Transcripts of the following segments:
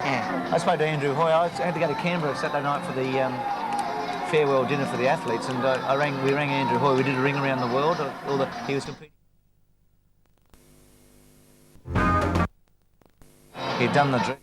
Yeah. I spoke to Andrew Hoy. I had to go to Canberra Saturday night for the farewell dinner for the athletes, and we rang Andrew Hoy. We did a ring around the world. He was competing. He'd done the dress.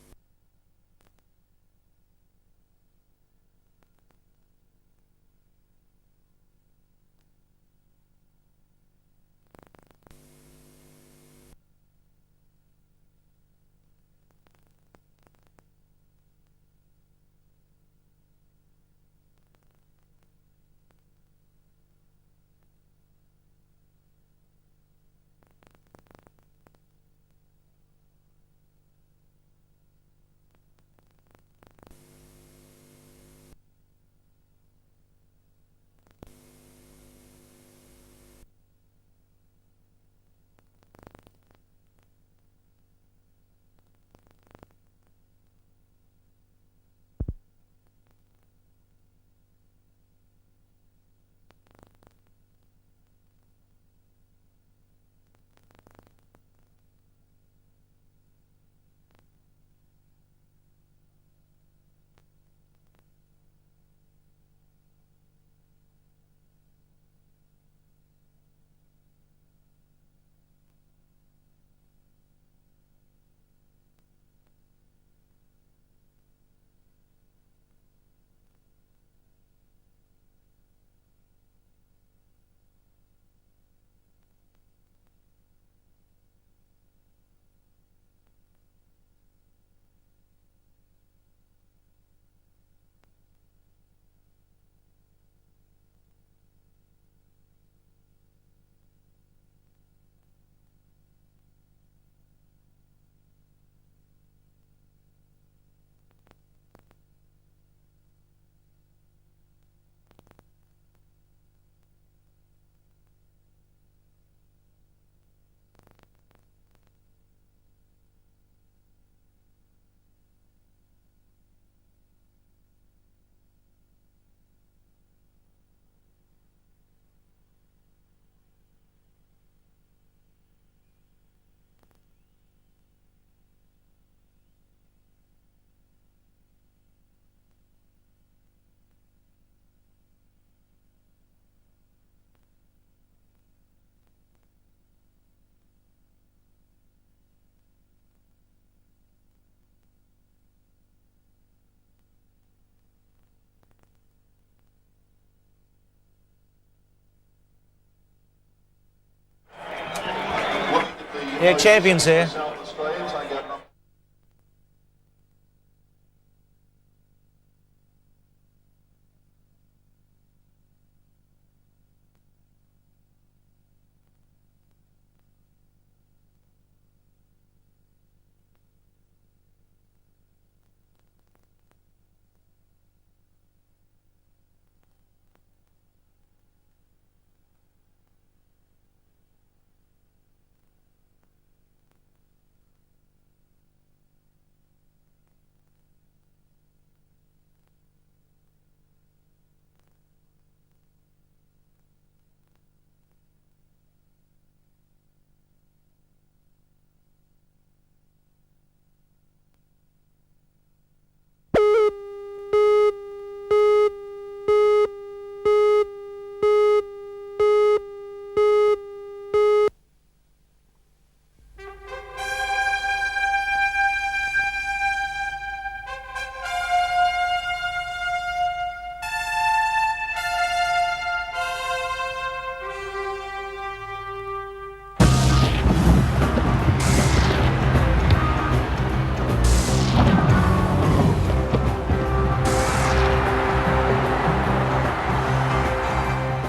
Yeah, champions there.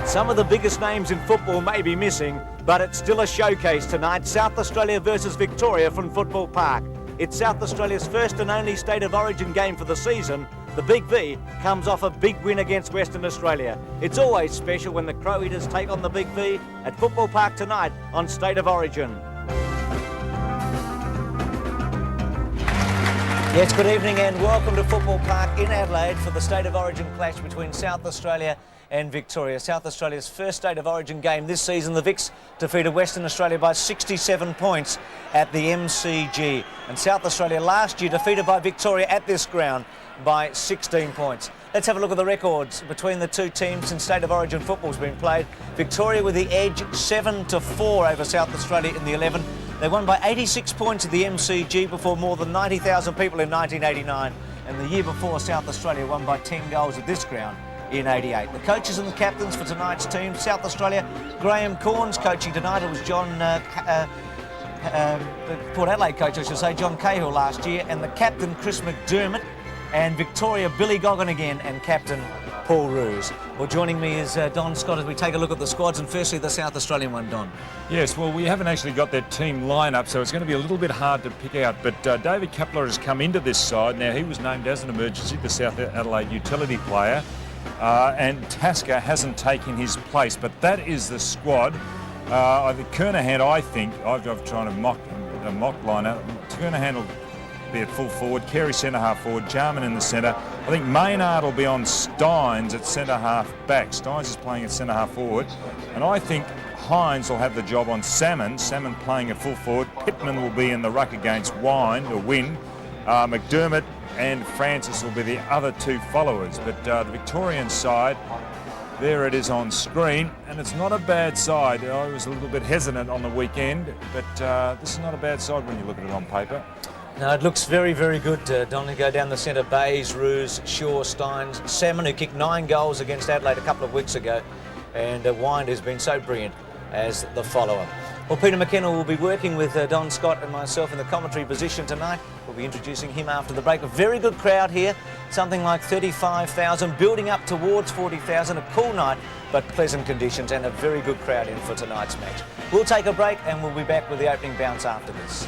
Some of the biggest names in football may be missing, but it's still a showcase tonight. South Australia versus Victoria from Football Park. It's South Australia's first and only State of Origin game for the season. The Big V comes off a big win against Western Australia. It's always special when the Crow Eaters take on the Big V at Football Park tonight on State of Origin. Yes, good evening and welcome to Football Park in Adelaide for the State of Origin clash between South Australia and Victoria. South Australia's first State of Origin game this season. The Vics defeated Western Australia by 67 points at the MCG. And South Australia last year defeated by Victoria at this ground by 16 points. Let's have a look at the records between the two teams since State of Origin football's been played. Victoria with the edge 7-4 over South Australia in the 11. They won by 86 points at the MCG before more than 90,000 people in 1989. And the year before, South Australia won by 10 goals at this ground in 88. The coaches and the captains for tonight's team: South Australia, Graham Corns coaching tonight. It was the Port Adelaide coach, I should say, John Cahill last year, and the captain, Chris McDermott, and Victoria, Billy Goggin again, and captain Paul Roos. Well, joining me is Don Scott as we take a look at the squads, and firstly the South Australian one, Don. Yes, well, we haven't actually got their team lineup, so it's going to be a little bit hard to pick out, but David Kapler has come into this side. Now, he was named as an emergency, the South Adelaide utility player, and Tasker hasn't taken his place, but that is the squad. Kernahan, I think, I've tried to mock lineup. Kernahan will be at full forward, Carey centre half forward, Jarman in the centre. I think Maynard will be on Steins at centre half back. Steins is playing at centre half forward, and I think Hines will have the job on Salmon playing at full forward. Pittman will be in the ruck against Wyn. McDermott and Francis will be the other two followers, but the Victorian side, there it is on screen, and it's not a bad side. I was a little bit hesitant on the weekend, but this is not a bad side when you look at it on paper. No, it looks very, very good, Don. You go down the centre: Bays, Roos, Shaw, Steins, Salmon, who kicked 9 goals against Adelaide a couple of weeks ago, and Wyn, who's been so brilliant as the follower. Well, Peter McKenna will be working with Don Scott and myself in the commentary position tonight. We'll be introducing him after the break. A very good crowd here, something like 35,000, building up towards 40,000. A cool night, but pleasant conditions, and a very good crowd in for tonight's match. We'll take a break, and we'll be back with the opening bounce after this.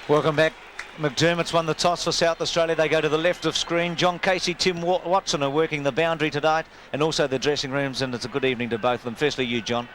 Welcome back. McDermott's won the toss for South Australia. They go to the left of screen. John Casey, Tim Watson are working the boundary tonight, and also the dressing rooms, and it's a good evening to both of them. Firstly, you, John.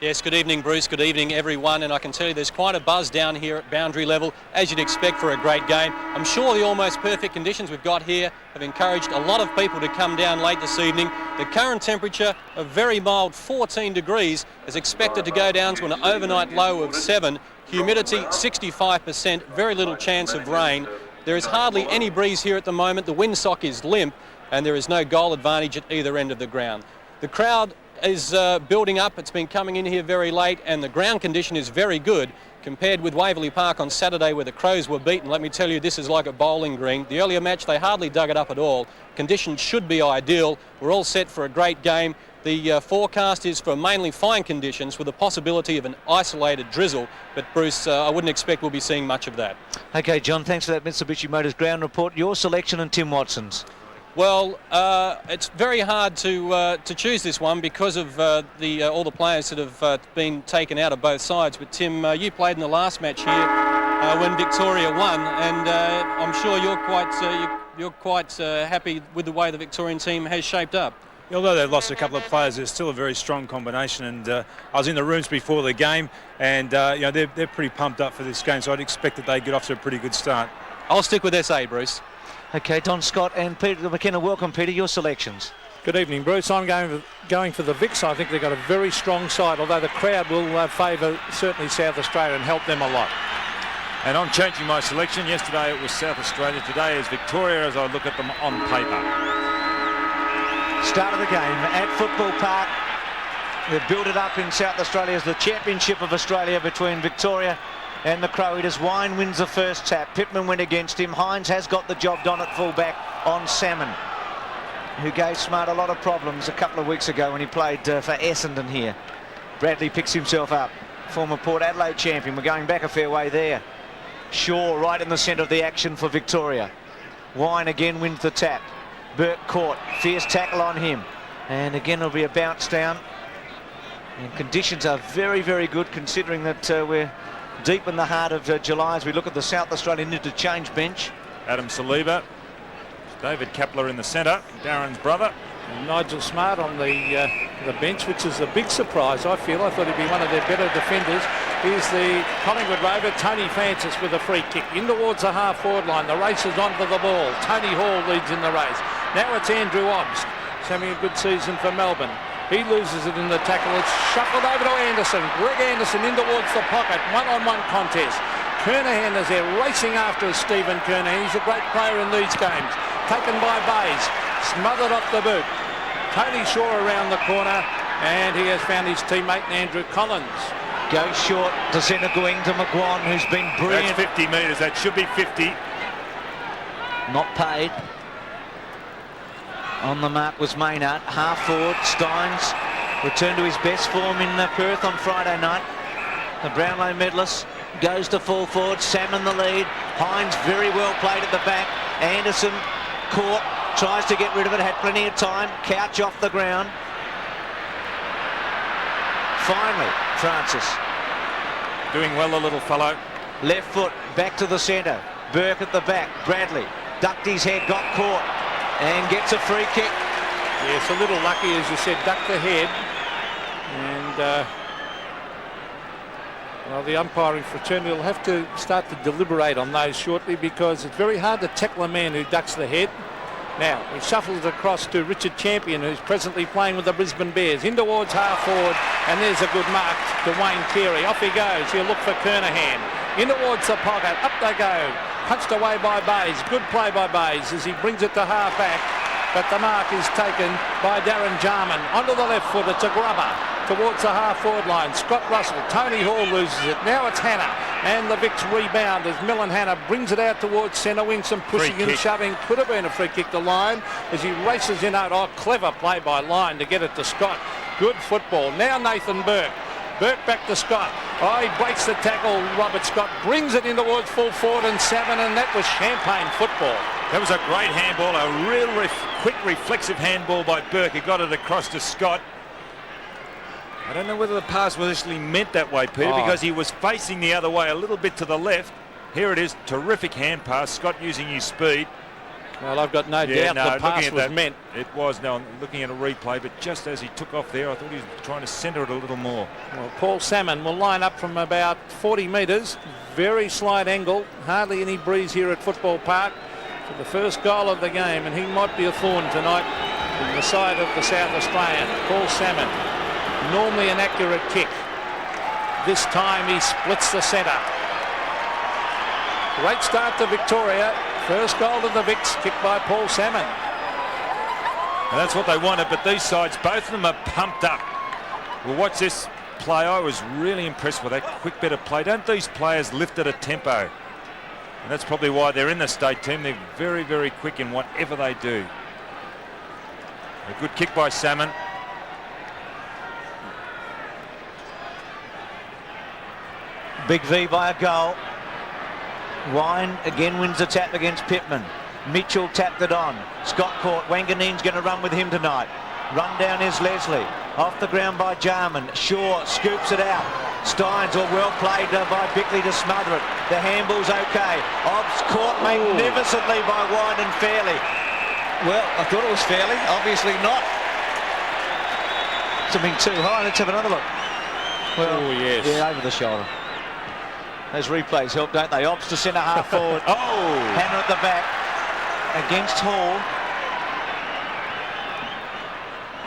Yes, good evening, Bruce. Good evening, everyone. And I can tell you there's quite a buzz down here at boundary level, as you'd expect for a great game. I'm sure the almost perfect conditions we've got here have encouraged a lot of people to come down late this evening. The current temperature, a very mild 14 degrees, is expected to go down to an overnight low of 7. Humidity 65%, very little chance of rain. There is hardly any breeze here at the moment. The windsock is limp, and there is no goal advantage at either end of the ground. The crowd is building up. It's been coming in here very late, and the ground condition is very good compared with Waverley Park on Saturday where the Crows were beaten. Let me tell you, this is like a bowling green. The earlier match, they hardly dug it up at all. Conditions should be ideal. We're all set for a great game. The forecast is for mainly fine conditions with the possibility of an isolated drizzle, but Bruce, I wouldn't expect we'll be seeing much of that. Okay, John, thanks for that Mitsubishi Motors ground report. Your selection and Tim Watson's. Well, it's very hard to choose this one because of all the players that have been taken out of both sides. But Tim, you played in the last match here when Victoria won, and I'm sure you're quite happy with the way the Victorian team has shaped up. Although they've lost a couple of players, there's still a very strong combination. And I was in the rooms before the game, and they're pretty pumped up for this game. So I'd expect that they get off to a pretty good start. I'll stick with SA, Bruce. Okay, Don Scott and Peter McKenna, welcome, Peter. Your selections. Good evening, Bruce. I'm going for the Vics. I think they've got a very strong side, although the crowd will favour certainly South Australia and help them a lot. And I'm changing my selection. Yesterday it was South Australia. Today is Victoria as I look at them on paper. Start of the game at Football Park. They've built it up in South Australia as the Championship of Australia between Victoria and the Crow Eaters. Wine wins the first tap. Pittman went against him. Hines has got the job done at fullback on Salmon, who gave Smart a lot of problems a couple of weeks ago when he played for Essendon here. Bradley picks himself up. Former Port Adelaide champion. We're going back a fair way there. Shaw right in the centre of the action for Victoria. Wine again wins the tap. Burke caught. Fierce tackle on him. And again it'll be a bounce down. And conditions are very, very good considering that we're deep in the heart of July as we look at the South Australian interchange bench. Adam Saliba, David Kepler in the centre, Darren's brother. And Nigel Smart on the bench, which is a big surprise, I feel. I thought he'd be one of their better defenders. Here's the Collingwood rover, Tony Francis, with a free kick in towards the half-forward line. The race is onto the ball. Tony Hall leads in the race. Now it's Andrew Obbs. He's having a good season for Melbourne. He loses it in the tackle. It's shuffled over to Anderson. Greg Anderson in towards the pocket. One-on-one contest. Kernahan is there racing after Stephen Kernahan. He's a great player in these games. Taken by Bays. Smothered off the boot. Tony Shaw around the corner. And he has found his teammate Andrew Collins. Goes short to centre going to McGuan, who's been brilliant. That's 50 metres. That should be 50. Not paid. On the mark was Maynard. Half forward, Steins returned to his best form in Perth on Friday night. The Brownlow medalist goes to full forward. Salmon the lead. Hines very well played at the back. Anderson caught, tries to get rid of it, had plenty of time. Couch off the ground. Finally, Francis. Doing well, the little fellow. Left foot, back to the centre. Burke at the back. Bradley ducked his head, got caught, and gets a free kick. Yes, a little lucky, as you said, ducked the head. And, well, the umpiring fraternity will have to start to deliberate on those shortly because it's very hard to tackle a man who ducks the head. Now, he shuffles across to Richard Champion, who's presently playing with the Brisbane Bears. In towards half forward, and there's a good mark to Wayne Carey. Off he goes. He'll look for Kernahan. In towards the pocket. Up they go. Punched away by Bays. Good play by Bays as he brings it to half back. But the mark is taken by Darren Jarman. Onto the left foot. It's a grubber towards the half-forward line. Scott Russell. Tony Hall loses it. Now it's Hannah. And the Vicks rebound as Millen Hannah brings it out towards centre wing. Some pushing and shoving. Could have been a free kick to Lyon as he races in out. Oh, clever play by Lyon to get it to Scott. Good football. Now Nathan Burke. Burke back to Scott. Oh, he breaks the tackle. Robert Scott brings it in towards full forward and Salmon, and that was champagne football. That was a great handball, a real quick reflexive handball by Burke. He got it across to Scott. I don't know whether the pass was actually meant that way, Peter, because he was facing the other way a little bit to the left. Here it is, terrific hand pass. Scott using his speed. Well, I've got no doubt the pass was meant. It was. Now I'm looking at a replay, but just as he took off there, I thought he was trying to centre it a little more. Well, Paul Salmon will line up from about 40 metres. Very slight angle. Hardly any breeze here at Football Park for the first goal of the game, and he might be a thorn tonight in the side of the South Australian. Paul Salmon, normally an accurate kick. This time he splits the centre. Great start to Victoria. First goal to the Vicks, kicked by Paul Salmon. And that's what they wanted, but these sides, both of them are pumped up. Well, watch this play. I was really impressed with that quick bit of play. Don't these players lift at a tempo? And that's probably why they're in the state team. They're very, very quick in whatever they do. A good kick by Salmon. Big V by a goal. Wine again wins the tap against Pittman. Mitchell tapped it on. Scott caught. Wanganeen's going to run with him tonight. Run down is Leslie. Off the ground by Jarman. Shaw scoops it out. Steins, well played by Bickley to smother it. The handball's okay. Obbs caught magnificently by Wine and Fairley. Well, I thought it was Fairley. Obviously not. It's been too high. Let's have another look. Well, yes. Yeah, over the shoulder. Those replays help, don't they? Obbs to centre half forward. Hannah at the back against Hall.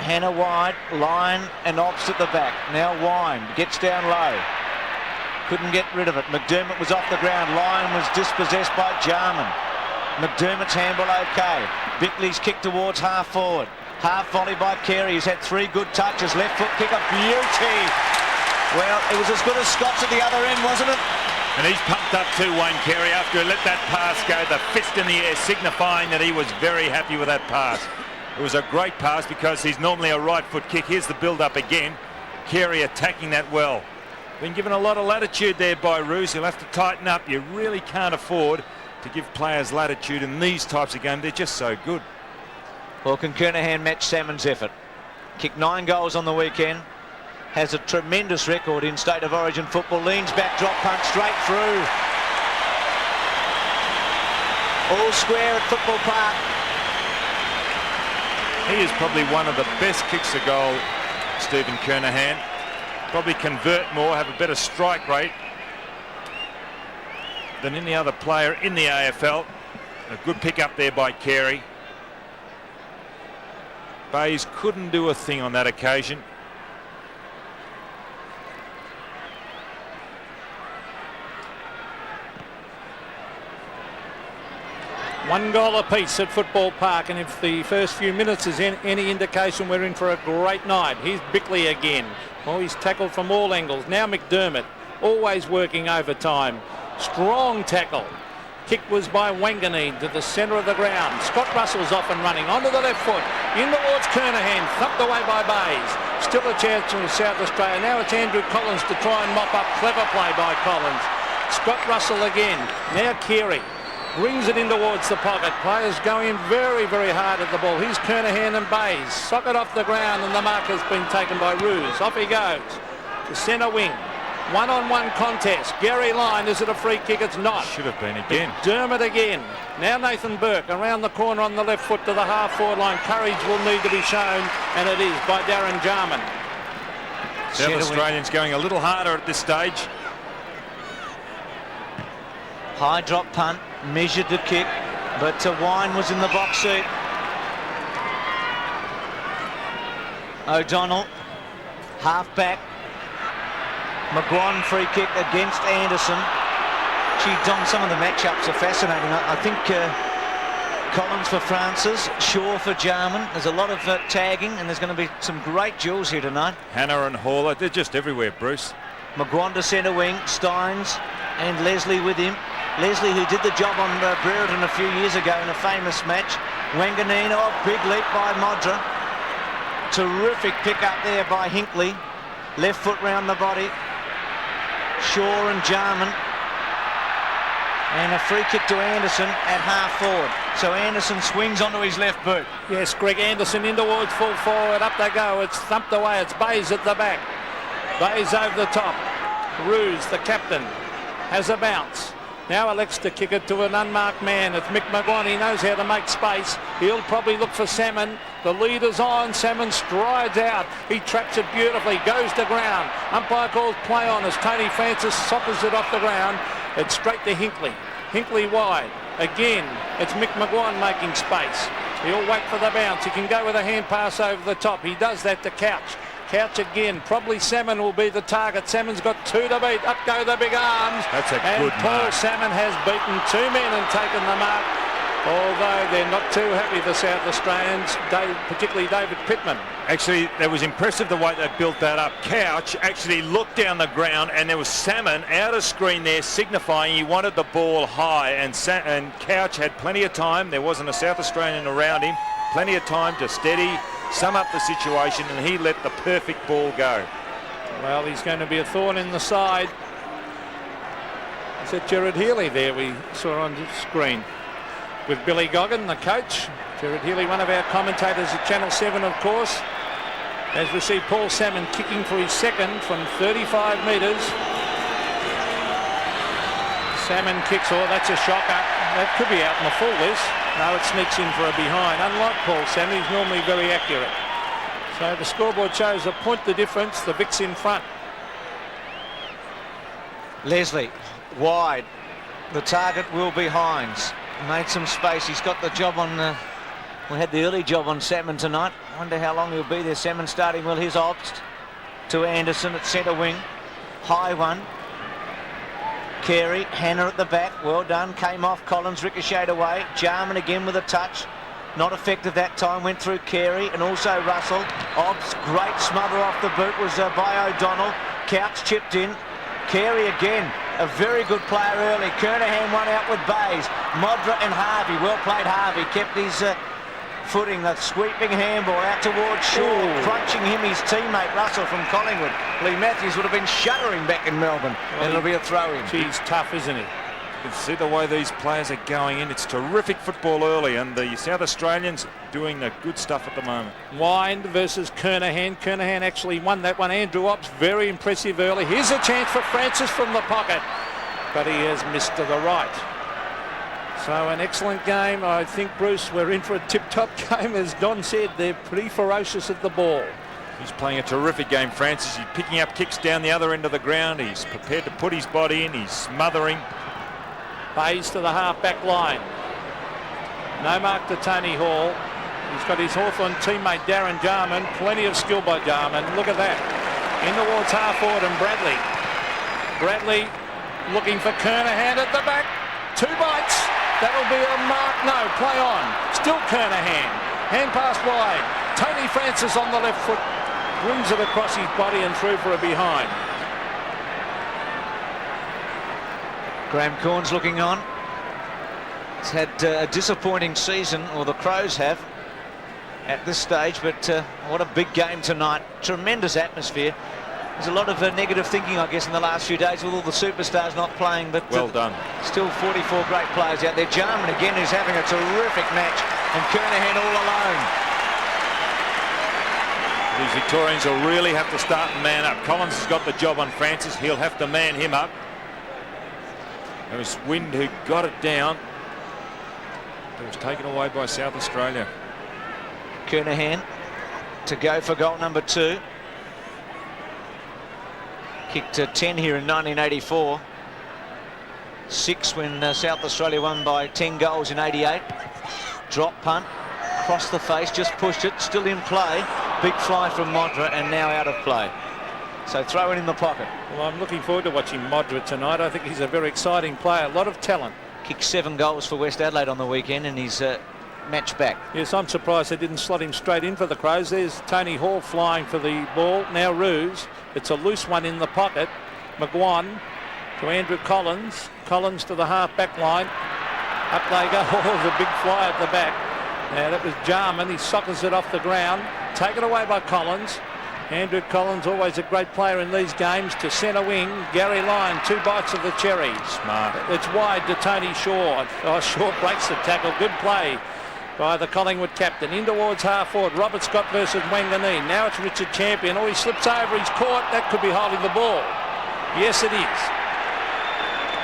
Hannah wide, Lyon and Obbs at the back. Now Wine gets down low. Couldn't get rid of it. McDermott was off the ground. Lyon was dispossessed by Jarman. McDermott's handball okay. Bickley's kick towards half forward. Half volley by Carey. He's had 3 good touches. Left foot kick, a beauty. Well, it was as good as Scott's at the other end, wasn't it? And he's pumped up too, Wayne Carey, after he let that pass go, the fist in the air, signifying that he was very happy with that pass. It was a great pass because he's normally a right foot kick. Here's the build-up again. Carey attacking that well. Been given a lot of latitude there by Roos. He'll have to tighten up. You really can't afford to give players latitude in these types of games. They're just so good. Well, can Kernahan match Salmon's effort? Kicked 9 goals on the weekend. Has a tremendous record in State of Origin football. Leans back, drop punt straight through. All square at Football Park. He is probably one of the best kicks to goal, Stephen Kernahan. Probably convert more, have a better strike rate than any other player in the AFL. A good pick up there by Carey. Bayes couldn't do a thing on that occasion. One goal apiece at Football Park, and if the first few minutes is any indication, we're in for a great night. Here's Bickley again. Well, he's tackled from all angles. Now McDermott, always working overtime. Strong tackle. Kick was by Wanganeen to the centre of the ground. Scott Russell's off and running onto the left foot. In towards Kernahan, thumped away by Bayes. Still a chance in South Australia. Now it's Andrew Collins to try and mop up. Clever play by Collins. Scott Russell again. Now Carey. Brings it in towards the pocket. Players going very, very hard at the ball. Here's Kernahan and Bayes. Socket off the ground, and the mark has been taken by Roos. Off he goes. The centre wing. One-on-one contest. Gary Lyon, is it a free kick? It's not. Should have been again. Dermot again. Now Nathan Burke around the corner on the left foot to the half-forward line. Courage will need to be shown, and it is by Darren Jarman. South Australians going a little harder at this stage. High drop punt, measured the kick, but Wine was in the box seat. O'Donnell, half back. McGuan free kick against Anderson. Gee, Don, some of the matchups are fascinating. I think Collins for Francis, Shaw for Jarman. There's a lot of tagging, and there's going to be some great duels here tonight. Hannah and Haller, they're just everywhere, Bruce. McGuan to centre wing, Steins and Leslie with him. Leslie, who did the job on Brereton a few years ago in a famous match. Wanganeen, big leap by Modra. Terrific pick up there by Hinkley. Left foot round the body. Shaw and Jarman. And a free kick to Anderson at half forward. So Anderson swings onto his left boot. Yes, Greg Anderson in towards full forward. Up they go. It's thumped away. It's Bayes at the back. Bayes over the top. Roos, the captain, has a bounce. Now elects to kick it to an unmarked man. It's Mick McGuan. He knows how to make space. He'll probably look for Salmon. The leader's on. Salmon strides out. He traps it beautifully. Goes to ground. Umpire calls play on as Tony Francis soccers it off the ground. It's straight to Hinkley. Hinkley wide. Again, it's Mick McGuan making space. He'll wait for the bounce. He can go with a hand pass over the top. He does that to Couch. Couch again. Probably Salmon will be the target. Salmon's got 2 to beat. Up go the big arms. That's a and good Paul mark. Salmon has beaten 2 men and taken the mark. Although they're not too happy, the South Australians, particularly David Pittman. Actually, that was impressive the way they built that up. Couch actually looked down the ground, and there was Salmon out of screen there, signifying he wanted the ball high. And Couch had plenty of time. There wasn't a South Australian around him. Plenty of time to steady, sum up the situation, and he let the perfect ball go. Well, he's going to be a thorn in the side Is that Gerard Healy there we saw on the screen? With Billy Goggin, the coach. Gerard Healy, one of our commentators at Channel 7, of course. As we see Paul Salmon kicking for his second from 35 metres. Salmon kicks, oh, that's a shocker. That could be out in the full, this. No, it sneaks in for a behind. Unlike Paul Salmon, he's normally very accurate. So the scoreboard shows a point the difference. The Vic's in front. Leslie, wide. The target will be Hines. Made some space. He's got the job on... we had the early job on Salmon tonight. Wonder how long he'll be there. Salmon starting well. His Obst to Anderson at centre wing. High one. Carey, Hannah at the back. Well done. Came off. Collins ricocheted away. Jarman again with a touch. Not effective that time. Went through Carey and also Russell. Obst, great smother off the boot was by O'Donnell. Couch chipped in. Carey again. A very good player early. Kernahan one out with Bays. Modra and Harvey. Well played, Harvey. Kept his footing. The sweeping handball out towards Shaw. Crunching him, his teammate Russell from Collingwood. Lee Matthews would have been shuddering back in Melbourne. And it'll be a throw-in. He's tough, isn't he? You can see the way these players are going in. It's terrific football early, and the South Australians doing the good stuff at the moment. Wind versus Kernahan. Kernahan actually won that one. Andrew Ops, very impressive early. Here's a chance for Francis from the pocket, but he has missed to the right. So an excellent game. I think, Bruce, we're in for a tip-top game. As Don said, they're pretty ferocious at the ball. He's playing a terrific game, Francis. He's picking up kicks down the other end of the ground. He's prepared to put his body in. He's smothering. Bays to the half-back line. No mark to Tony Hall. He's got his Hawthorn teammate Darren Jarman. Plenty of skill by Jarman. Look at that. In towards half-forward and Bradley. Bradley looking for Kernahan at the back. 2 bites. That'll be a mark. No, play on. Still Kernahan. Hand pass wide. Tony Francis on the left foot. Brings it across his body and through for a behind. Graham Corns looking on. He's had a disappointing season, or the Crows have, at this stage, but what a big game tonight. Tremendous atmosphere. There's a lot of negative thinking, I guess, in the last few days with all the superstars not playing, but well done. Still 44 great players out there. Jarman again, who's having a terrific match, and Kernahan all alone. These Victorians will really have to start and man up. Collins has got the job on Francis. He'll have to man him up. It was Wind who got it down. It was taken away by South Australia. Kernahan to go for goal number 2. Kicked 10 here in 1984. 6 when South Australia won by 10 goals in 88. Drop punt, across the face, just pushed it, still in play. Big fly from Modra and now out of play. So throw it in the pocket. Well, I'm looking forward to watching Modra tonight. I think he's a very exciting player, a lot of talent. Kicked 7 goals for West Adelaide on the weekend and he's match back. Yes, I'm surprised they didn't slot him straight in for the Crows. There's Tony Hall flying for the ball. Now Roos. It's a loose one in the pocket. McGuan to Andrew Collins. Collins to the half-back line. Up they go. Oh, the big fly at the back. Now that was Jarman. He sockers it off the ground. Taken away by Collins. Andrew Collins, always a great player in these games, to centre wing. Gary Lyon, 2 bites of the cherry. Smart. It's wide to Tony Shaw. Oh, Shaw breaks the tackle. Good play by the Collingwood captain. In towards half-forward. Robert Scott versus Wanganeen. Now it's Richard Champion. Oh, he slips over. He's caught. That could be holding the ball. Yes, it is.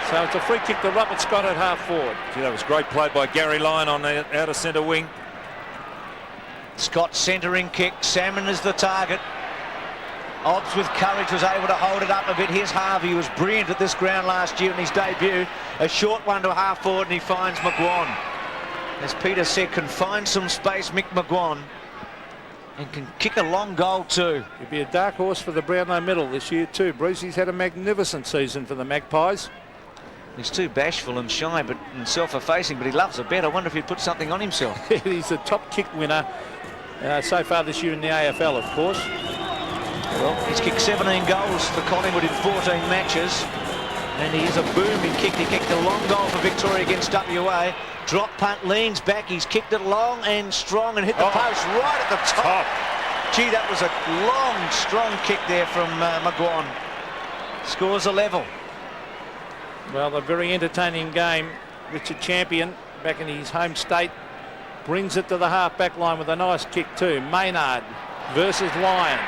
So it's a free kick to Robert Scott at half-forward. Gee, that was great play by Gary Lyon on the outer centre wing. Scott centering kick. Salmon is the target. Obbs with courage was able to hold it up a bit. Here's Harvey, who was brilliant at this ground last year in his debut. A short one to half forward and he finds McGuan. As Peter said, can find some space, Mick McGuan, and can kick a long goal too. He'd be a dark horse for the Brownlow medal this year too. Brucey's had a magnificent season for the Magpies. He's too bashful and shy and self-effacing, but he loves a bet. I wonder if he'd put something on himself. He's a top kick winner so far this year in the AFL, of course. Well, he's kicked 17 goals for Collingwood in 14 matches. And he is a booming kick. He kicked a long goal for Victoria against WA. Drop punt, leans back. He's kicked it long and strong and hit the post right at the top. Gee, that was a long, strong kick there from McGuan. Scores a level. Well, a very entertaining game. Richard Champion, back in his home state, brings it to the half-back line with a nice kick too. Maynard versus Lyon.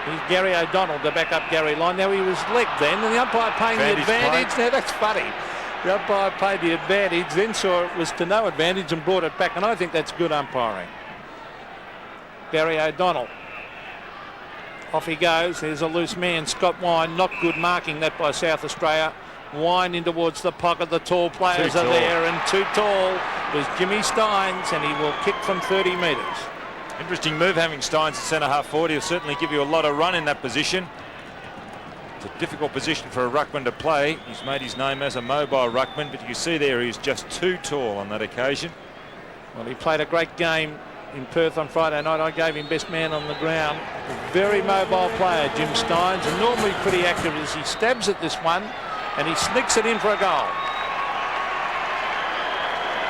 He's Gary O'Donnell to back up Gary Lyon. Now he was legged then, and the umpire paying the advantage. Now that's funny. The umpire paid the advantage, then saw it was to no advantage and brought it back, and I think that's good umpiring. Gary O'Donnell. Off he goes. There's a loose man, Scott Wine. Not good marking that by South Australia. Wine in towards the pocket. The tall players are there, and too tall was Jimmy Steins, and he will kick from 30 metres. Interesting move having Steins at centre half forward. He'll certainly give you a lot of run in that position. It's a difficult position for a ruckman to play. He's made his name as a mobile ruckman, but you see there he's just too tall on that occasion. Well, he played a great game in Perth on Friday night. I gave him best man on the ground. A very mobile player, Jim Steins, and normally pretty active as he stabs at this one, and he sneaks it in for a goal.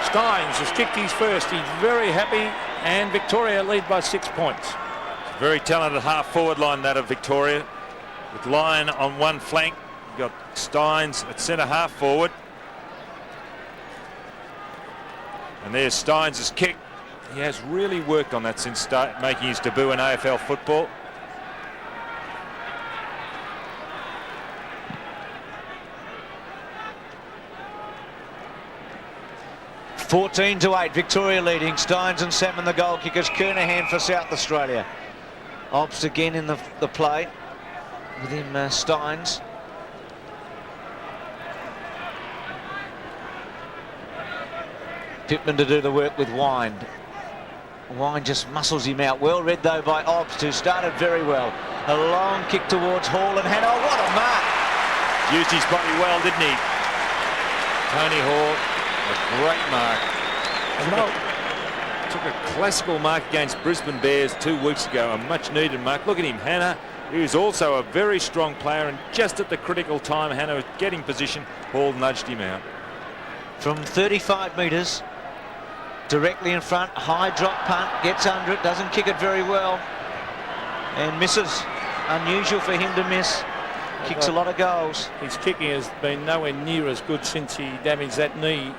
Steins has kicked his first. He's very happy, and Victoria lead by 6 points. It's a very talented half forward line, that of Victoria, with Lyon on one flank. You've got Steins at centre half forward, and there's Steins' kick. He has really worked on that since making his debut in AFL football. (14-8), Victoria leading. Steins and Salmon the goal kickers. Kernahan for South Australia. Obst again in the play with him, Steins. Pittman to do the work with Wine. Wine just muscles him out. Well read though by Obst, who started very well. A long kick towards Hall and Hannah. Oh, what a mark! Used his body well, didn't he? Tony Hall, a great mark. Took a classical mark against Brisbane Bears 2 weeks ago, a much needed mark. Look at him, Hannah. He was also a very strong player, and just at the critical time Hannah was getting position, Hall nudged him out. From 35 metres, directly in front, high drop punt, gets under it, doesn't kick it very well, and misses. Unusual for him to miss. Kicks a lot of goals. His kicking has been nowhere near as good since he damaged that knee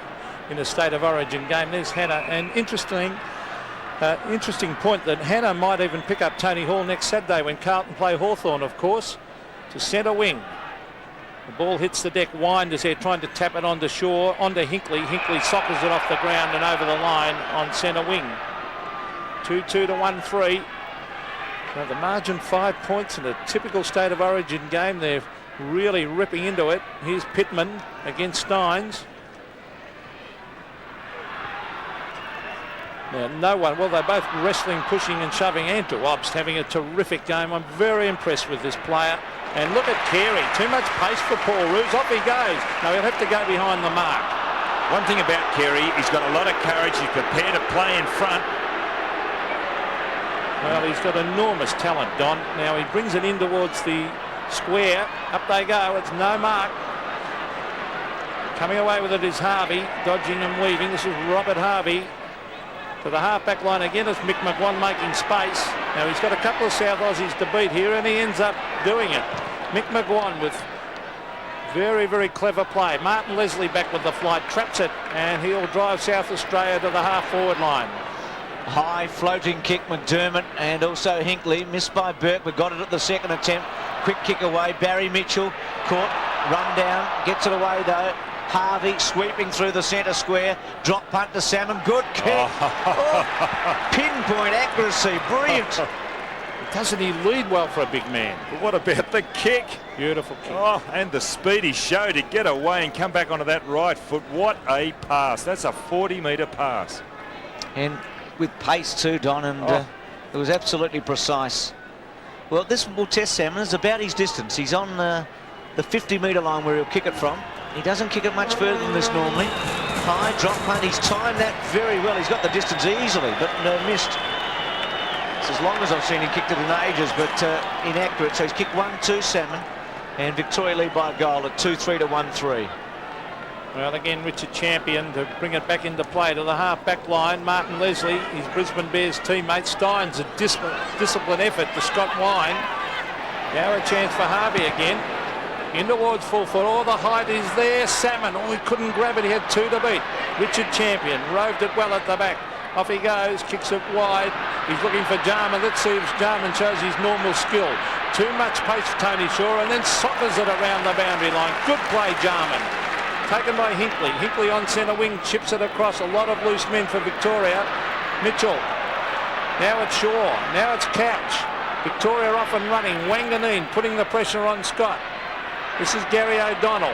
in a State of Origin game. There's Hannah, and interesting point that Hannah might even pick up Tony Hall next Saturday when Carlton play Hawthorn, of course, to centre wing. The ball hits the deck. Wind is there trying to tap it onto Shaw, onto Hinkley. Hinkley soccers it off the ground and over the line on centre wing. 2-2 to 1-3. Now the margin 5 points in a typical State of Origin game. They're really ripping into it. Here's Pittman against Steins. Now no one, well, they're both wrestling, pushing and shoving. Andrew Obst having a terrific game. I'm very impressed with this player. And look at Carey, too much pace for Paul Roos. Off he goes. Now he'll have to go behind the mark. One thing about Carey, he's got a lot of courage. He's prepared to play in front. Well, he's got enormous talent, Don. Now he brings it in towards the square. Up they go. It's no mark. Coming away with it is Harvey, dodging and weaving. This is Robert Harvey. To the half-back line again is Mick McGuan making space. Now he's got a couple of South Aussies to beat here, and he ends up doing it. Mick McGuan with very, very clever play. Martin Leslie back with the flight, traps it, and he'll drive South Australia to the half-forward line. High floating kick, McDermott, and also Hinkley. Missed by Burke, but got it at the second attempt. Quick kick away. Barry Mitchell caught, run down, gets it away though. Harvey sweeping through the centre square. Drop punt to Salmon. Good kick. Oh, pinpoint accuracy. Brilliant. Doesn't he lead well for a big man? But what about the kick? Beautiful kick. Oh, and the speed he showed to get away and come back onto that right foot. What a pass. That's a 40-metre pass. And with pace too, Don, and it was absolutely precise. Well, this will test Salmon. It's about his distance. He's on the 50-metre line where he'll kick it from. He doesn't kick it much further than this normally. High drop punt. He's timed that very well. He's got the distance easily, but missed. It's as long as I've seen him kicked it in ages, but inaccurate. So he's kicked 1-2 Salmon, and Victoria lead by a goal at 2-3 to 1-3. Well, again, Richard Champion to bring it back into play to the half-back line. Martin Leslie, his Brisbane Bears teammate. Steins, a disciplined effort to Scott Wine. Now a chance for Harvey again. In towards full foot. All the height is there. Salmon. Oh, he couldn't grab it. He had 2 to beat. Richard Champion roved it well at the back. Off he goes. Kicks it wide. He's looking for Jarman. Let's see if Jarman shows his normal skill. Too much pace for Tony Shaw, and then soccers it around the boundary line. Good play, Jarman. Taken by Hinkley. Hinkley on centre wing, chips it across. A lot of loose men for Victoria. Mitchell. Now it's Shaw. Now it's Couch. Victoria off and running. Wanganeen putting the pressure on Scott. This is Gary O'Donnell.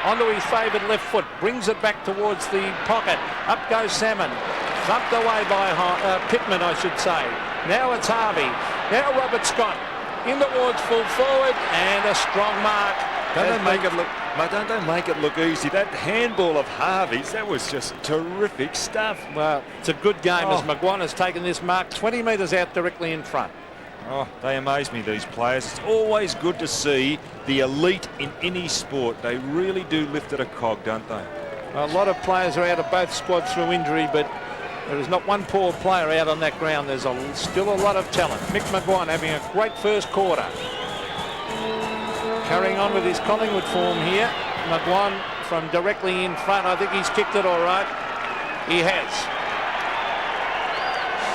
Onto his favoured left foot. Brings it back towards the pocket. Up goes Salmon. Thumped away by Pittman, I should say. Now it's Harvey. Now Robert Scott. In towards full forward, and a strong mark. Don't they make it look easy? That handball of Harvey's, that was just terrific stuff. Well, it's a good game as McGuan has taken this mark 20 metres out directly in front. Oh, they amaze me, these players. It's always good to see the elite in any sport. They really do lift it a cog, don't they? A lot of players are out of both squads through injury, but there is not one poor player out on that ground. There's still a lot of talent. Mick McGuan having a great first quarter. Carrying on with his Collingwood form here. McGuan from directly in front. I think he's kicked it all right. He has.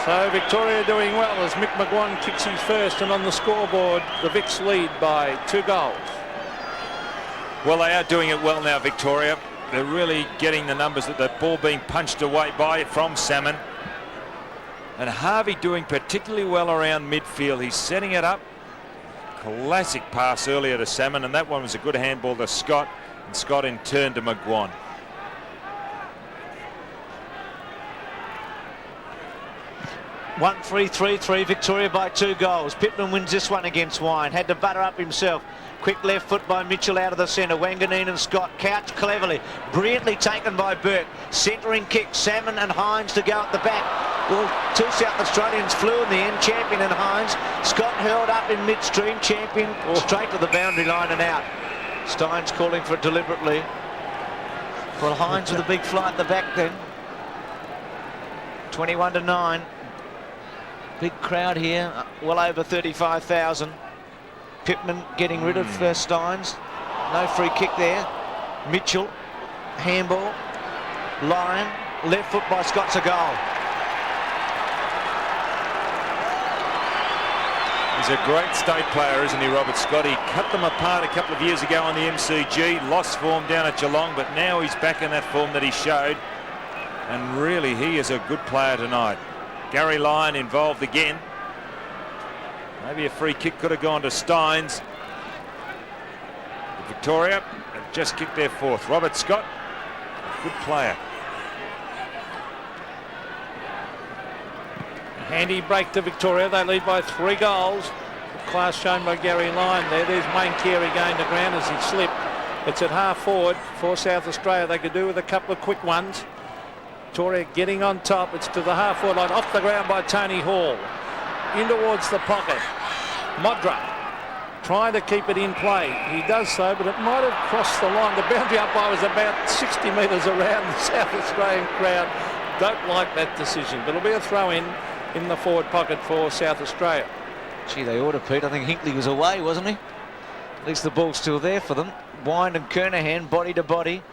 So Victoria doing well as Mick McGuan kicks his first, and on the scoreboard the Vics lead by 2 goals. Well, they are doing it well now, Victoria. They're really getting the numbers that the ball being punched away by from Salmon. And Harvey doing particularly well around midfield. He's setting it up. Classic pass earlier to Salmon, and that one was a good handball to Scott, and Scott in turn to McGuan. One 3-3-3, Victoria by 2 goals. Pittman wins this one against Wine. Had to butter up himself. Quick left foot by Mitchell out of the centre. Wanganeen and Scott. Couch cleverly. Brilliantly taken by Burke. Centering kick. Salmon and Hines to go at the back. Well, 2 South Australians flew in the end. Champion and Hines. Scott hurled up in midstream. Champion straight to the boundary line and out. Steins calling for it deliberately. Well, Hines with a big fly at the back then. 21-9. Big crowd here. Well over 35,000. Pittman getting rid of Steins. No free kick there. Mitchell, handball. Lyon, left foot by Scott's a goal. He's a great state player, isn't he, Robert Scott? He cut them apart a couple of years ago on the MCG, lost form down at Geelong, but now he's back in that form that he showed. And really, he is a good player tonight. Gary Lyon involved again. Maybe a free kick could have gone to Steins. Victoria have just kicked their 4th. Robert Scott, good player. Handy break to Victoria. They lead by 3 goals. The class shown by Gary Lyon there. There's Wayne Carey going to ground as he slipped. It's at half forward for South Australia. They could do with a couple of quick ones. Victoria getting on top. It's to the half forward line. Off the ground by Tony Hall. In towards the pocket. Modra trying to keep it in play. He does so, but it might have crossed the line. The boundary umpire was about 60 metres around the South Australian crowd. Don't like that decision, but it'll be a throw in the forward pocket for South Australia. Gee, they ought to, Pete. I think Hinkley was away, wasn't he? At least the ball's still there for them. Wine and Kernahan, body to body.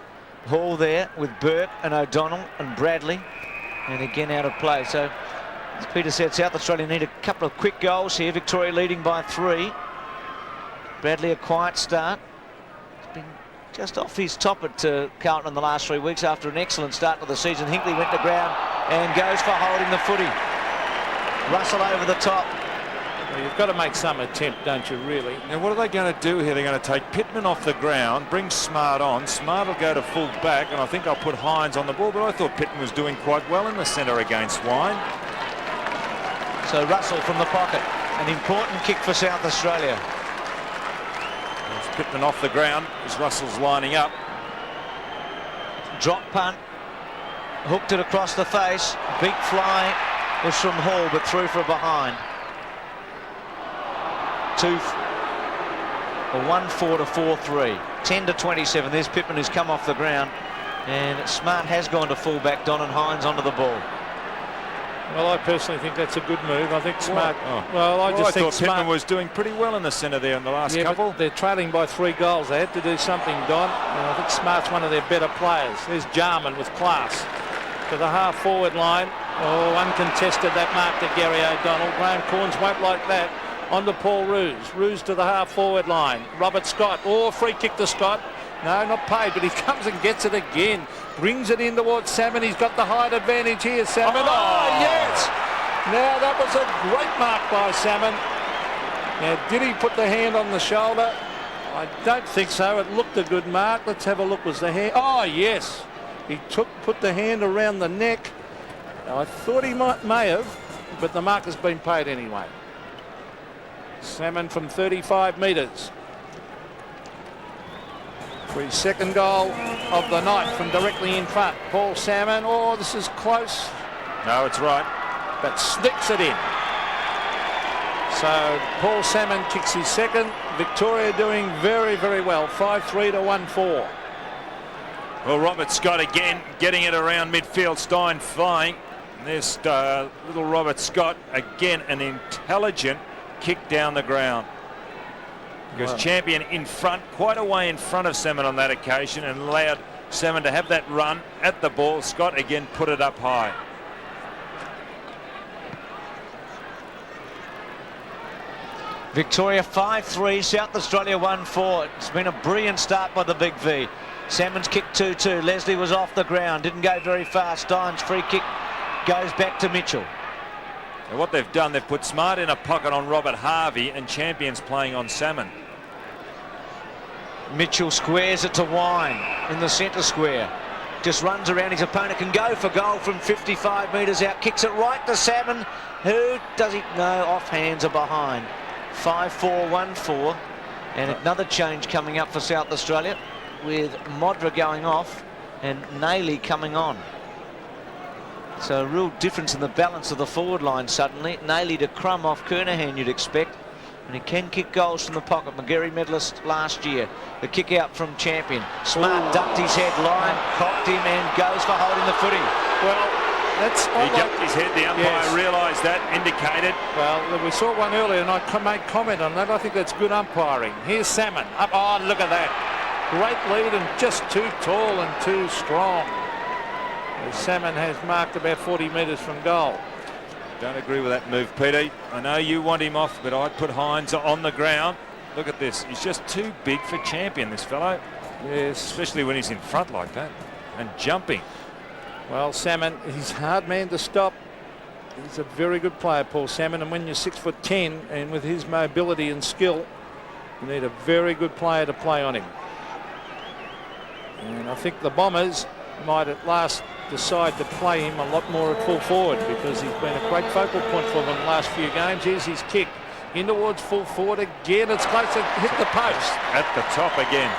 Hall there with Burke and O'Donnell and Bradley. And again out of play. So, as Peter said, South Australia need a couple of quick goals here. Victoria leading by 3. Bradley a quiet start. He's been just off his top at Carlton in the last 3 weeks after an excellent start to the season. Hinkley went to ground and goes for holding the footy. Russell over the top. Well, you've got to make some attempt, don't you, really? Now, what are they going to do here? They're going to take Pittman off the ground, bring Smart on. Smart will go to full back, and I think I'll put Hines on the ball, but I thought Pittman was doing quite well in the centre against Wine. So Russell from the pocket. An important kick for South Australia. There's Pittman off the ground as Russell's lining up. Drop punt. Hooked it across the face. Big fly was from Hall, but through for a behind. 1-4 to 4-3. 10 to 27. There's Pittman who's come off the ground. And Smart has gone to full back. Don and Hines onto the ball. Well, I personally think that's a good move. I think Smart. Well, I just I think thought Smart Pittman was doing pretty well in the centre there in the last Yeah, couple. but they're trailing by 3 goals. They had to do something, Don. And I think Smart's one of their better players. There's Jarman with class to the half-forward line. Oh, uncontested that mark to Gary O'Donnell. Graham Corns won't like that. On to Paul Roos. Roos to the half-forward line. Robert Scott. Oh, free kick to Scott. No, not paid, but he comes and gets it again. Brings it in towards Salmon. He's got the height advantage here, Salmon. Oh, yes! Now, that was a great mark by Salmon. Now, did he put the hand on the shoulder? I don't think so. It looked a good mark. Let's have a look. Was the hand? Oh, yes. He put the hand around the neck. Now, I thought he may have, but the mark has been paid anyway. Salmon from 35 metres. For his second goal of the night from directly in front. Paul Salmon. Oh, this is close. No, it's right. But snicks it in. So Paul Salmon kicks his second. Victoria doing very, very well. 5-3 to 1-4. Well, Robert Scott again getting it around midfield. Stein flying. And there's little Robert Scott again, an intelligent kick down the ground. Because Champion in front, quite a way in front of Salmon on that occasion, and allowed Salmon to have that run at the ball. Scott again put it up high. Victoria 5-3, South Australia 1-4. It's been a brilliant start by the Big V. Salmon's kick 2-2. Leslie was off the ground, didn't go very far. Stein's free kick goes back to Mitchell. And what they've done, they've put Smart in a pocket on Robert Harvey, and Champion's playing on Salmon. Mitchell squares it to Wine in the centre square. Just runs around his opponent, can go for goal from 55 metres out. Kicks it right to Salmon. Who does he? No, off hands are behind. 5-4, 1-4. And another change coming up for South Australia with Modra going off and Nailey coming on. So a real difference in the balance of the forward line suddenly. Nailey to Crum off Kernahan, you'd expect. And he can kick goals from the pocket. McGarry medalist last year. The kick out from Champion. Smart ducked his head, line, cocked him and goes for holding the footy. Well, that's... He ducked his head. The umpire realised that, indicated. Well, we saw one earlier and I made comment on that. I think that's good umpiring. Here's Salmon. Up. Oh, look at that. Great lead and just too tall and too strong. Salmon has marked about 40 metres from goal. Don't agree with that move, Peter. I know you want him off, but I'd put Hines on the ground. Look at this. He's just too big for Champion, this fellow. Yes. Especially when he's in front like that and jumping. Well, Salmon, he's a hard man to stop. He's a very good player, Paul Salmon, and when you're 6'10" and with his mobility and skill, you need a very good player to play on him. And I think the Bombers might at last decide to play him a lot more at full forward, because he's been a great focal point for them in the last few games. Here's his kick in towards full forward again. It's close to hit the post. At the top again.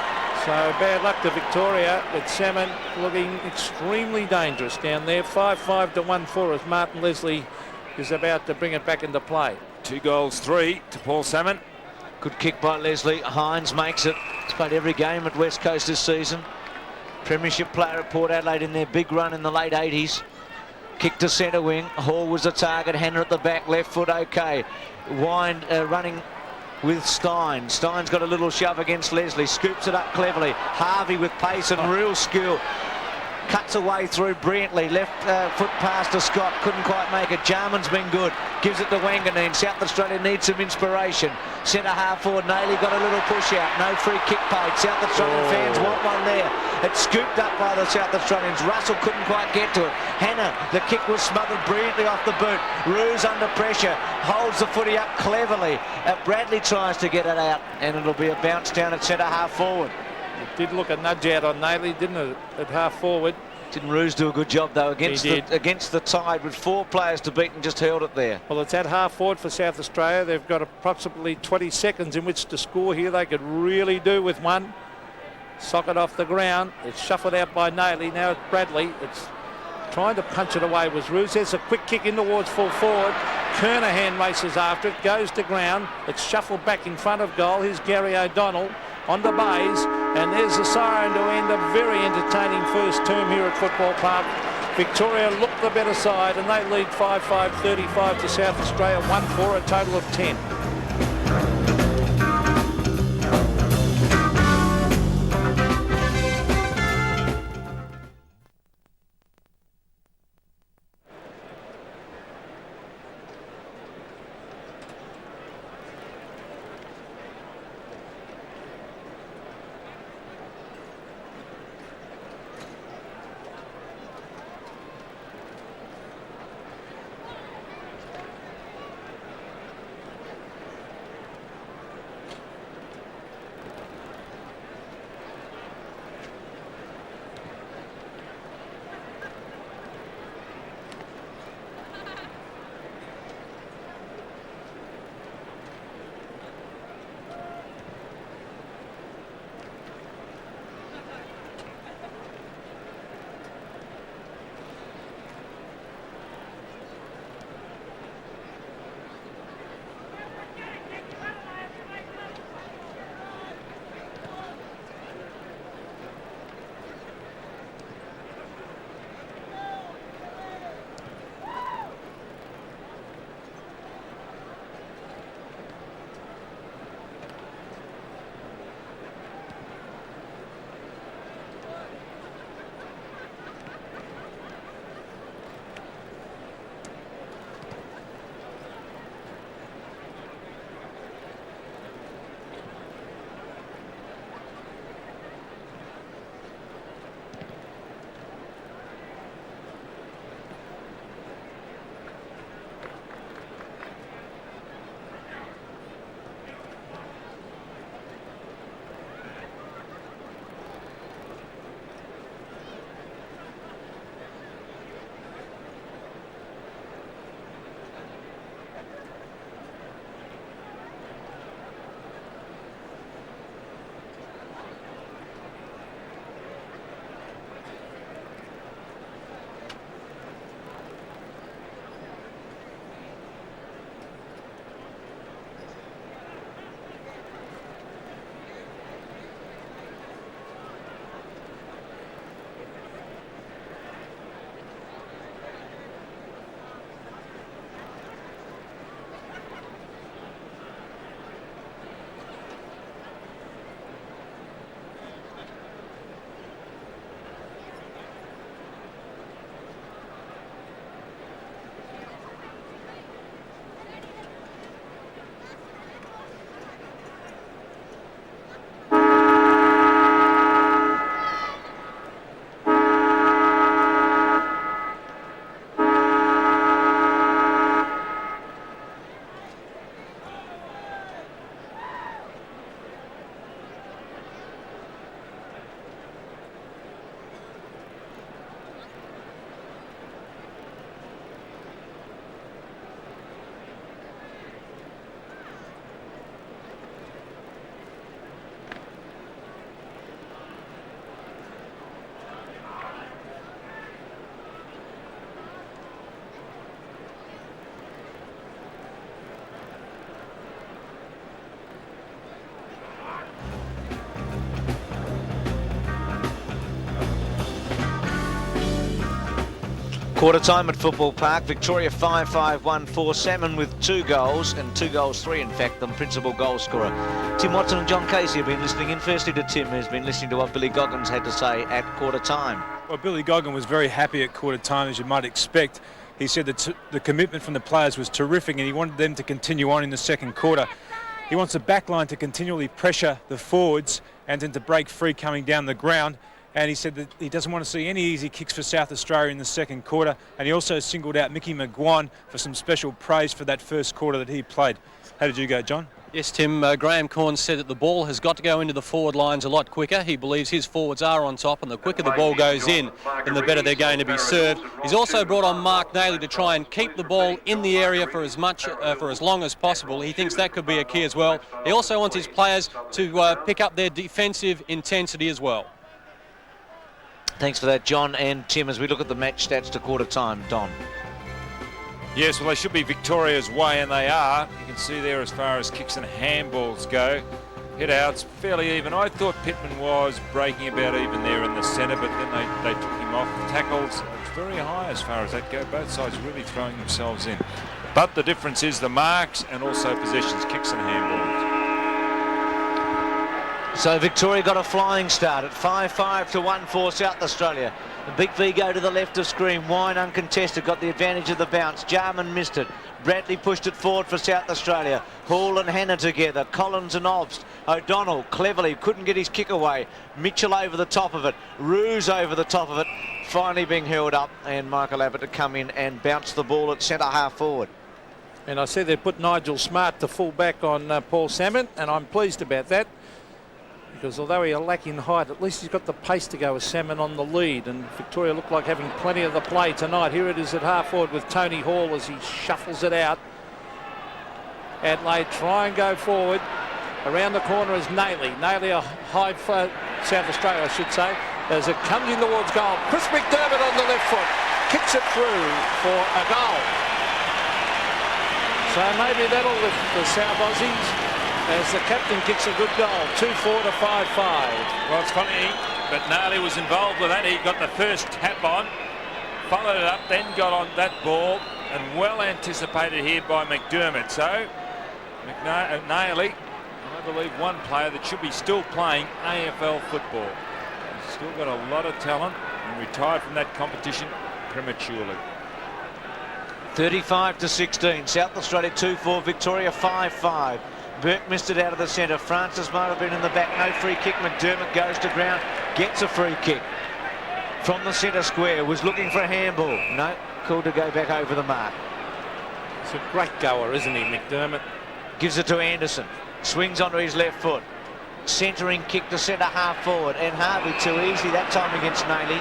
So bad luck to Victoria, but Salmon looking extremely dangerous down there. 5-5 to 1-4 as Martin Leslie is about to bring it back into play. 2 goals, 3 to Paul Salmon. Good kick by Leslie. Hines makes it. He's played every game at West Coast this season. Premiership player at Port Adelaide in their big run in the late 80s. Kick to centre wing. Hall was the target. Hanna at the back. Left foot okay. Wind running with Stein. Stein's got a little shove against Leslie. Scoops it up cleverly. Harvey with pace and real skill. Cuts away through brilliantly. Left foot pass to Scott. Couldn't quite make it. Jarman's been good. Gives it to Wanganeen. South Australia needs some inspiration. Centre half forward. Nailey got a little push out. No free kick paid. South Australian fans want one there. It's scooped up by the South Australians. Russell couldn't quite get to it. Hanna, the kick was smothered brilliantly off the boot. Roos under pressure. Holds the footy up cleverly. Bradley tries to get it out, and it'll be a bounce down at centre half forward. It did look a nudge out on Nailey, didn't it, at half forward? Didn't Roos do a good job though against the Tide with 4 players to beat and just held it there? Well, it's at half forward for South Australia. They've got approximately 20 seconds in which to score here. They could really do with one. Sock it off the ground. It's shuffled out by Nailey. Now it's Bradley. It's trying to punch it away was Roos. There's a quick kick in towards full forward. Kernahan races after it. Goes to ground. It's shuffled back in front of goal. Here's Gary O'Donnell on the bays, and there's the siren to end a very entertaining first term here at Football Park. Victoria look the better side, and they lead 5-5, 35 to South Australia, 1-4, a total of 10. Quarter time at Football Park. Victoria 5-5-1-4. Salmon with 2 goals, and 2 goals, 3 in fact, the principal goal scorer. Tim Watson and John Casey have been listening in. Firstly to Tim, who's been listening to what Billy Goggins had to say at quarter time. Well, Billy Goggins was very happy at quarter time, as you might expect. He said that the commitment from the players was terrific, and he wanted them to continue on in the second quarter. He wants the back line to continually pressure the forwards and then to break free coming down the ground. And he said that he doesn't want to see any easy kicks for South Australia in the second quarter. And he also singled out Mickey McGuan for some special praise for that first quarter that he played. How did you go, John? Yes, Tim, Graham Corn said that the ball has got to go into the forward lines a lot quicker. He believes his forwards are on top, and the quicker the ball goes in, then the better they're going to be served. He's also brought on Mark Daly to try and keep the ball in the area for as long as possible. He thinks that could be a key as well. He also wants his players to pick up their defensive intensity as well. Thanks for that, John and Tim. As we look at the match stats to quarter time, Don. Yes, well, they should be Victoria's way, and they are. You can see there as far as kicks and handballs go. Head out's fairly even. I thought Pittman was breaking about even there in the centre, but then they took him off. Tackles, it's very high as far as that go. Both sides really throwing themselves in. But the difference is the marks and also possessions, kicks and handballs. So Victoria got a flying start at 5-5 to 1-4 South Australia. The Big V go to the left of screen. Wine uncontested, got the advantage of the bounce. Jarman missed it. Bradley pushed it forward for South Australia. Hall and Hannah together. Collins and Obst. O'Donnell cleverly couldn't get his kick away. Mitchell over the top of it. Ruse over the top of it. Finally being held up, and Michael Abbott to come in and bounce the ball at centre half forward. And I see they put Nigel Smart to full back on Paul Salmon, and I'm pleased about that. Because although he lacking height, at least he's got the pace to go with Salmon on the lead, and Victoria look like having plenty of the play tonight. Here it is at half forward with Tony Hall as he shuffles it out. Adelaide try and go forward. Around the corner is Nailey. Nailey a high for South Australia, I should say, as it comes in towards goal. Chris McDermott on the left foot kicks it through for a goal. So maybe that'll lift the South Aussies as the captain kicks a good goal. 2-4 to 5-5. Well, it's funny, but Nailey was involved with that. He got the first tap on, followed it up, then got on that ball, and well anticipated here by McDermott. So, Nailey, I believe one player that should be still playing AFL football. He's still got a lot of talent and retired from that competition prematurely. 35 to 16. South Australia 2-4. Victoria 5-5. Burke missed it out of the centre. Francis might have been in the back. No free kick. McDermott goes to ground. Gets a free kick. From the centre square. Was looking for a handball. No. Called to go back over the mark. He's a great goer, isn't he, McDermott? Gives it to Anderson. Swings onto his left foot. Centering kick to centre half forward. And Harvey too easy that time against Nailey.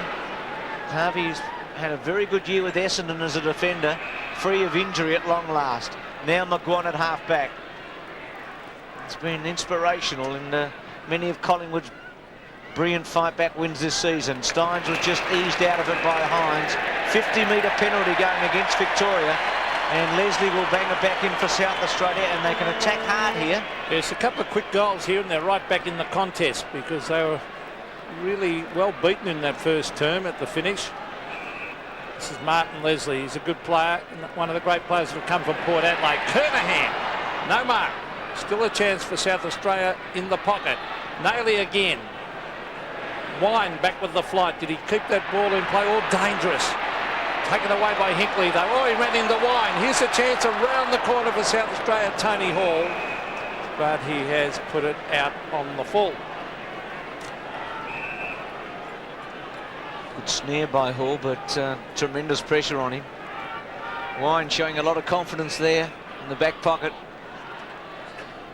Harvey's had a very good year with Essendon as a defender. Free of injury at long last. Now McGuan at half back. It's been inspirational in many of Collingwood's brilliant fight back wins this season. Steins was just eased out of it by Hines. 50-metre penalty going against Victoria, and Leslie will bang it back in for South Australia, and they can attack hard here. There's a couple of quick goals here, and they're right back in the contest because they were really well beaten in that first term at the finish. This is Martin Leslie. He's a good player, one of the great players who have come from Port Adelaide. Kernahan, no mark. Still a chance for South Australia in the pocket. Nailey again. Wine back with the flight. Did he keep that ball in play? All dangerous. Taken away by Hinkley though. Oh, he ran into Wine. Here's a chance around the corner for South Australia, Tony Hall. But he has put it out on the full. Good snare by Hall, but tremendous pressure on him. Wine showing a lot of confidence there in the back pocket.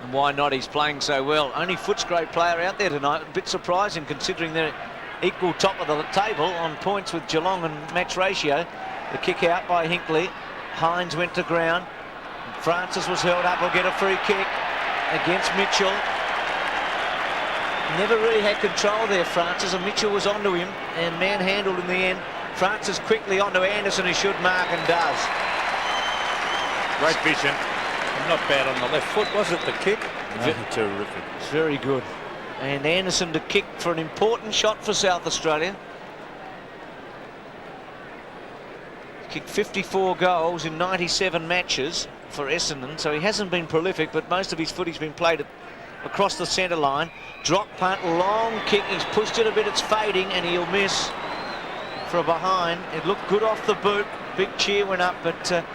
And why not? He's playing so well. Only Footscray player out there tonight. A bit surprising considering they're equal top of the table on points with Geelong and match ratio. The kick out by Hinkley. Hines went to ground. Francis was held up. Will get a free kick against Mitchell. Never really had control there, Francis, and Mitchell was onto him and manhandled in the end. Francis quickly onto Anderson, who should mark and does. Great vision. Not bad on the left foot, was it, the kick? No, terrific. Very good. And Anderson to kick for an important shot for South Australia. Kicked 54 goals in 97 matches for Essendon, so he hasn't been prolific, but most of his footy's been played across the centre line. Drop punt, long kick, he's pushed it a bit, it's fading, and he'll miss for a behind. It looked good off the boot. Big cheer went up, but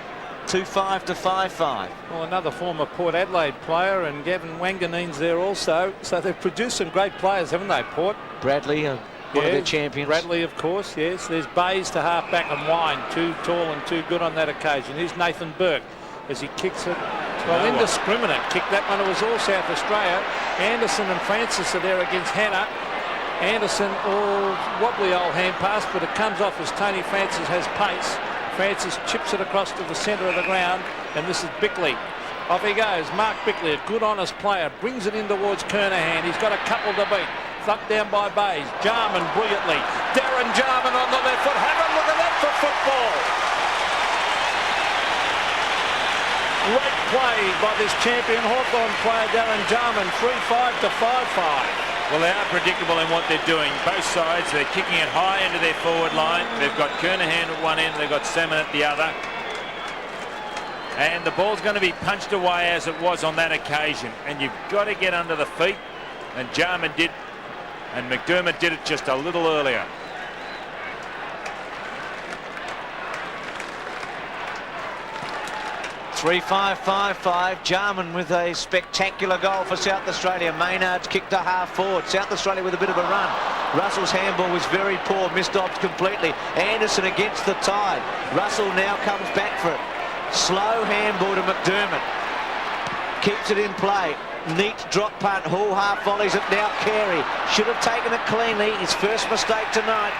2-5 to 5-5. Well, another former Port Adelaide player, and Gavin Wanganeen's there also. So they've produced some great players, haven't they, Port? Bradley, one of their champions. Bradley, of course, yes. There's Bays to half back and Wine, too tall and too good on that occasion. Here's Nathan Burke as he kicks it. Well, indiscriminate kick. That one, it was all South Australia. Anderson and Francis are there against Hannah. Anderson, wobbly old hand pass, but it comes off as Tony Francis has pace. Francis chips it across to the centre of the ground, and this is Bickley. Off he goes, Mark Bickley, a good honest player, brings it in towards Kernahan. He's got a couple to beat. Thucked down by Bays. Jarman brilliantly. Darren Jarman on the left foot. Have a look at that for football. Great play by this champion Hawthorn player, Darren Jarman. 3-5 to 5-5. Well, they are predictable in what they're doing. Both sides, they're kicking it high into their forward line. They've got Kernahan at one end, they've got Salmon at the other. And the ball's going to be punched away as it was on that occasion. And you've got to get under the feet. And Jarman did. And McDermott did it just a little earlier. (3-5-5-5). Jarman with a spectacular goal for South Australia. Maynard's kicked to half forward. South Australia with a bit of a run. Russell's handball was very poor, missed off completely. Anderson against the tide. Russell now comes back for it. Slow handball to McDermott. Keeps it in play. Neat drop punt. Hall half volleys it now. Carey should have taken it cleanly. His first mistake tonight.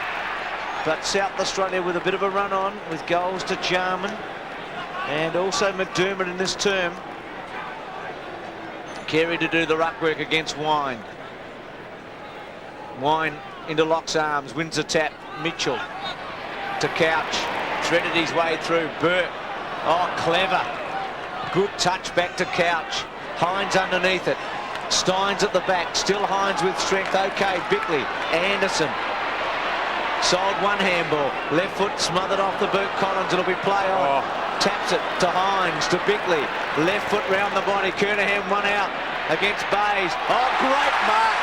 But South Australia with a bit of a run on with goals to Jarman. And also McDermott in this term. Carey to do the ruck work against Wine. Wine into Locke's arms, wins a tap. Mitchell to Couch. Threaded his way through. Burt. Oh, clever. Good touch back to Couch. Hines underneath it. Steins at the back. Still Hines with strength. Okay, Bickley. Anderson. Sold one handball. Left foot smothered off the boot. Collins, it'll be play on. Taps it to Hines, to Bickley. Left foot round the body. Kernahan one out against Bays. Oh, great mark.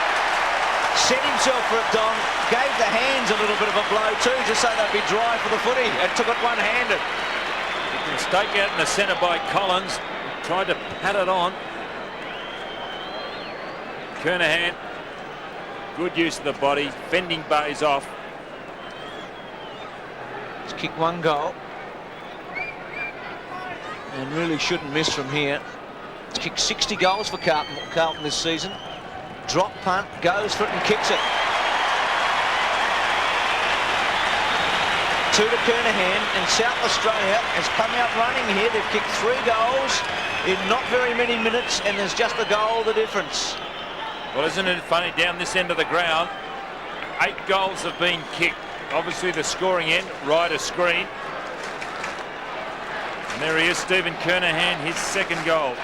Set himself for it, Don. Gave the hands a little bit of a blow too, just so they'd be dry for the footy, and took it one-handed. Mistake out in the centre by Collins. Tried to pat it on. Kernahan. Good use of the body. Fending Bays off. He's kicked one goal. And really shouldn't miss from here. He's kicked 60 goals for Carlton this season. Drop punt, goes for it and kicks it. Two to Kernahan, and South Australia has come out running here. They've kicked 3 goals in not very many minutes, and there's just a goal the difference. Well, isn't it funny, down this end of the ground, 8 goals have been kicked. Obviously the scoring end, right of screen. And there he is, Stephen Kernahan, his second goal.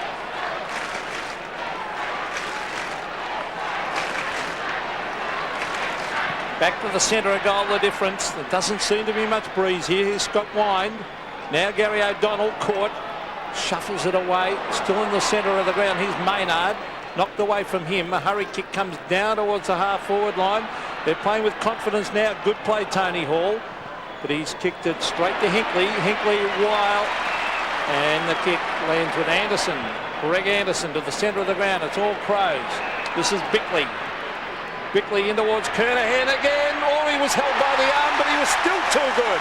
Back to the centre, a goal the difference. There doesn't seem to be much breeze here. Here's Scott Wine. Now Gary O'Donnell caught. Shuffles it away. Still in the centre of the ground. Here's Maynard. Knocked away from him. A hurry kick comes down towards the half-forward line. They're playing with confidence now. Good play, Tony Hall. But he's kicked it straight to Hinkley. Hinkley wild. And the kick lands with Anderson. Greg Anderson to the centre of the ground. It's all Crows. This is Bickley. Bickley in towards Kernahan again. Oh, he was held by the arm, but he was still too good.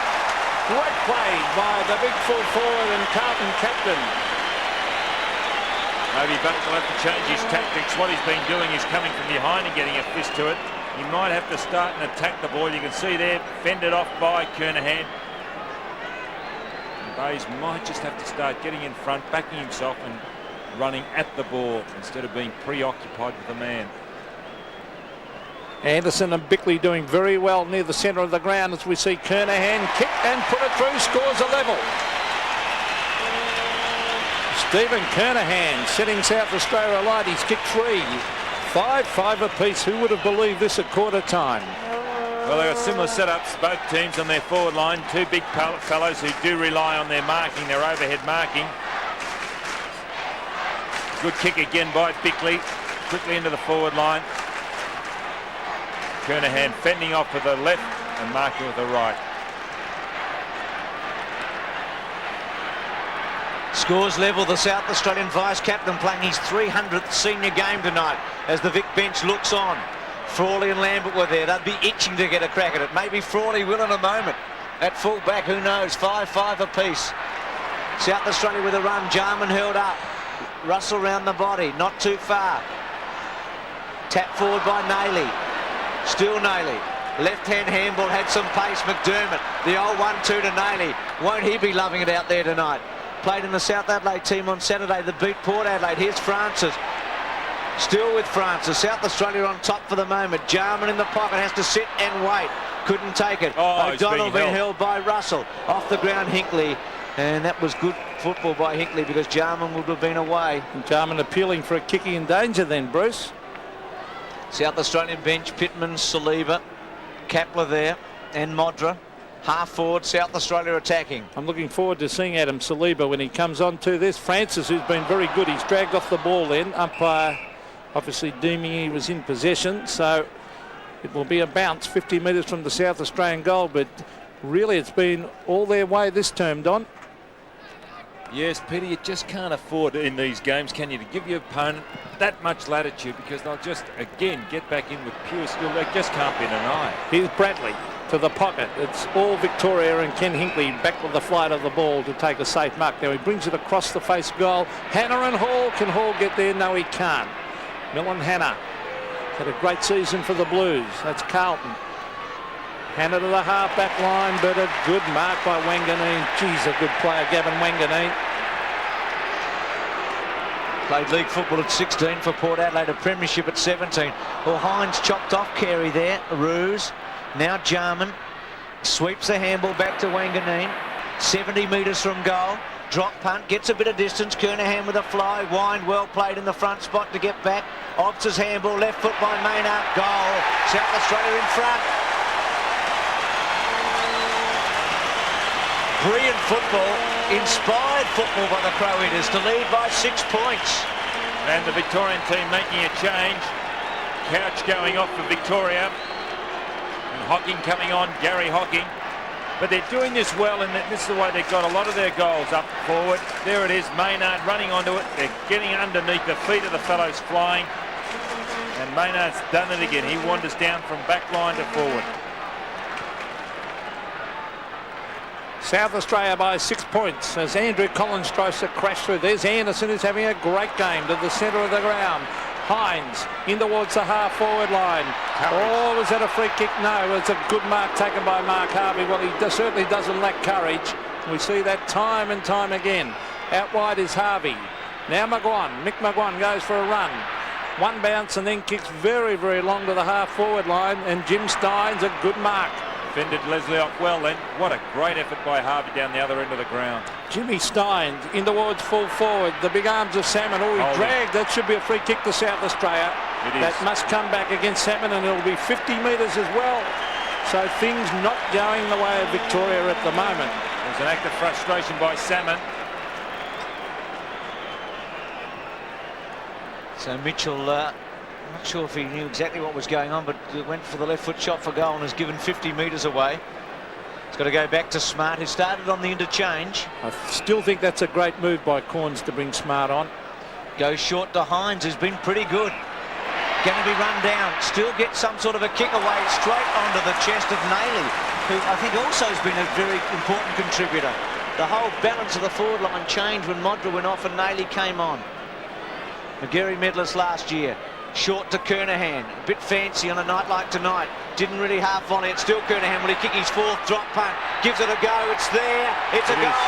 Great play by the big full forward and Carlton captain. Maybe Buck will have to change his tactics. What he's been doing is coming from behind and getting a fist to it. He might have to start and attack the ball. You can see there, fended off by Kernahan. Bays might just have to start getting in front, backing himself and running at the ball instead of being preoccupied with the man. Anderson and Bickley doing very well near the centre of the ground as we see Kernahan kick and put it through, scores a level. Stephen Kernahan setting South Australia alight. He's kicked 3. 5-5 apiece. Who would have believed this at quarter time? Well, they've got similar setups, both teams on their forward line. 2 big fellows who do rely on their marking, their overhead marking. Good kick again by Bickley. Quickly into the forward line. Kernahan fending off with the left and marking with the right. Scores level. The South Australian vice-captain playing his 300th senior game tonight as the Vic bench looks on. Frawley and Lambert were there. They'd be itching to get a crack at it. Maybe Frawley will in a moment. At full back, who knows? 5-5 apiece. South Australia with a run. Jarman held up. Russell round the body. Not too far. Tap forward by Nayley. Still Nayley. Left-hand handball had some pace. McDermott. The old 1-2 to Nayley. Won't he be loving it out there tonight? Played in the South Adelaide team on Saturday that beat Port Adelaide. Here's Francis. Still with Francis. South Australia on top for the moment. Jarman in the pocket, has to sit and wait. Couldn't take it. Oh, O'Donnell being held by Russell. Off the ground, Hinkley. And that was good football by Hinkley because Jarman would have been away. And Jarman appealing for a kicking in danger then, Bruce. South Australian bench, Pittman, Saliba, Kapler there, and Modra. Half forward, South Australia attacking. I'm looking forward to seeing Adam Saliba when he comes on to this. Francis, who's been very good, he's dragged off the ball then. Umpire obviously deeming he was in possession, so it will be a bounce 50 metres from the South Australian goal, but really it's been all their way this term, Don. Yes, Peter, you just can't afford in these games, can you, to give your opponent that much latitude, because they'll just, again, get back in with pure skill. They just can't be denied. Here's Bradley to the pocket. It's all Victoria and Ken Hinkley back with the flight of the ball to take a safe mark. Now he brings it across the face goal. Hanna and Hall. Can Hall get there? No, he can't. Millen Hanna had a great season for the Blues. That's Carlton. Hanna to the half-back line, but a good mark by Wanganeen. Geez, a good player, Gavin Wanganeen. Played league football at 16 for Port Adelaide, a premiership at 17. Well, Hines chopped off Carey there. Ruse. Now Jarman sweeps the handball back to Wanganeen. 70 metres from goal. Drop punt, gets a bit of distance. Kernahan with a fly. Wind well played in the front spot to get back. Obbs' handball, left foot by Maynard. Goal. South Australia in front. Brilliant football. Inspired football by the Crow Eaters to lead by 6 points. And the Victorian team making a change. Couch going off for Victoria. And Hocking coming on, Gary Hocking. But they're doing this well, and this is the way they've got a lot of their goals up forward. There it is, Maynard running onto it. They're getting underneath the feet of the fellows flying. And Maynard's done it again. He wanders down from back line to forward. South Australia by 6 points as Andrew Collins tries to crash through. There's Anderson, who's having a great game to the centre of the ground. Hines in towards the half-forward line. Oh, was that a free kick? No, it's a good mark taken by Mark Harvey. Well, he certainly doesn't lack courage. We see that time and time again. Out wide is Harvey. Now Mick McGuan goes for a run. One bounce and then kicks very, very long to the half-forward line. And Jim Stein's a good mark. Fended Leslie off well then. What a great effort by Harvey down the other end of the ground. Jimmy Stein in towards full forward. The big arms of Salmon. Oh, he dragged. That should be a free kick to South Australia. It is. That must come back against Salmon, and it'll be 50 metres as well. So things not going the way of Victoria at the moment. There's an act of frustration by Salmon. So Mitchell, I'm not sure if he knew exactly what was going on, but went for the left foot shot for goal and has given 50 metres away. It's got to go back to Smart, who started on the interchange. I still think that's a great move by Corns to bring Smart on. Goes short to Hines, who's been pretty good. Going to be run down. Still gets some sort of a kick away straight onto the chest of Nayley, who I think also has been a very important contributor. The whole balance of the forward line changed when Modra went off and Nayley came on. McGarry medalist last year. Short to Kernahan, a bit fancy on a night like tonight. Didn't really half volley it. Still Kernahan will he kick his fourth drop punt. Gives it a go. It's there. It's a goal.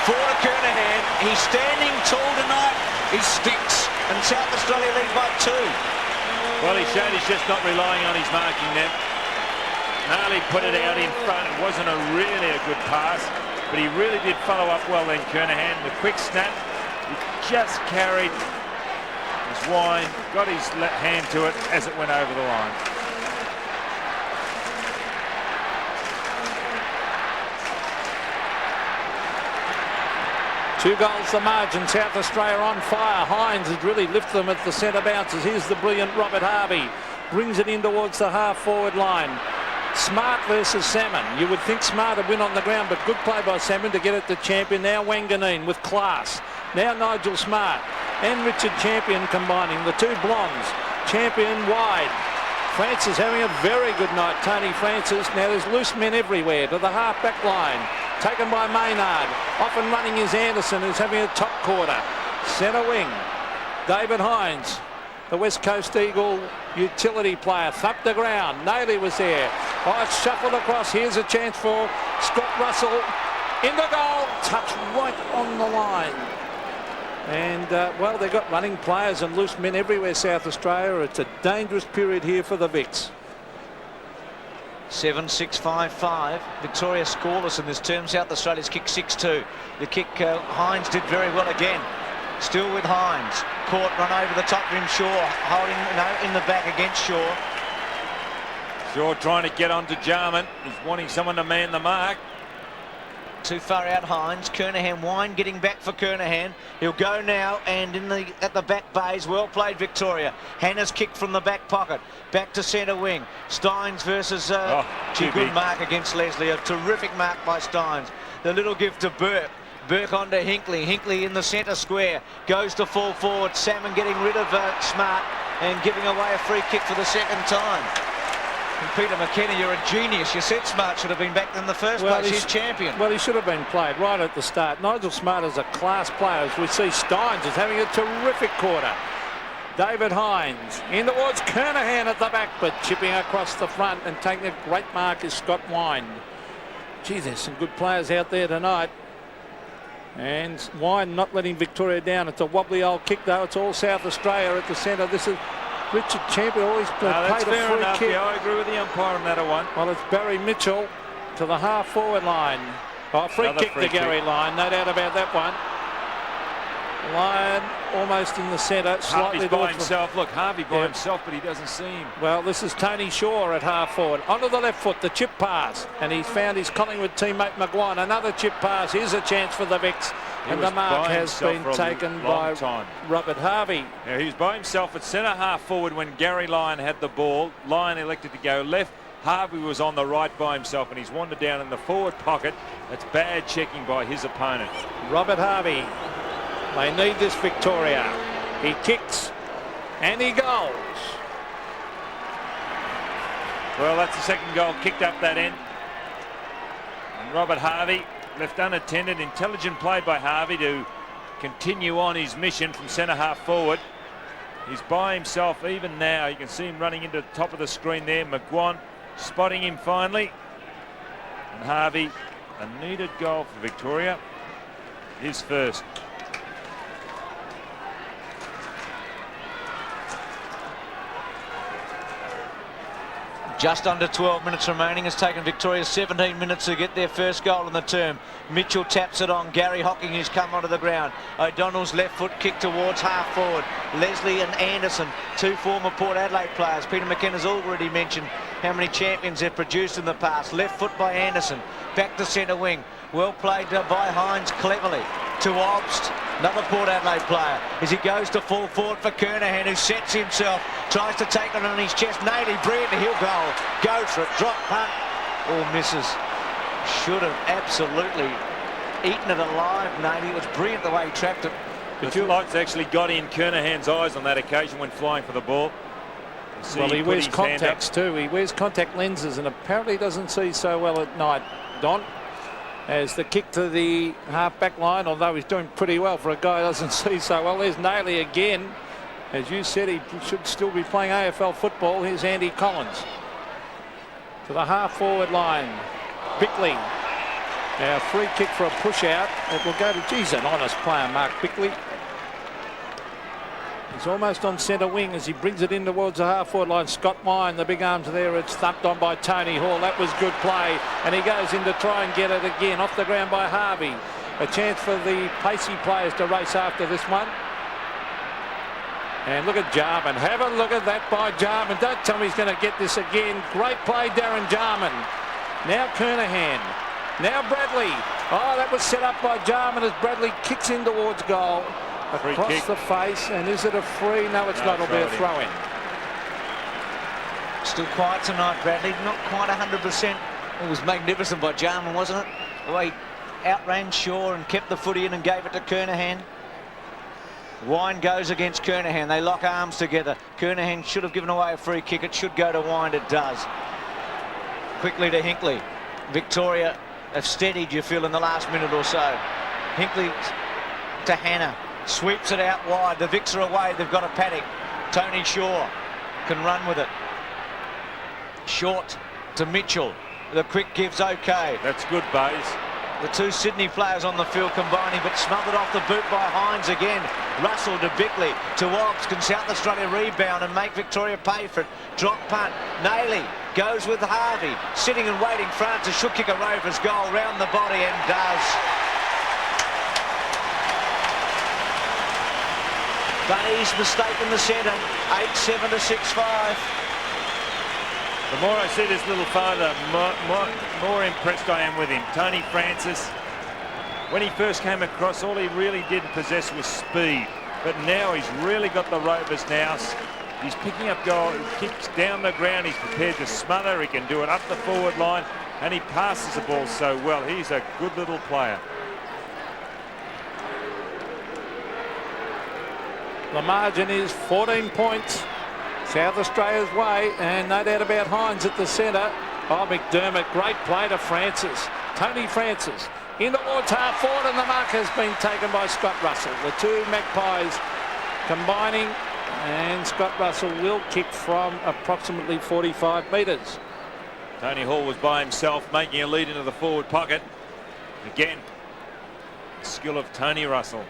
For Kernahan. He's standing tall tonight. He sticks. And South Australia lead by 2. Well, he showed he's just not relying on his marking there. Gnarly put it out in front. It wasn't really a good pass, but he really did follow up well then, Kernahan. The quick snap. He just carried his wind, got his hand to it as it went over the line. Two goals the margin. South Australia on fire. Hines has really lifted them at the centre bounces. Here's the brilliant Robert Harvey. Brings it in towards the half-forward line. Smart versus Salmon. You would think Smart would win on the ground, but good play by Salmon to get it to Champion. Now Wanganeen with class. Now Nigel Smart and Richard Champion combining. The two blondes. Champion wide. Francis having a very good night. Tony Francis. Now there's loose men everywhere to the half-back line. Taken by Maynard. Off and running is Anderson, who's having a top quarter. Centre wing. David Hines, the West Coast Eagle utility player. Thumped the ground. Nayley was there. Oh, it's shuffled across. Here's a chance for Scott Russell. In the goal. Touch right on the line. And, well, they've got running players and loose men everywhere, South Australia. It's a dangerous period here for the Vics. 7-6-5-5. Victoria scoreless in this term. South Australia's kick 6-2. The kick, Hines did very well again. Still with Hines. Caught, run over the top of him. Shaw holding in the back against Shaw. Shaw trying to get onto Jarman. He's wanting someone to man the mark. Too far out Hines. Kernahan, Wine getting back for Kernahan. He'll go now, and at the back bays. Well played, Victoria. Hannah's kicked from the back pocket. Back to centre wing. Steins versus good mark against Leslie. A terrific mark by Steins. The little give to Burke. Burke onto Hinkley. Hinkley in the centre square. Goes to full forward. Salmon getting rid of Smart and giving away a free kick for the second time. And Peter McKenna, you're a genius. You said Smart should have been back in the first place. He's champion. Well, he should have been played right at the start. Nigel Smart is a class player. As we see, Steins is having a terrific quarter. David Hines in towards Kernahan at the back, but chipping across the front and taking a great mark is Scott Wine. Gee, there's some good players out there tonight. And Wine not letting Victoria down. It's a wobbly old kick, though. It's all South Australia at the centre. This is Richard Champion. Always played a free kick. Yeah, I agree with the umpire on that one. Well, it's Barry Mitchell to the half-forward line. Oh, free kick to Gary Lyon. No doubt about that one. Lyon almost in the centre. Harvey's by himself. Look, Harvey by himself, but he doesn't see him. Well, this is Tony Shaw at half-forward. Onto the left foot, the chip pass. And he's found his Collingwood teammate Maguire. Another chip pass. Here's a chance for the Vicks. And the mark has been taken by Robert Harvey. Yeah, he was by himself at centre half-forward when Gary Lyon had the ball. Lyon elected to go left. Harvey was on the right by himself, and he's wandered down in the forward pocket. That's bad checking by his opponent. Robert Harvey. They need this, Victoria. He kicks and he goals. Well, that's the second goal kicked up that end. And Robert Harvey left unattended. Intelligent play by Harvey to continue on his mission from centre half forward. He's by himself even now. You can see him running into the top of the screen there. McGuan spotting him finally. And Harvey, a needed goal for Victoria. His first. Just under 12 minutes remaining. It's taken Victoria 17 minutes to get their first goal in the term. Mitchell taps it on. Gary Hocking, who's come onto the ground. O'Donnell's left foot kick towards half forward. Leslie and Anderson, two former Port Adelaide players. Peter McKenna's already mentioned how many champions they've produced in the past. Left foot by Anderson. Back to centre wing. Well played by Hines cleverly. To Obst, another Port Adelaide player, as he goes to full forward for Kernahan, who sets himself, tries to take it on his chest. Nady, brilliant, he'll go for it, drop punt, or misses. Should have absolutely eaten it alive, Nady. It was brilliant the way he trapped it. The lights actually got in Kernahan's eyes on that occasion when flying for the ball. Well, he wears contacts too. He wears contact lenses and apparently doesn't see so well at night. Don, as the kick to the half-back line, although he's doing pretty well for a guy who doesn't see so well. There's Nayley again. As you said, he should still be playing AFL football. Here's Andy Collins to the half-forward line. Bickley. Now, free kick for a push-out. It will go to, geez, an honest player, Mark Bickley. He's almost on centre wing as he brings it in towards the half-forward line. Scott Wine, the big arms there. It's thumped on by Tony Hall. That was good play. And he goes in to try and get it again. Off the ground by Harvey. A chance for the pacey players to race after this one. And look at Jarman. Have a look at that by Jarman. Don't tell me he's going to get this again. Great play, Darren Jarman. Now Kernahan. Now Bradley. Oh, that was set up by Jarman as Bradley kicks in towards goal. Across the face, and is it a free? No, it's not. It'll be a throw-in. Still quiet tonight, Bradley. Not quite 100%. It was magnificent by Jarman, wasn't it? The way he outran Shaw and kept the footy in and gave it to Kernahan. Wine goes against Kernahan. They lock arms together. Kernahan should have given away a free kick. It should go to Wine. It does. Quickly to Hinkley. Victoria have steadied, you feel, in the last minute or so. Hinkley to Hannah. Sweeps it out wide. The Vicks are away. They've got a paddock. Tony Shaw can run with it. Short to Mitchell. The quick gives okay. That's good, Bays. The two Sydney players on the field combining, but smothered off the boot by Hines again. Russell to Bickley to Obbs. Can South Australia rebound and make Victoria pay for it? Drop punt. Nayley goes with Harvey. Sitting and waiting. Francis should kick a Rovers goal round the body and does. Bayes mistake in the centre. 8-7 to 6-5. The more I see this little father, more impressed I am with him. Tony Francis, when he first came across, all he really did possess was speed. But now he's really got the Rovers now. He's picking up goal, kicks down the ground, he's prepared to smother, he can do it up the forward line, and he passes the ball so well. He's a good little player. The margin is 14 points. South Australia's way, and no doubt about Hines at the centre. Oh, McDermott, great play to Francis. Tony Francis in towards half forward, and the mark has been taken by Scott Russell. The two Magpies combining, and Scott Russell will kick from approximately 45 metres. Tony Hall was by himself, making a lead into the forward pocket. Again, the skill of Tony Russell.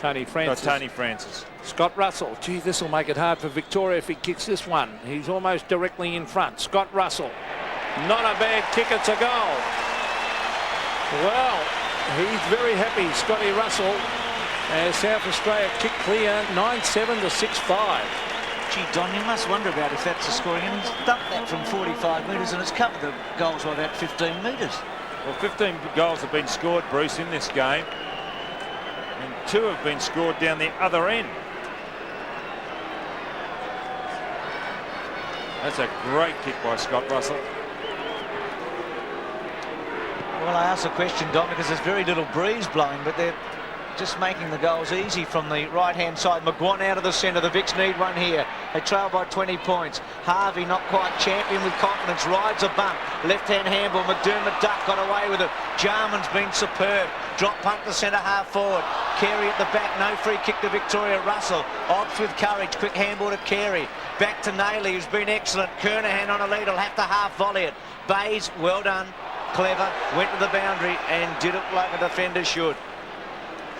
Tony Francis. Scott Russell. Gee, this will make it hard for Victoria if he kicks this one. He's almost directly in front. Scott Russell. Not a bad kick. It's a goal. Well, he's very happy, Scotty Russell, as South Australia kick clear 9-7 to 6-5. Gee, Don, you must wonder about if that's a scoring. And he's dumped that from 45 metres and it's covered the goals by about 15 metres. Well, 15 goals have been scored, Bruce, in this game. And 2 have been scored down the other end. That's a great kick by Scott Russell. Well, I asked the question, Don, because there's very little breeze blowing, but they're just making the goals easy from the right-hand side. McGuan out of the centre. The Vics need one here. They trail by 20 points. Harvey, not quite champion with confidence, rides a bump. Left-hand handball. McDermott duck, got away with it. Jarman's been superb. Drop punt to centre half forward. Carey at the back. No free kick to Victoria. Russell. Obbs with courage. Quick handball to Carey. Back to Nayley, who's been excellent. Kernahan on a lead. He'll have to half volley it. Bayes, well done. Clever. Went to the boundary and did it like a defender should.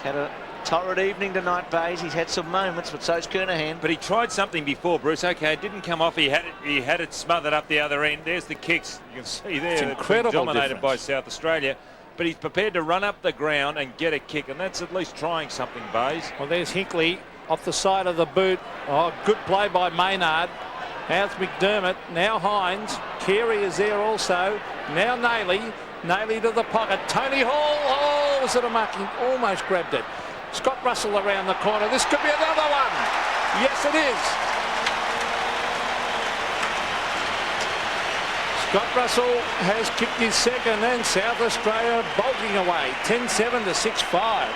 Had a torrid evening tonight, Bayes. He's had some moments, but so's Kernahan. But he tried something before, Bruce. Okay, it didn't come off. He had it smothered up the other end. There's the kicks. You can see there. It's incredible dominated difference by South Australia. But he's prepared to run up the ground and get a kick, and that's at least trying something, Bayes. Well, there's Hinkley off the side of the boot. Oh, good play by Maynard. How's McDermott? Now Hines. Carey is there also. Now Nayley. Nayley to the pocket. Tony Hall. Oh, was it a mark? He almost grabbed it. Scott Russell around the corner. This could be another one. Yes, it is. Scott Russell has kicked his second, and South Australia bolting away. 10-7 to 6-5.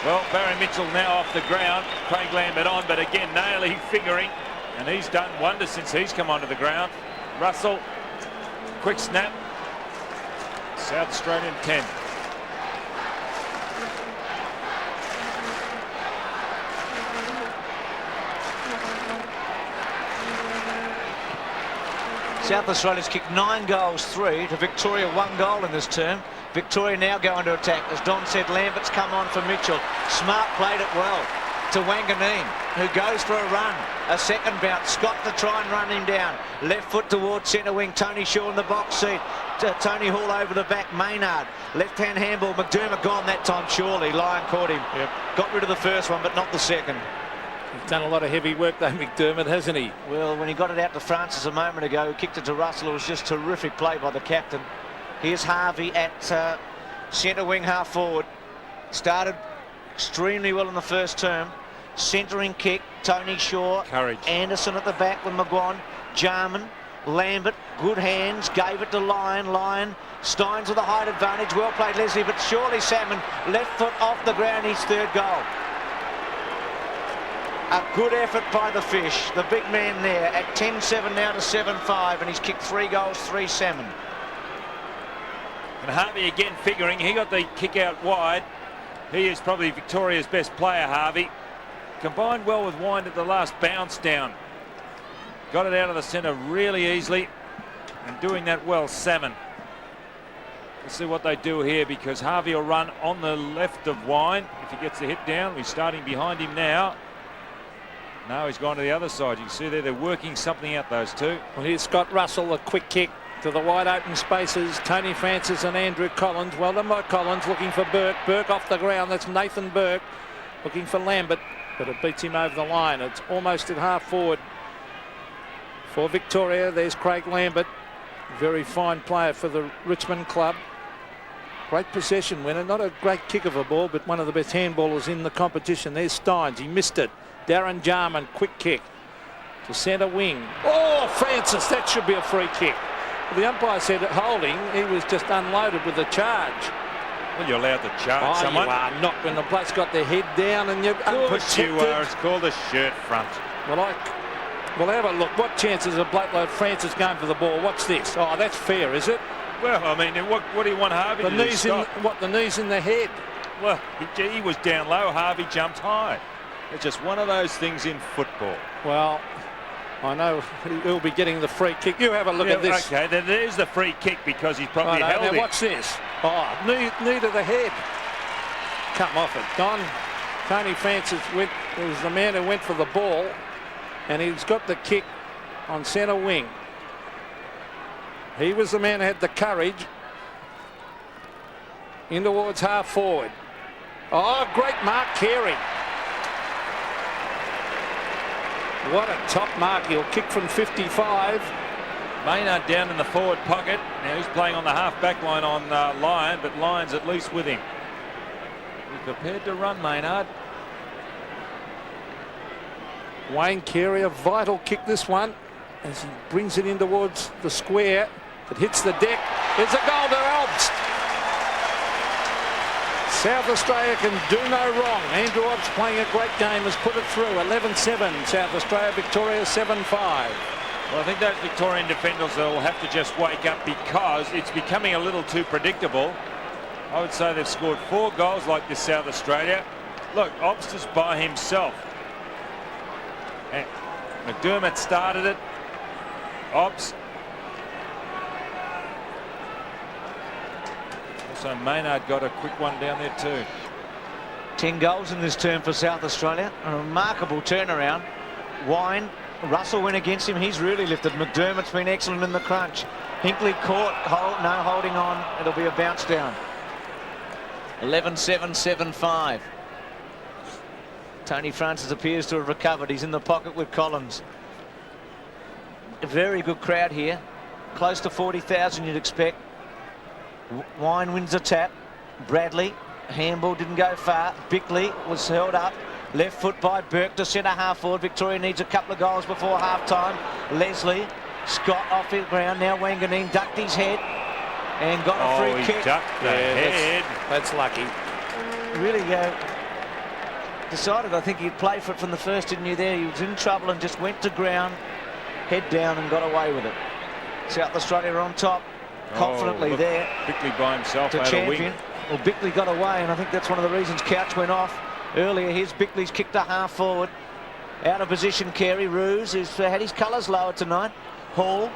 Well, Barry Mitchell now off the ground. Craig Lambert on, but again, Nayley figuring. And he's done wonders since he's come onto the ground. Russell, quick snap. South Australian 10. South Australia's kicked 9 goals, 3 to Victoria, 1 goal in this term. Victoria now going to attack. As Don said, Lambert's come on for Mitchell. Smart played it well to Wanganeen, who goes for a run. A second bounce. Scott to try and run him down. Left foot towards centre wing. Tony Shaw in the box seat. Tony Hall over the back. Maynard. Left-hand handball. McDermott gone that time, surely. Lyon caught him. Yep. Got rid of the first one, but not the second. He's done a lot of heavy work, though, McDermott, hasn't he? Well, when he got it out to Francis a moment ago, kicked it to Russell, it was just terrific play by the captain. Here's Harvey at centre wing, half forward. Started extremely well in the first term. Centering kick, Tony Shaw. Courage. Anderson at the back with McGuan. Jarman, Lambert, good hands, gave it to Lyon. Lyon, Steins with a height advantage. Well played, Leslie, but surely Salmon, left foot off the ground, his third goal. A good effort by the Fish, the big man there, at 10-7 now to 7-5, and he's kicked 3 goals, 3 salmon. And Harvey again figuring. He got the kick out wide. He is probably Victoria's best player, Harvey. Combined well with Wind at the last bounce down. Got it out of the centre really easily, and doing that well, Salmon. Let's see what they do here, because Harvey will run on the left of Wine. If he gets the hit down, he's starting behind him now. No, he's gone to the other side. You can see there they're working something out, those two. Well, here's Scott Russell, a quick kick to the wide open spaces. Tony Francis and Andrew Collins. Well done by Collins, looking for Burke. Burke off the ground. That's Nathan Burke looking for Lambert, but it beats him over the line. It's almost at half forward for Victoria. There's Craig Lambert, very fine player for the Richmond club. Great possession winner, not a great kick of a ball, but one of the best handballers in the competition. There's Steins, he missed it. Darren Jarman, quick kick to centre wing. Oh, Francis, that should be a free kick. The umpire said holding. He was just unloaded with a charge. Well, you're allowed to charge someone. You are not when the bloke's got their head down and you're unprotected. You are. It's called a shirt front. Well, we'll have a look. What chances of a bloke like Francis going for the ball? What's this? Oh, that's fair, is it? Well, I mean, what do you want Harvey to do? The knees in the head. Well, he was down low. Harvey jumped high. It's just one of those things in football. Well, I know he'll be getting the free kick. You have a look at this. Okay, then there's the free kick because he's probably held it. Watch this. Oh, knee to the head. Come off it. Tony Francis was the man who went for the ball, and he's got the kick on centre wing. He was the man who had the courage in towards half forward. Oh, great mark, Carey. What a top mark. He'll kick from 55. Maynard down in the forward pocket. Now he's playing on the half-back line on Lyon, but Lyon's at least with him. He's prepared to run, Maynard. Wayne Carey, a vital kick this one, as he brings it in towards the square. It hits the deck. There's a goal to Alps. South Australia can do no wrong. Andrew Obbs playing a great game, has put it through. 11-7. South Australia, Victoria 7-5. Well, I think those Victorian defenders will have to just wake up, because it's becoming a little too predictable. I would say they've scored 4 goals like this, South Australia. Look, Obbs is by himself. And McDermott started it. Obbs. So Maynard got a quick one down there too. 10 goals in this term for South Australia. A remarkable turnaround. Wine, Russell went against him. He's really lifted. McDermott's been excellent in the crunch. Hinkley caught. No holding on. It'll be a bounce down. 11-7, 7-5. Tony Francis appears to have recovered. He's in the pocket with Collins. A very good crowd here. Close to 40,000 you'd expect. Wine wins the tap. Bradley, handball didn't go far. Bickley was held up. Left foot by Burke to centre half forward. Victoria needs a couple of goals before half time. Leslie, Scott off the ground. Now Wanganeen ducked his head and got a free kick. Ducked the head. That's lucky. Really decided, I think he'd play for it from the first, didn't you there? He was in trouble and just went to ground, head down, and got away with it. South Australia are on top. Confidently there. Bickley by himself to out champion. A wing. Well, Bickley got away, and I think that's one of the reasons Couch went off earlier. Here's Bickley's kicked a half forward. Out of position, Carey. Roos has had his colours lowered tonight. Hall.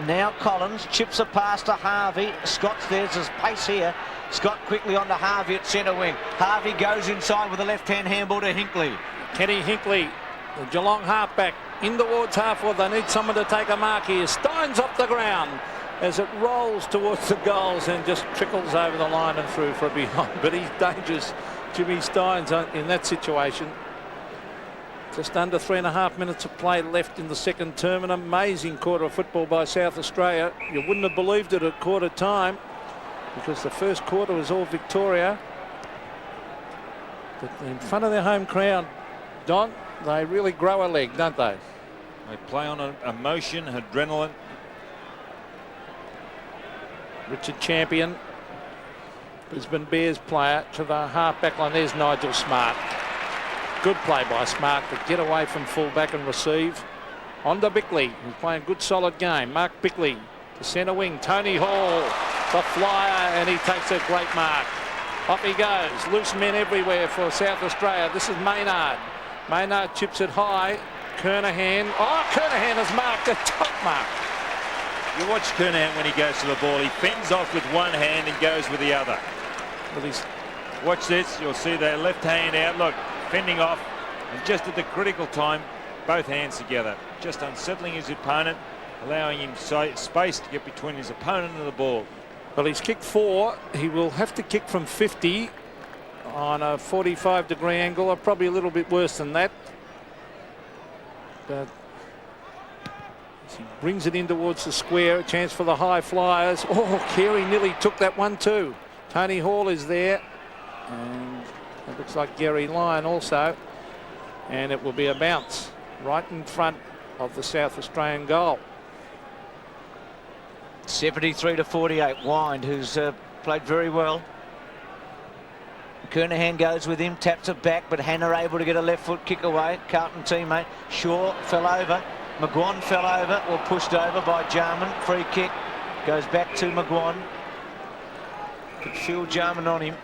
Now Collins chips a pass to Harvey. Scott's there's his pace here. Scott quickly on to Harvey at centre wing. Harvey goes inside with a left-hand handball to Hinkley. Kenny Hinkley, the Geelong halfback, in towards half forward. They need someone to take a mark here. Steins off the ground as it rolls towards the goals and just trickles over the line and through for a behind. But he's dangerous, Jimmy Steins, in that situation. Just under 3.5 minutes of play left in the second term. An amazing quarter of football by South Australia. You wouldn't have believed it at quarter time, because the first quarter was all Victoria. But in front of their home crowd, Don, they really grow a leg, don't they? They play on emotion, adrenaline. Richard Champion, Brisbane Bears player, to the half-back line. There's Nigel Smart. Good play by Smart to get away from full-back and receive. On to Bickley, who's playing a good solid game. Mark Bickley to centre wing. Tony Hall, the flyer, and he takes a great mark. Off he goes. Loose men everywhere for South Australia. This is Maynard. Maynard chips it high. Kernahan. Oh, Kernahan has marked a top mark. You watch Kernahan when he goes to the ball. He fends off with one hand and goes with the other. Well, Watch this. You'll see their left hand out. Look, fending off. And just at the critical time, both hands together. Just unsettling his opponent, allowing him space to get between his opponent and the ball. well, he's kicked 4. He will have to kick from 50 on a 45-degree angle, or probably a little bit worse than that. But as he brings it in towards the square, a chance for the high flyers. Oh, Carey nearly took that one too. Tony Hall is there, and it looks like Gary Lyon also, and it will be a bounce right in front of the South Australian goal. 73-48. Wind, who's played very well. Kernahan goes with him, taps it back, but Hannah able to get a left foot kick away. Carlton teammate Shaw fell over. McGuan fell over, or pushed over by Jarman. Free kick goes back to McGuan. Could feel Jarman on him.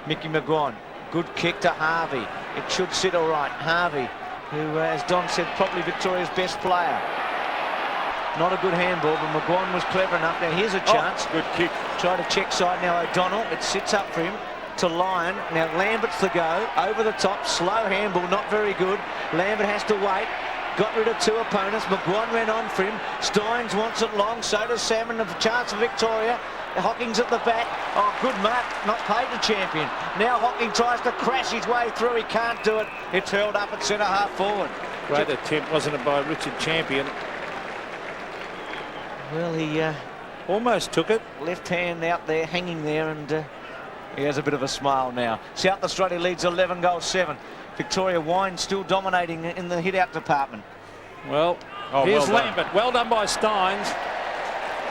Mickey McGuan, good kick to Harvey. It should sit all right. Harvey, who, as Don said, probably Victoria's best player. Not a good handball, but McGuan was clever enough. Now here's a chance. Good kick. Try to check side now. O'Donnell. It sits up for him to Lyon. Now Lambert's the go. Over the top. Slow handball. Not very good. Lambert has to wait. Got rid of 2 opponents. McGuan ran on for him. Steins wants it long. So does Salmon. A chance for Victoria. Hocking's at the back. Oh, good mark. Not paid the champion. Now Hocking tries to crash his way through. He can't do it. It's hurled up at centre half forward. Great attempt, wasn't it, by Richard Champion? Well, he Almost took it. left hand out there, hanging there, and he has a bit of a smile now. South Australia leads 11-7. Victoria Wine still dominating in the hit-out department. Well, here's Lambert. Well done by Steins.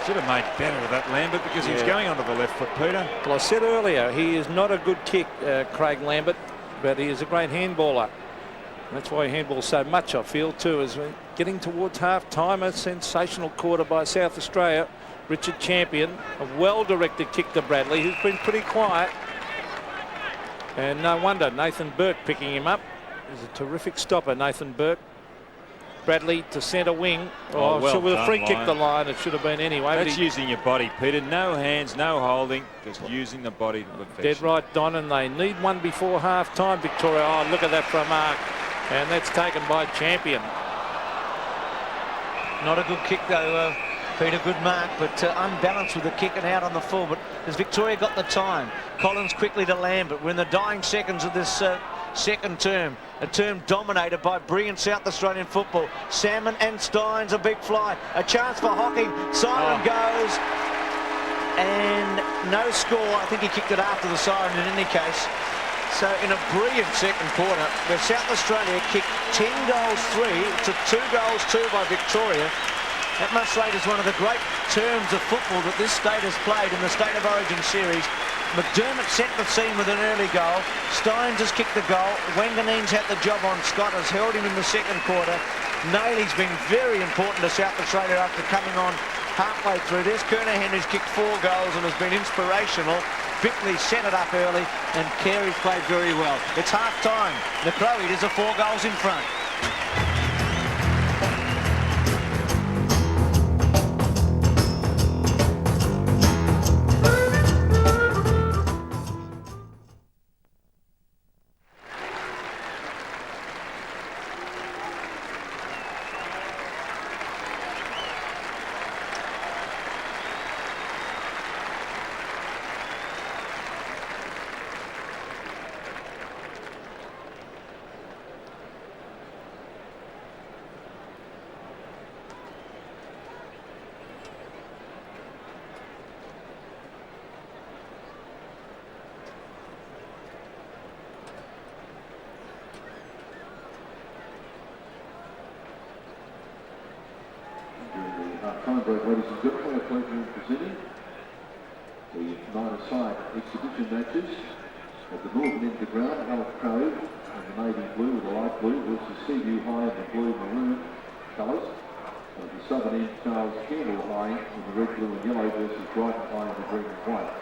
Should have made better of that, Lambert, because he was going onto the left foot, Peter. Well, I said earlier, he is not a good kick, Craig Lambert, but he is a great handballer. That's why he handballs so much, I feel, too, as we're getting towards half-time. A sensational quarter by South Australia. Richard Champion, a well-directed kick to Bradley, who's been pretty quiet. And no wonder, Nathan Burke picking him up. He's a terrific stopper, Nathan Burke. Bradley to centre wing. Oh, well so with a done, free kick Lyon. the line, it should have been anyway. That's using your body, Peter. No hands, no holding, just using the body to perfection. Dead right, Don, and they need one before half-time, Victoria. Oh, look at that for a mark. And that's taken by Champion. Not a good kick, though, Peter. Good mark, but unbalanced with the kick and out on the full. But has Victoria got the time? Collins quickly to Lambert. We're in the dying seconds of this second term. A term dominated by brilliant South Australian football. Salmon and Steins, a big fly. A chance for Hocking. Siren goes. And no score. I think he kicked it after the siren in any case. So in a brilliant second quarter, where South Australia kicked 10 goals 3 to 2 goals 2 by Victoria. That must rate as one of the great terms of football that this state has played in the State of Origin series. McDermott set the scene with an early goal. Steins has kicked the goal. Wanganeen's had the job on Scott, has held him in the second quarter. Nailey's been very important to South Australia after coming on halfway through. There's Kernahan, who's kicked 4 goals and has been inspirational. Bickley set it up early, and Carey's played very well. It's half-time. The Crow Eaters are 4 goals in front. Time break, ladies and gentlemen, a pleasure in presenting the nine-a-side exhibition matches at the northern end of the ground. Alec Cove in the navy blue with the light blue versus Seaview High in the blue maroon colours. At the southern end, Charles Campbell High in the red, blue and yellow versus Brighton High in the green and white.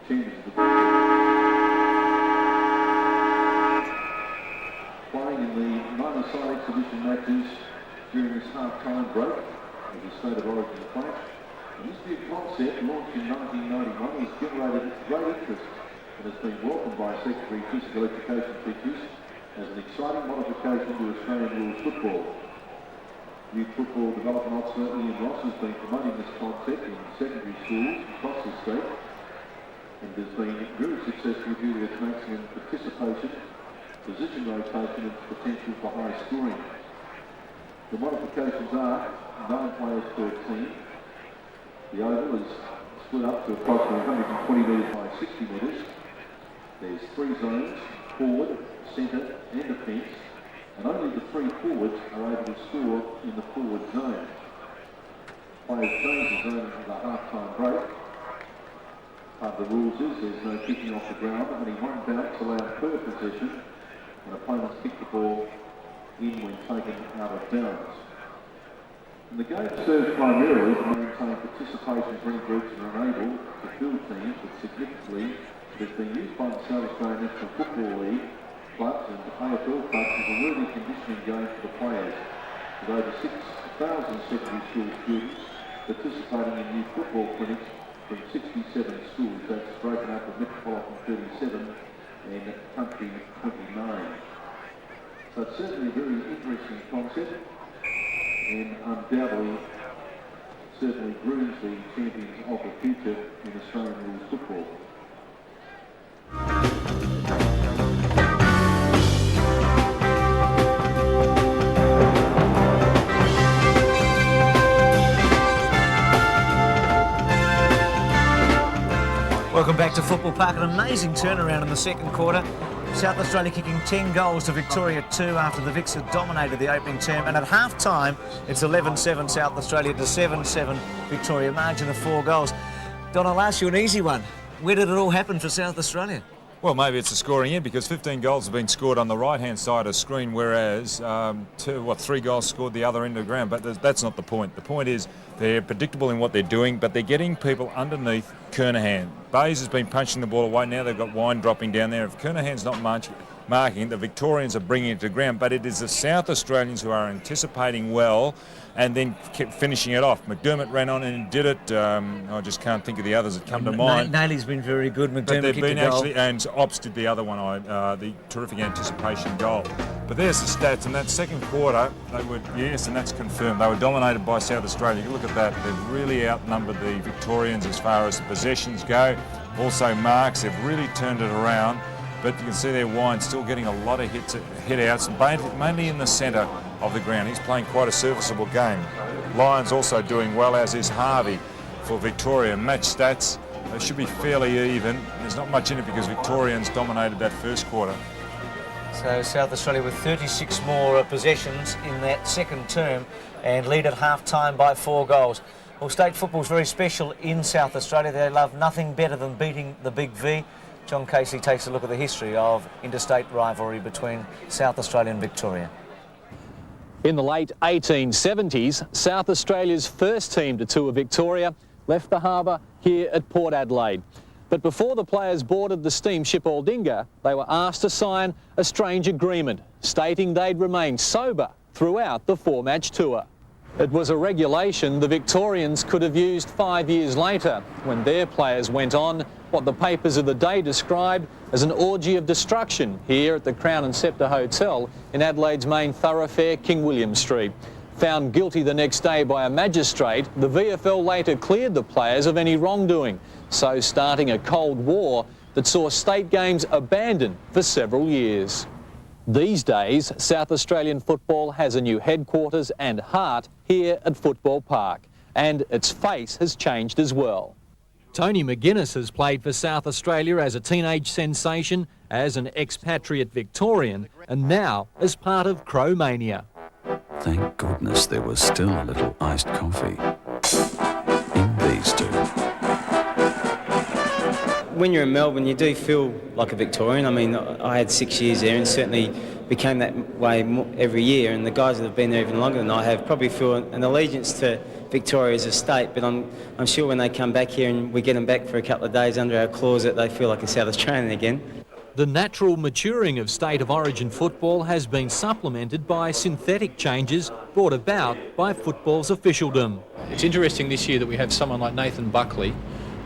Teams of the playing in the nine-a-side exhibition matches during this half-time break of the State of Origin clash. And this new concept, launched in 1991, has generated great interest and has been welcomed by secondary physical education teachers as an exciting modification to Australian rules football. Youth Football Development Officer Ian Ross has been promoting this concept in secondary schools across the state and has been very successful due to its maximum participation, position rotation and potential for high scoring. The modifications are 9 players per team. The oval is split up to approximately 120 metres by 60 metres. There's 3 zones, forward, centre and defence, and only the 3 forwards are able to score in the forward zone. Players change the zone at the half-time break. Part of the rules is there's no kicking off the ground, only 1 bounce allowed per possession, and opponents kick the ball in when taken out of bounds. And the game serves primarily to maintain participation for any groups that are unable to field teams, but significantly it has been used by the South Australian National Football League clubs and AFL clubs as a worthy conditioning game for the players, with over 6,000 secondary school students participating in youth football clinics from 67 schools. That's broken up with Metropolitan 37 and Country 29. So it's certainly a very interesting concept and undoubtedly certainly grooms the champions of the future in Australian rules football. Welcome back to Football Park. An amazing turnaround in the second quarter. South Australia kicking 10 goals to Victoria 2 after the Vics had dominated the opening term. And at half-time, it's 11-7 South Australia to 7-7 Victoria, margin of 4 goals. Don, I'll ask you an easy one. Where did it all happen for South Australia? Well, maybe it's a scoring in because 15 goals have been scored on the right-hand side of the screen, whereas 3 goals scored the other end of the ground. But that's not the point. The point is they're predictable in what they're doing, but they're getting people underneath Kernahan. Bayes has been punching the ball away. Now they've got Wine dropping down there. If Kernahan's not marking, the Victorians are bringing it to ground. But it is the South Australians who are anticipating well and then kept finishing it off. McDermott ran on and did it. I just can't think of the others that come to mind. Nailey's been very good. McDermott kicked a goal. And Ops did the other one, the terrific anticipation goal. But there's the stats. In that second quarter, they were, yes, and that's confirmed, they were dominated by South Australia. Look at that. They've really outnumbered the Victorians as far as the possessions go. Also marks. They've really turned it around. But you can see there Wine still getting a lot of hit-outs, mainly in the centre of the ground. He's playing quite a serviceable game. Lyons also doing well, as is Harvey for Victoria. Match stats, they should be fairly even. There's not much in it because Victorians dominated that first quarter. So South Australia with 36 more possessions in that second term and lead at half-time by 4 goals. Well, state football's very special in South Australia. They love nothing better than beating the Big V. John Casey takes a look at the history of interstate rivalry between South Australia and Victoria. In the late 1870s, South Australia's first team to tour Victoria left the harbour here at Port Adelaide. But before the players boarded the steamship Aldinga, they were asked to sign a strange agreement stating they'd remain sober throughout the 4-match tour. It was a regulation the Victorians could have used 5 years later when their players went on what the papers of the day described as an orgy of destruction here at the Crown and Sceptre Hotel in Adelaide's main thoroughfare, King William Street. Found guilty the next day by a magistrate, the VFL later cleared the players of any wrongdoing, so starting a Cold War that saw state games abandoned for several years. These days, South Australian football has a new headquarters and heart here at Football Park, and its face has changed as well. Tony McGuinness has played for South Australia as a teenage sensation, as an expatriate Victorian, and now as part of Crowmania. Thank goodness there was still a little iced coffee in these two. When you're in Melbourne, you do feel like a Victorian. I mean, I had 6 years there and certainly became that way every year, and the guys that have been there even longer than I have probably feel an allegiance to Victoria as a state, but I'm sure when they come back here and we get them back for a couple of days under our claws that they feel like a South Australian again. The natural maturing of state of origin football has been supplemented by synthetic changes brought about by football's officialdom. It's interesting this year that we have someone like Nathan Buckley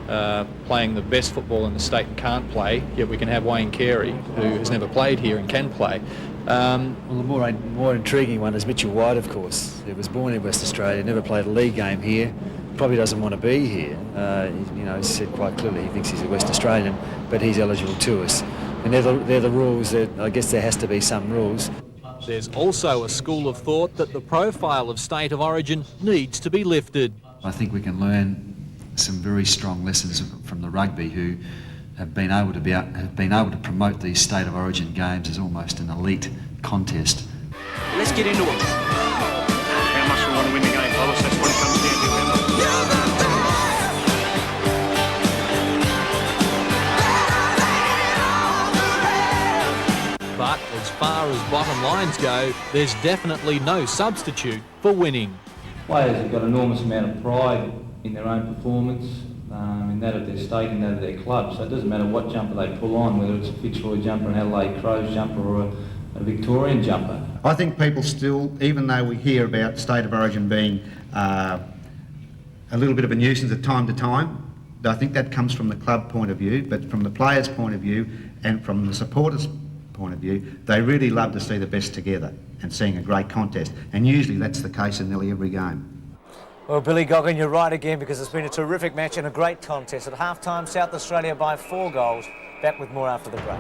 playing the best football in the state and can't play, yet we can have Wayne Carey, who has never played here and can play. Well, the more intriguing one is Mitchell White, of course. He was born in West Australia, never played a league game here, probably doesn't want to be here. He said quite clearly he thinks he's a West Australian, but he's eligible to us. And they're the rules. That I guess there has to be some rules. There's also a school of thought that the profile of state of origin needs to be lifted. I think we can learn some very strong lessons from the rugby, who have been able to promote these state of origin games as almost an elite contest. Let's get into it. How much we want to win the game, fellas? That's what it comes down to, remember? But as far as bottom lines go, there's definitely no substitute for winning. Players have got an enormous amount of pride in their own performance, in that of their state and that of their club. So it doesn't matter what jumper they pull on, whether it's a Fitzroy jumper, an Adelaide Crows jumper or a Victorian jumper. I think people still, even though we hear about state of origin being a little bit of a nuisance at time to time, I think that comes from the club point of view, but from the players' point of view and from the supporters' point of view, they really love to see the best together and seeing a great contest. And usually that's the case in nearly every game. Well, Billy Goggin, you're right again, because it's been a terrific match and a great contest. At half-time, South Australia by 4 goals. Back with more after the break.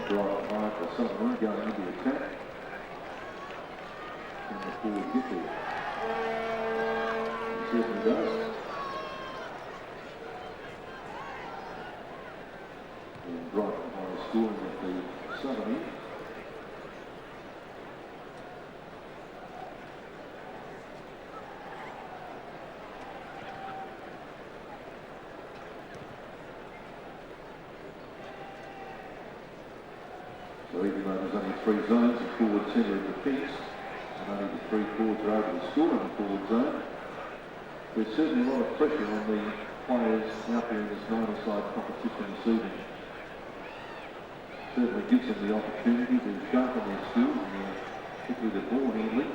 Drive hard for someone going into attack. Can the forward get there? He certainly does. And right behind scoring at the southern end. So even though there's only 3 zones, the forward centre of defence, and only the 3 forwards are able to score in the forward zone, there's certainly a lot of pressure on the players out there in this 9-a-side competition this evening. Certainly gives them the opportunity to sharpen their skills, and particularly the ball handling.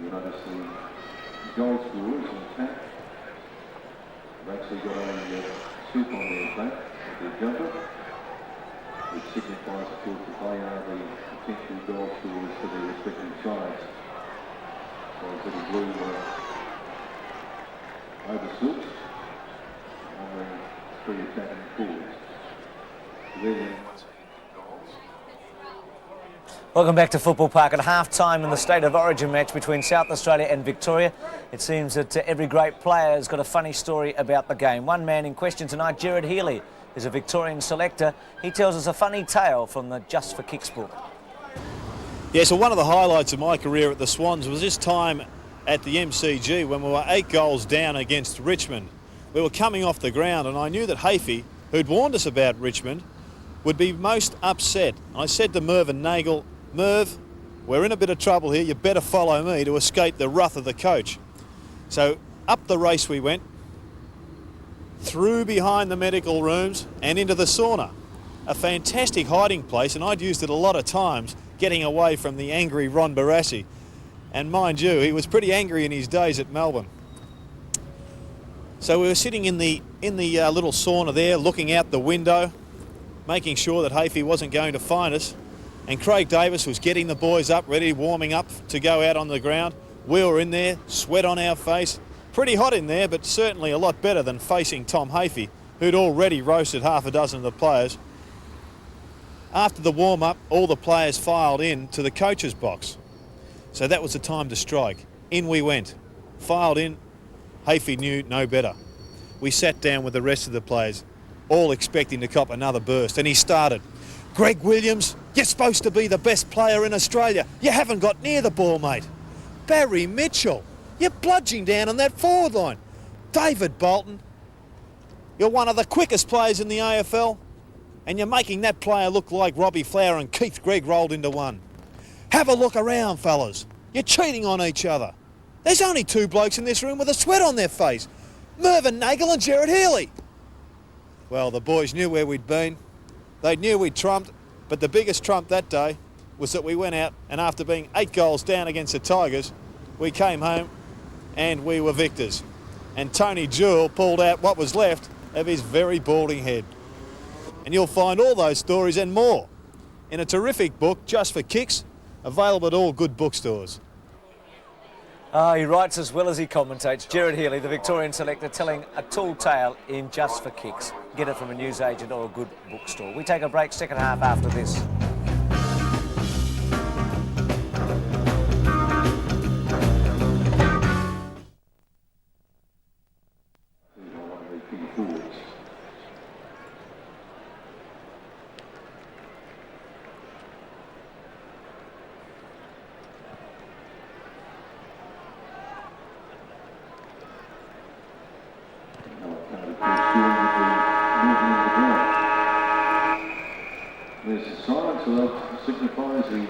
You notice the goal scorers in attack have actually got a soup on their back with their jumper, which signifies, of course, that they are the potential goal scorers for their respective sides. So it's little blue over soups on the 3 attacking forwards. So they're Welcome back to Football Park at half-time in the State of Origin match between South Australia and Victoria. It seems that every great player has got a funny story about the game. One man in question tonight, Gerard Healy, is a Victorian selector. He tells us a funny tale from the Just for Kicks book. Yeah, so one of the highlights of my career at the Swans was this time at the MCG when we were 8 goals down against Richmond. We were coming off the ground and I knew that Hafey, who'd warned us about Richmond, would be most upset. I said to Merv and Nagel, Merv, we're in a bit of trouble here, you better follow me to escape the wrath of the coach. So up the race we went, through behind the medical rooms and into the sauna. A fantastic hiding place, and I'd used it a lot of times getting away from the angry Ron Barassi. And mind you, he was pretty angry in his days at Melbourne. So we were sitting in the little sauna there, looking out the window, making sure that Hafey wasn't going to find us. And Craig Davis was getting the boys up, ready, warming up to go out on the ground. We were in there, sweat on our face. Pretty hot in there, but certainly a lot better than facing Tom Hafey, who'd already roasted half a dozen of the players. After the warm-up, all the players filed in to the coach's box. So that was the time to strike. In we went. Filed in. Hafey knew no better. We sat down with the rest of the players, all expecting to cop another burst, and he started. Greg Williams, you're supposed to be the best player in Australia. You haven't got near the ball, mate. Barry Mitchell, you're bludging down on that forward line. David Bolton, you're one of the quickest players in the AFL, and you're making that player look like Robbie Flower and Keith Gregg rolled into one. Have a look around, fellas. You're cheating on each other. There's only 2 blokes in this room with a sweat on their face. Mervyn Nagel and Gerard Healy. Well, the boys knew where we'd been. They knew we'd trumped, but the biggest trump that day was that we went out and after being 8 goals down against the Tigers, we came home and we were victors. And Tony Jewell pulled out what was left of his very balding head. And you'll find all those stories and more in a terrific book, Just for Kicks, available at all good bookstores. He writes as well as he commentates. Gerard Healy, the Victorian selector, telling a tall tale in Just for Kicks. Get it from a newsagent or a good bookstore. We take a break, second half after this. There's the silence, so that signifies the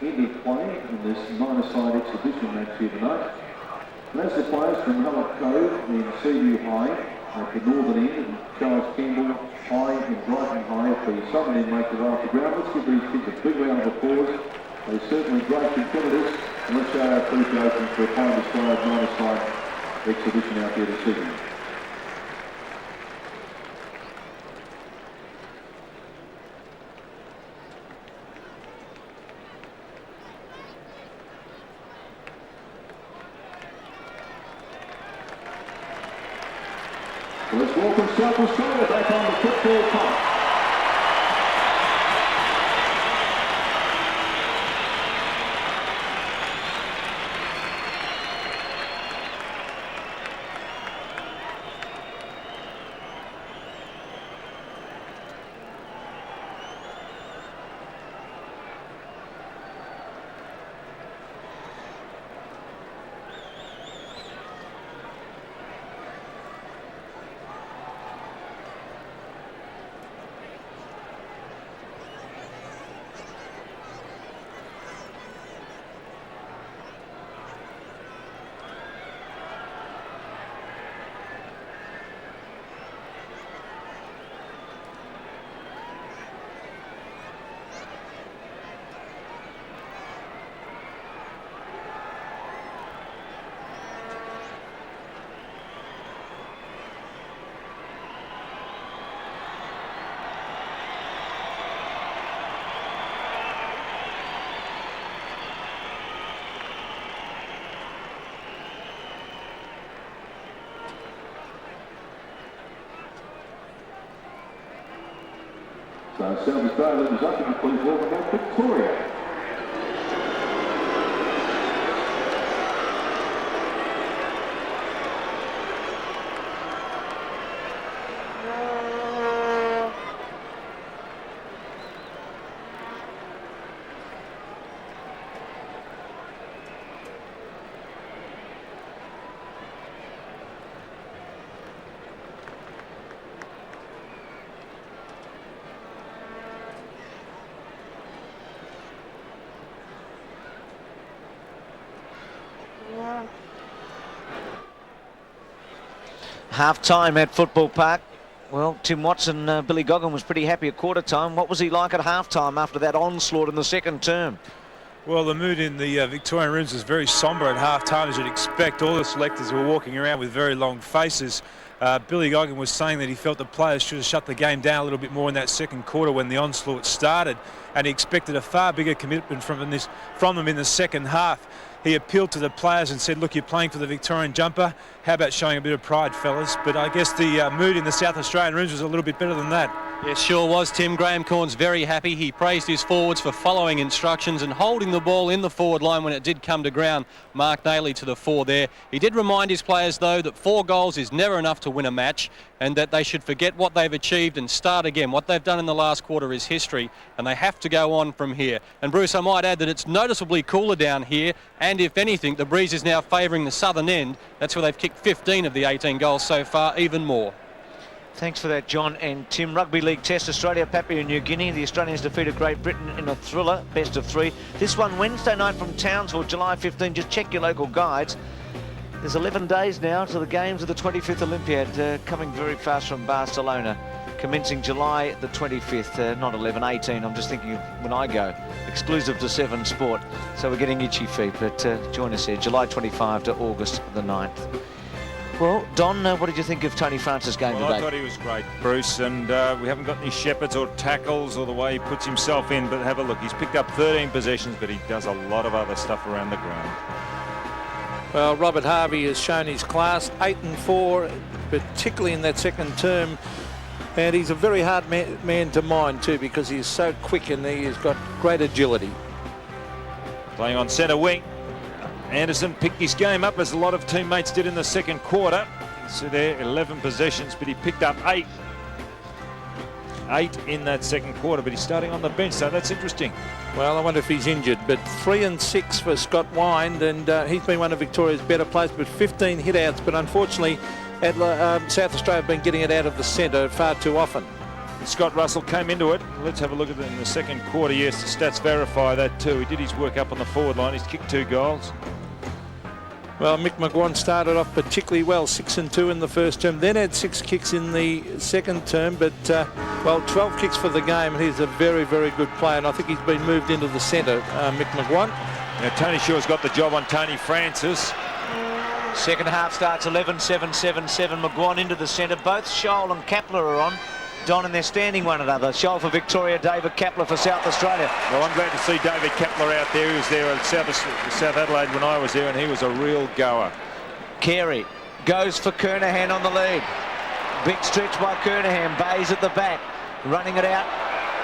end of play in this minor-side exhibition match here tonight. And as the players from Hallett Cove in Seaview High at the northern end and Charles Campbell High and Brighton High at the southern end make their way off the ground, let's give these kids a big round of applause. They're certainly great competitors, and let's show our appreciation for a fine display of minor-side exhibition out there this evening. Let's welcome South Australia back on the football park. So South Australia is up in the please welcome back Victoria. Half-time at Football Park. Well, Tim Watson, Billy Goggin was pretty happy at quarter time. What was he like at half-time after that onslaught in the second term? Well, the mood in the Victorian rooms was very sombre at half-time, as you'd expect. All the selectors were walking around with very long faces. Billy Goggin was saying that he felt the players should have shut the game down a little bit more in that second quarter when the onslaught started, and he expected a far bigger commitment from them in the second half. He appealed to the players and said, look, you're playing for the Victorian jumper. How about showing a bit of pride, fellas? But I guess the mood in the South Australian rooms was a little bit better than that. Yes, sure was, Tim. Graham Corn's very happy. He praised his forwards for following instructions and holding the ball in the forward line when it did come to ground. Mark Daly to the fore there. He did remind his players, though, that 4 goals is never enough to win a match and that they should forget what they've achieved and start again. What they've done in the last quarter is history and they have to go on from here. And, Bruce, I might add that it's noticeably cooler down here, and if anything, the breeze is now favouring the southern end. That's where they've kicked 15 of the 18 goals so far, even more. Thanks for that, John and Tim. Rugby League Test, Australia, Papua New Guinea. The Australians defeated Great Britain in a thriller, best of 3. This one Wednesday night from Townsville, July 15. Just check your local guides. There's 11 days now to the games of the 25th Olympiad, coming very fast from Barcelona, commencing July the 25th, not 11, 18. I'm just thinking of when I go, exclusive to 7 Sport. So we're getting itchy feet, but join us here, July 25 to August the 9th. Well, Don, what did you think of Tony Francis' game today? I thought he was great, Bruce, and we haven't got any shepherds or tackles or the way he puts himself in, but have a look. He's picked up 13 possessions, but he does a lot of other stuff around the ground. Well, Robert Harvey has shown his class, 8 and 4, particularly in that second term. And he's a very hard man to mind too, because he's so quick and he has got great agility. Playing on centre wing. Anderson picked his game up as a lot of teammates did in the second quarter. So there, 11 possessions, but he picked up 8. 8 in that second quarter, but he's starting on the bench, so that's interesting. Well, I wonder if he's injured, but 3 and 6 for Scott Wind, and he's been one of Victoria's better players, but 15 hit-outs, but unfortunately South Australia have been getting it out of the centre far too often. Scott Russell came into it. Let's have a look at it in the second quarter. Yes, the stats verify that too. He did his work up on the forward line. He's kicked 2 goals. Well, Mick McGuan started off particularly well, 6 and 2 in the first term, then had 6 kicks in the second term, but, well, 12 kicks for the game, and he's a very, very good player, and I think he's been moved into the centre, Mick McGuan. Now, Tony Shaw's got the job on Tony Francis. Second half starts 11-7-7-7. McGuan into the centre. Both Scholl and Kapler are on. Don, and they're standing one another. Scholl for Victoria, David Kapler for South Australia. Well, I'm glad to see David Kapler out there. He was there at South Adelaide when I was there, and he was a real goer. Carey goes for Kernahan on the lead. Big stretch by Kernahan. Bays at the back. Running it out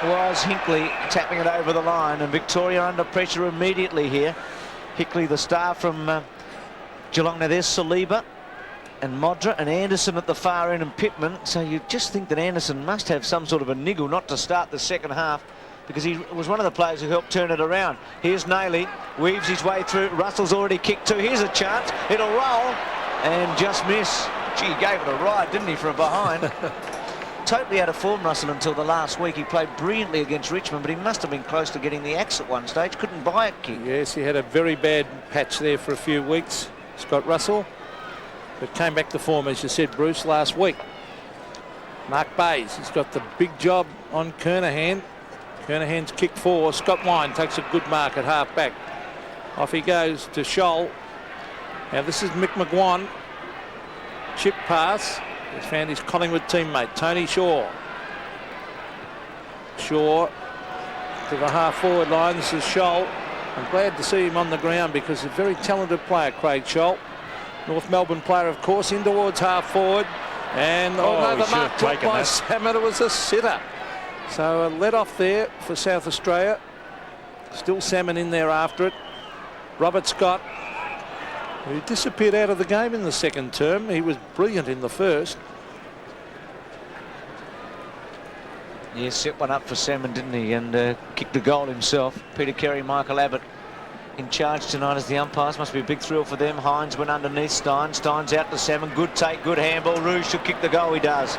was Hinkley, tapping it over the line, and Victoria under pressure immediately here. Hinkley, the star from Geelong. Now there's Saliba and Modra and Anderson at the far end and Pittman. So you just think that Anderson must have some sort of a niggle not to start the second half, because he was one of the players who helped turn it around. Here's Nailey, weaves his way through. Russell's already kicked 2. Here's a chance. It'll roll and just miss. Gee, he gave it a ride, didn't he, for a behind? Totally out of form, Russell, until the last week. He played brilliantly against Richmond, but he must have been close to getting the axe at one stage. Couldn't buy a kick. Yes, he had a very bad patch there for a few weeks, Scott Russell, but came back to form, as you said, Bruce, last week. Mark Bays, he's got the big job on Kernahan. Kernahan's kick 4. Scott Wine takes a good mark at half back. Off he goes to Scholl. Now this is Mick McGuan. Chip pass. He's found his Collingwood teammate, Tony Shaw. Shaw to the half-forward line. This is Scholl. I'm glad to see him on the ground, because he's a very talented player, Craig Scholl. North Melbourne player, of course, in towards half-forward. And no, the mark blocked by Salmon. It was a sitter. So a let-off there for South Australia. Still Salmon in there after it. Robert Scott, who disappeared out of the game in the second term. He was brilliant in the first. Yeah, set one up for Salmon, didn't he? And kicked a goal himself. Peter Carey, Michael Abbott in charge tonight as the umpires. Must be a big thrill for them. Hines went underneath Stein. Stein's out to Salmon. Good take, good handball. Rouge should kick the goal. He does.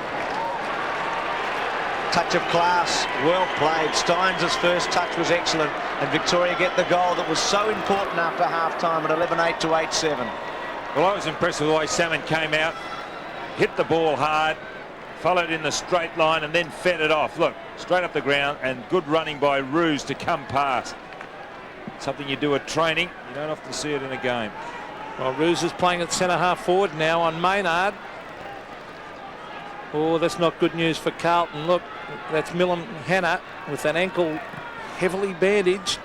Touch of class. Well played. Stein's first touch was excellent. And Victoria get the goal that was so important after half-time at 11-8 to 8-7. Well, I was impressed with the way Salmon came out, hit the ball hard, followed in the straight line and then fed it off. Look, straight up the ground, and good running by Rouge to come past. Something you do at training, you don't often see it in a game. Well, Rouge is playing at centre-half forward now on Maynard. Oh, that's not good news for Carlton. Look, that's Milam Hanna with an ankle heavily bandaged.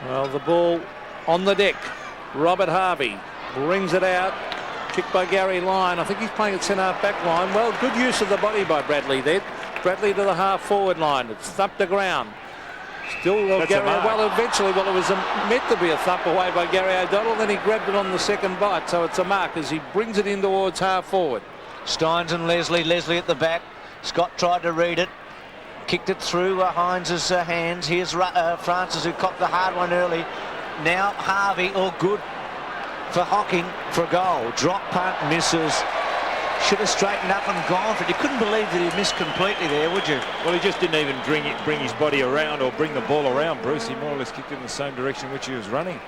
Well, the ball on the deck. Robert Harvey brings it out. Kicked by Gary Lyon. I think he's playing at centre-half back line. Well, good use of the body by Bradley there. Bradley to the half-forward line. It's thumped the ground. Still, Gary, well, eventually, it was meant to be a thump away by Gary O'Donnell. Then he grabbed it on the second bite, so it's a mark as he brings it in towards half-forward. Steins and Leslie. Leslie at the back. Scott tried to read it. Kicked it through Hines's hands. Here's Francis, who copped the hard one early. Now Harvey, all good for Hocking for a goal. Drop punt, misses. Should have straightened up and gone for it. You couldn't believe that he missed completely there, would you? Well, he just didn't even bring his body around or bring the ball around, Bruce. He more or less kicked it in the same direction in which he was running.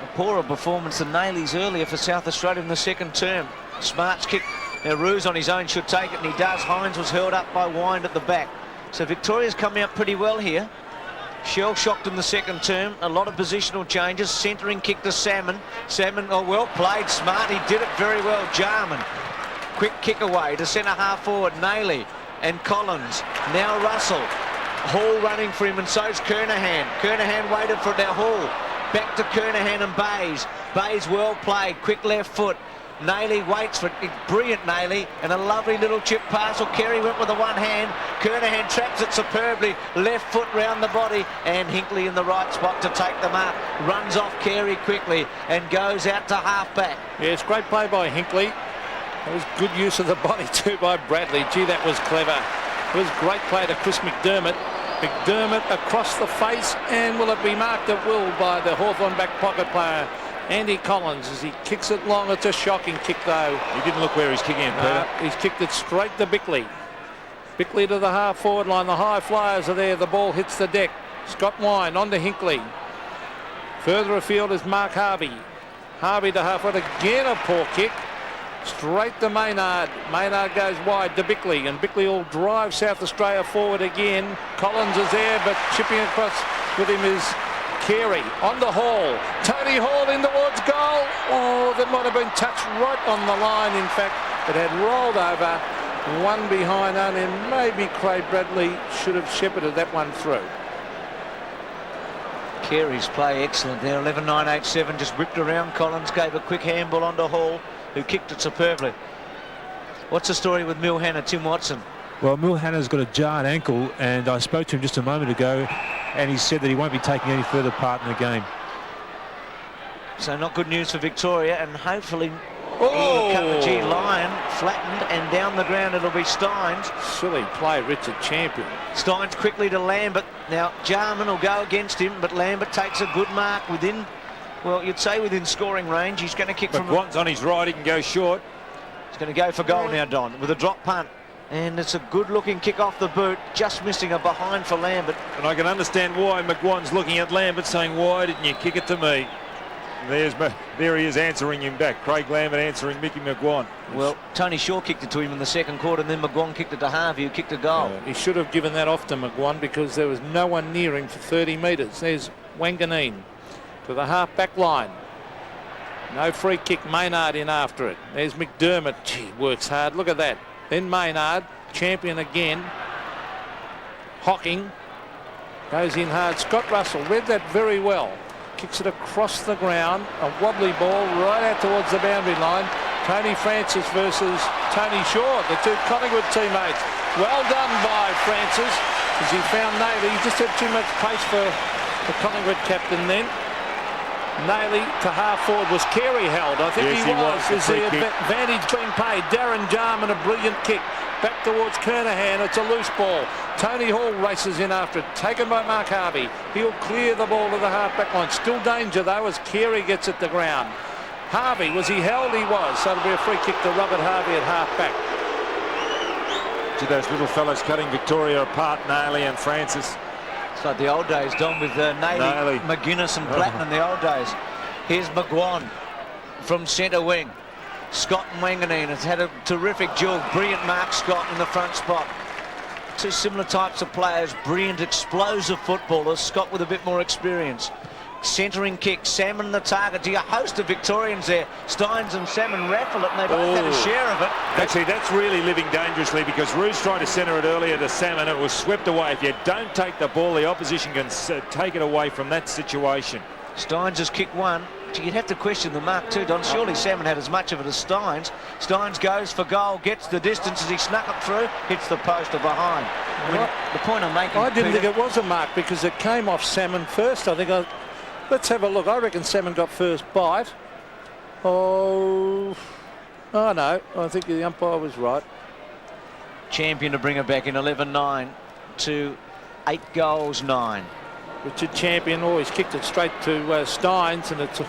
A poorer performance than Nailey's earlier for South Australia in the second term. Smart's kick. Now Roos on his own should take it, and he does. Hines was held up by Wind at the back. So Victoria's coming out pretty well here. Shell shocked in the second term. A lot of positional changes. Centering kick to Salmon. Salmon, oh, well played. Smart. He did it very well. Jarman. Quick kick away to centre half forward. Nailey and Collins. Now Russell. Hall running for him, and so's Kernahan. Kernahan waited for it. Now Hall. Back to Kernahan and Bays. Bays well played. Quick left foot. Nailey waits for it. Brilliant Nailey, and a lovely little chip pass. Well, Carey went with the one hand. Kernahan traps it superbly. Left foot round the body, and Hinkley in the right spot to take the mark. Runs off Carey quickly and goes out to half-back. Yes, great play by Hinkley. That was good use of the body too by Bradley. Gee, that was clever. It was great play to Chris McDermott. McDermott across the face, and will it be marked at will by the Hawthorn back pocket player Andy Collins as he kicks it long. It's a shocking kick though. He didn't look where he's kicking it, Peter. He's kicked it straight to Bickley. Bickley to the half forward line. The high flyers are there. The ball hits the deck. Scott Wine on to Hinkley. Further afield is Mark Harvey. Harvey to half forward. Again a poor kick. Straight to Maynard. Maynard goes wide to Bickley, and Bickley will drive South Australia forward again. Collins is there, but chipping across with him is Carey. On to Hall. Tony Hall in towards goal. Oh, that might have been touched right on the line. In fact, it had rolled over. One behind on him. Maybe Craig Bradley should have shepherded that one through. Carey's play excellent there. 11-9-8-7, just whipped around Collins, gave a quick handball onto Hall, who kicked it superbly. What's the story with Milhana, Tim Watson? Well, Milhana's got a jarred ankle, and I spoke to him just a moment ago, and he said that he won't be taking any further part in the game. So not good news for Victoria, and hopefully G Lyon flattened, and down the ground it'll be Steins. Silly play, Richard Champion. Steins quickly to Lambert. Now Jarman will go against him, but Lambert takes a good mark within, well, you'd say within scoring range. He's going to kick from... McGuan's on his right, he can go short. He's going to go for goal now, Don, with a drop punt. And it's a good-looking kick off the boot, just missing a behind for Lambert. And I can understand why McGuan's looking at Lambert saying, why didn't you kick it to me? There he is answering him back. Craig Lambert answering Mickey McGuan. Well, Tony Shaw kicked it to him in the second quarter, and then McGuan kicked it to Harvey, who kicked a goal. He should have given that off to McGuan because there was no one near him for 30 metres. There's Wanganeen to the half-back line. No free kick. Maynard in after it. There's McDermott. Gee, works hard. Look at that. Then Maynard, Champion again. Hocking goes in hard. Scott Russell read that very well. Kicks it across the ground. A wobbly ball right out towards the boundary line. Tony Francis versus Tony Shaw, the two Collingwood teammates. Well done by Francis as he found Nailey. He just had too much pace for the Collingwood captain then. Nailey to half forward. Was Carey held? I think yes, he was. Is the kick. advantage being paid? Darren Jarman, a brilliant kick. back towards Kernahan. It's a loose ball. Tony Hall races in after it, taken by Mark Harvey. He'll clear the ball to the half-back line. Still danger, though, as Carey gets it to ground. Harvey, was he held? He was. So it'll be a free kick to Robert Harvey at half-back. See those little fellows cutting Victoria apart, Nailey and Francis. It's like the old days, Don, with Nailey, McGuinness and Platten in the old days. Here's McGuan from centre wing. Scott and Wanganeen has had a terrific duel. Brilliant Mark Scott in the front spot. Two similar types of players, brilliant explosive footballers. Scott with a bit more experience. Centering kick, Salmon the target. Do you host of Victorians there? Steins and Salmon raffle it, and they both had a share of it. Actually, that's really living dangerously because Roos tried to centre it earlier to Salmon. It was swept away. If you don't take the ball, the opposition can take it away from that situation. Steins has kicked one. You'd have to question the mark too, Don. Surely Salmon had as much of it as Steins. Steins goes for goal, gets the distance as he snuck it through, hits the post or behind. I mean, the point I'm making, I didn't Peter, think it was a mark because it came off Salmon first. I think let's have a look. I reckon Salmon got first bite. Oh no, I think the umpire was right. Champion to bring it back in 11-9 to 8-9. Richard Champion always kicked it straight to Steins, and it's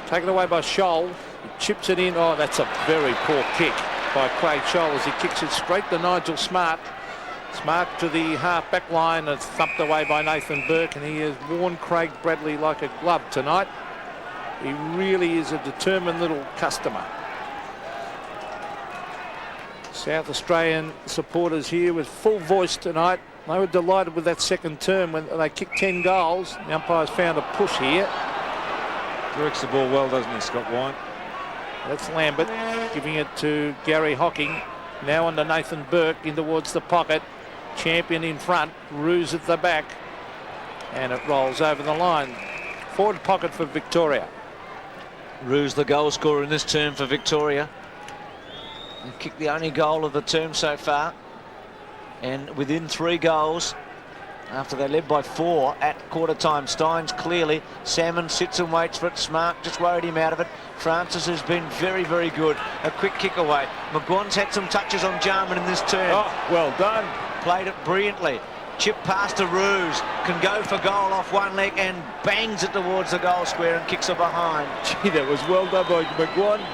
taken away by Scholl. He chips it in. Oh, that's a very poor kick by Craig Scholl as he kicks it straight to Nigel Smart. Smart to the half-back line. It's thumped away by Nathan Burke, and he has worn Craig Bradley like a glove tonight. He really is a determined little customer. South Australian supporters here with full voice tonight. They were delighted with that second term when they kicked 10 goals. The umpire's found a push here. Directs the ball well, doesn't he, Scott Wine? That's Lambert giving it to Gary Hocking. Now on to Nathan Burke in towards the pocket. Champion in front. Roos at the back. And it rolls over the line. Forward pocket for Victoria. Roos the goal scorer in this term for Victoria. They kicked the only goal of the term so far. And within 3 goals, after they led by 4 at quarter time. Steins clearly. Salmon sits and waits for it. Smart just worried him out of it. Francis has been very, very good. A quick kick away. McGuan's had some touches on Jarman in this turn. Oh, well done. Played it brilliantly. Chip past to Roos. Can go for goal off one leg and bangs it towards the goal square and kicks it behind. Gee, that was well done by McGuan.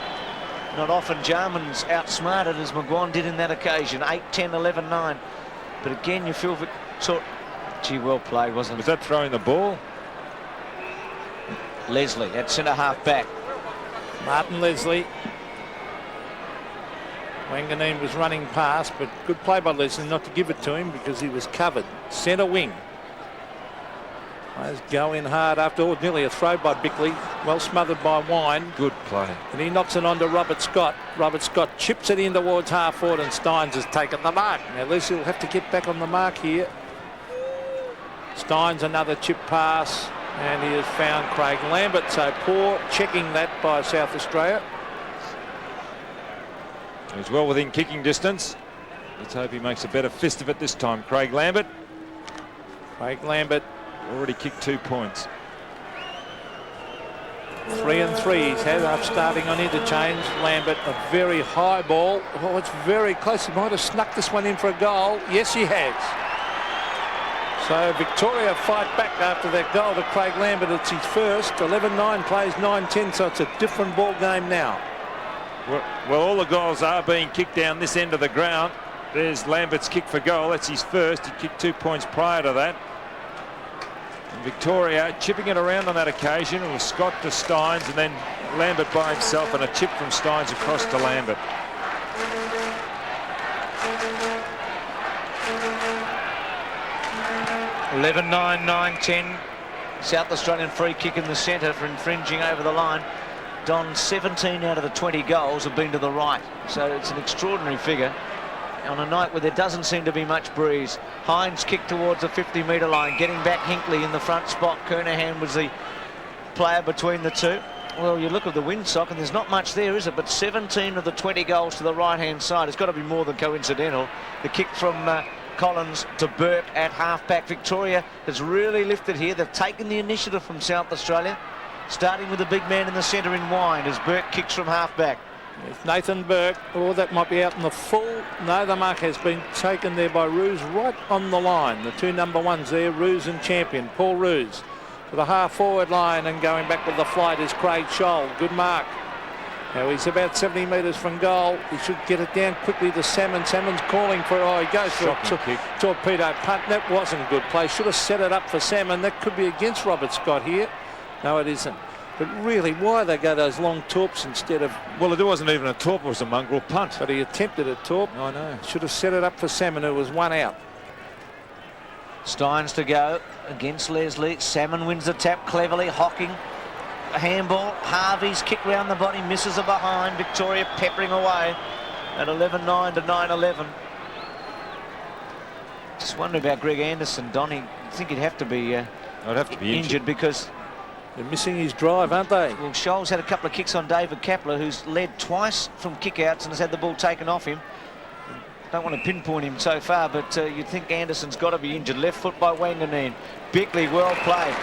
Not often Jarman's outsmarted as McGuan did in that occasion. 8-10, 11-9. But again, you feel gee, well played, wasn't it? Was that throwing the ball? Leslie at centre half back. Martin Leslie. Wanganeen was running past, but good play by Leslie not to give it to him because he was covered. Centre wing. Players go in hard after all. Nearly a throw by Bickley. Well smothered by Wine. Good play. And he knocks it on to Robert Scott. Robert Scott chips it in towards half forward, and Steins has taken the mark. Now Leslie will have to get back on the mark here. Steins another chip pass, and he has found Craig Lambert. So poor checking that by South Australia. He's well within kicking distance. Let's hope he makes a better fist of it this time. Craig Lambert. Craig Lambert. Already kicked 2 points. 3 and 3 he's had up starting on interchange. Lambert, a very high ball. Oh, it's very close. He might have snuck this one in for a goal. Yes, he has. So Victoria fight back after that goal to Craig Lambert. It's his first. 11-9 plays 9-10, so it's a different ball game now. Well, all the goals are being kicked down this end of the ground. There's Lambert's kick for goal. That's his first. He kicked 2 points prior to that. And Victoria chipping it around on that occasion. It was Scott to Steins, and then Lambert by himself, and a chip from Steins across to Lambert. $11-9, 9-10. South Australian free kick in the centre for infringing over the line. Don, 17 out of the 20 goals have been to the right, so it's an extraordinary figure on a night where there doesn't seem to be much breeze. Hines kicked towards the 50-metre line, getting back Hinkley in the front spot. Kernahan was the player between the two. Well, you look at the windsock and there's not much there, is it? But 17 of the 20 goals to the right-hand side. It's got to be more than coincidental. The kick from Collins to Burke at half-back. Victoria has really lifted here. They've taken the initiative from South Australia, starting with the big man in the centre in Wine as Burke kicks from half-back. It's Nathan Burke. Oh, that might be out in the full. No, the mark has been taken there by Ruse right on the line. The two number ones there, Ruse and Champion. Paul Ruse to the half-forward line, and going back with the flight is Craig Scholl. Good mark. Now he's about 70 metres from goal. He should get it down quickly to Salmon. Salmon's calling for, he goes for a torpedo punt. That wasn't a good play. Should have set it up for Salmon. That could be against Robert Scott here. No, it isn't. But really, why they go those long torps instead of... Well, it wasn't even a torp, it was a mongrel punt. But he attempted a torp. I know. Should have set it up for Salmon, who was one out. Steins to go against Leslie. Salmon wins the tap cleverly. Hocking. A handball. Harvey's kick round the body. Misses a behind. Victoria peppering away at 11-9 to 9-11. Just wonder about Greg Anderson. Donny, I think he'd have to be, injured because... They're missing his drive, aren't they? Well, Scholl's had a couple of kicks on David Kapler, who's led twice from kick-outs and has had the ball taken off him. Don't want to pinpoint him so far, but you'd think Anderson's got to be injured. Left foot by Wanganeen. Bickley, well played.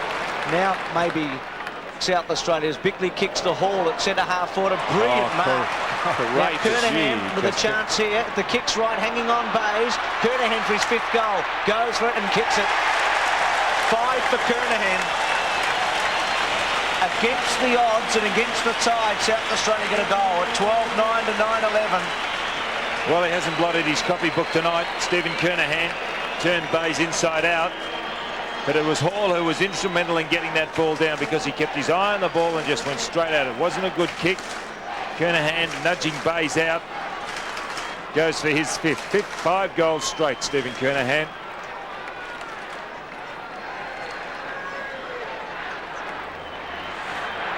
Now maybe South Australia's Bickley kicks the Hall at centre half forward. A brilliant mark. Now Kernahan with a chance here. The kick's right, hanging on Bays. Kernahan for his 5th goal. Goes for it and kicks it. 5 for Kernahan. Against the odds and against the tide, South Australia get a goal at 12-9 to 9-11. Well, he hasn't blotted his copybook tonight. Stephen Kernahan turned Bays inside out. But it was Hall who was instrumental in getting that ball down because he kept his eye on the ball and just went straight at it. Wasn't a good kick. Kernahan nudging Bays out. Goes for his 5th. 5 goals straight, Stephen Kernahan.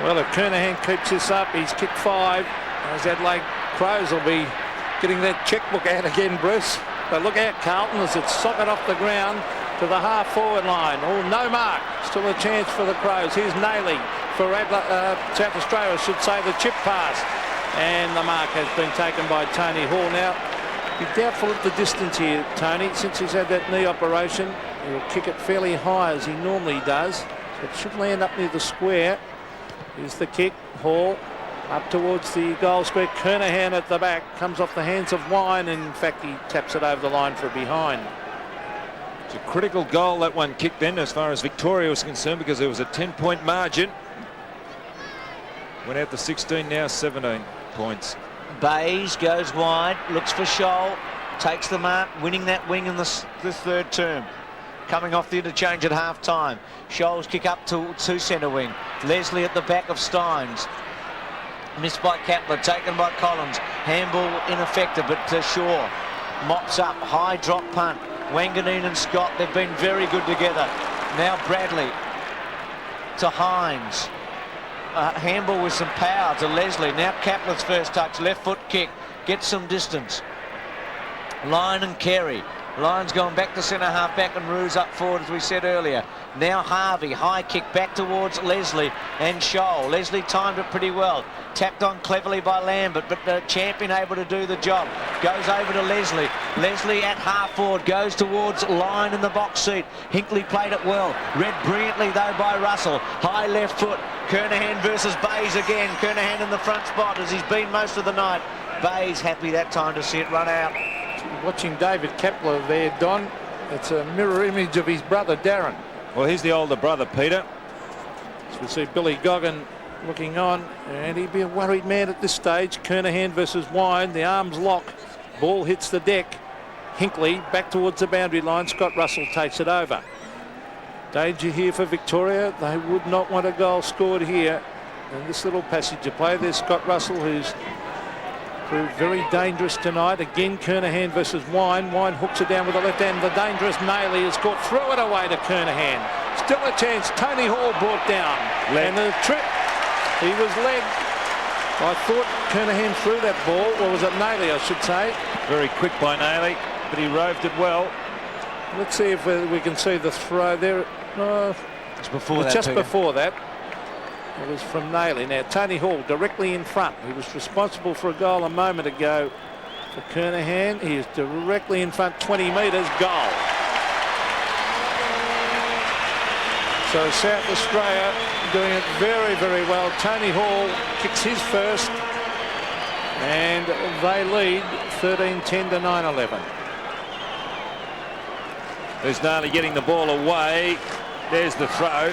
Well, if Kernahan keeps this up, he's kicked 5. As Adelaide Crows will be getting that checkbook out again, Bruce. But look out, Carlton, as it's socket off the ground to the half-forward line. Oh, no mark. Still a chance for the Crows. Here's Nayley for South Australia, should say, the chip pass. And the mark has been taken by Tony Hall. Now, you're doubtful at the distance here, Tony. Since he's had that knee operation, he'll kick it fairly high as he normally does. So it should land up near the square. Here's the kick. Hall up towards the goal square. Kernahan at the back. Comes off the hands of Wine. And in fact, he taps it over the line for a behind. It's a critical goal, that one kicked in, as far as Victoria was concerned, because there was a 10-point margin. Went out to 16, now 17 points. Bays goes wide. Looks for Scholl. Takes the mark. Winning that wing in this 3rd term. Coming off the interchange at half-time. Scholl's kick up to centre wing. Leslie at the back of Steins. Missed by Kapler, taken by Collins. Handball ineffective, but Shaw mops up. High drop punt. Wanganeen and Scott, they've been very good together. Now Bradley to Hines. Handball with some power to Leslie. Now Kapler's first touch. Left foot kick. Gets some distance. Lyon and Carey. Lyon's going back to centre half back and Ruse up forward, as we said earlier. Now Harvey, high kick back towards Leslie and Scholl. Leslie timed it pretty well. Tapped on cleverly by Lambert, but the Champion able to do the job. Goes over to Leslie. Leslie at half forward, goes towards Lyon in the box seat. Hinkley played it well. Read brilliantly though by Russell. High left foot. Kernahan versus Bays again. Kernahan in the front spot as he's been most of the night. Bays happy that time to see it run out. Watching David Kapler there, Don. It's a mirror image of his brother, Darren. Well, he's the older brother, Peter. So we see Billy Goggin looking on, and he'd be a worried man at this stage. Kernahan versus Wine. The arms lock. Ball hits the deck. Hinkley back towards the boundary line. Scott Russell takes it over. Danger here for Victoria. They would not want a goal scored here. And this little passage of play, there's Scott Russell, who's proved very dangerous tonight. Again, Kernahan versus Wine. Wine hooks it down with the left hand. The dangerous Nayley has caught. Threw it away to Kernahan. Still a chance. Tony Hall brought down. And the trip, he was led. I thought Kernahan threw that ball. Or was it Nayley, I should say. Very quick by Nayley, but he roved it well. Let's see if we can see the throw there. It's before that. Just before that. It was from Nayley. Now Tony Hall directly in front. He was responsible for a goal a moment ago for Kernahan. He is directly in front, 20 metres, goal. So South Australia doing it very, very well. Tony Hall kicks his first. And they lead 13-10 to 9-11. There's Naley getting the ball away. There's the throw.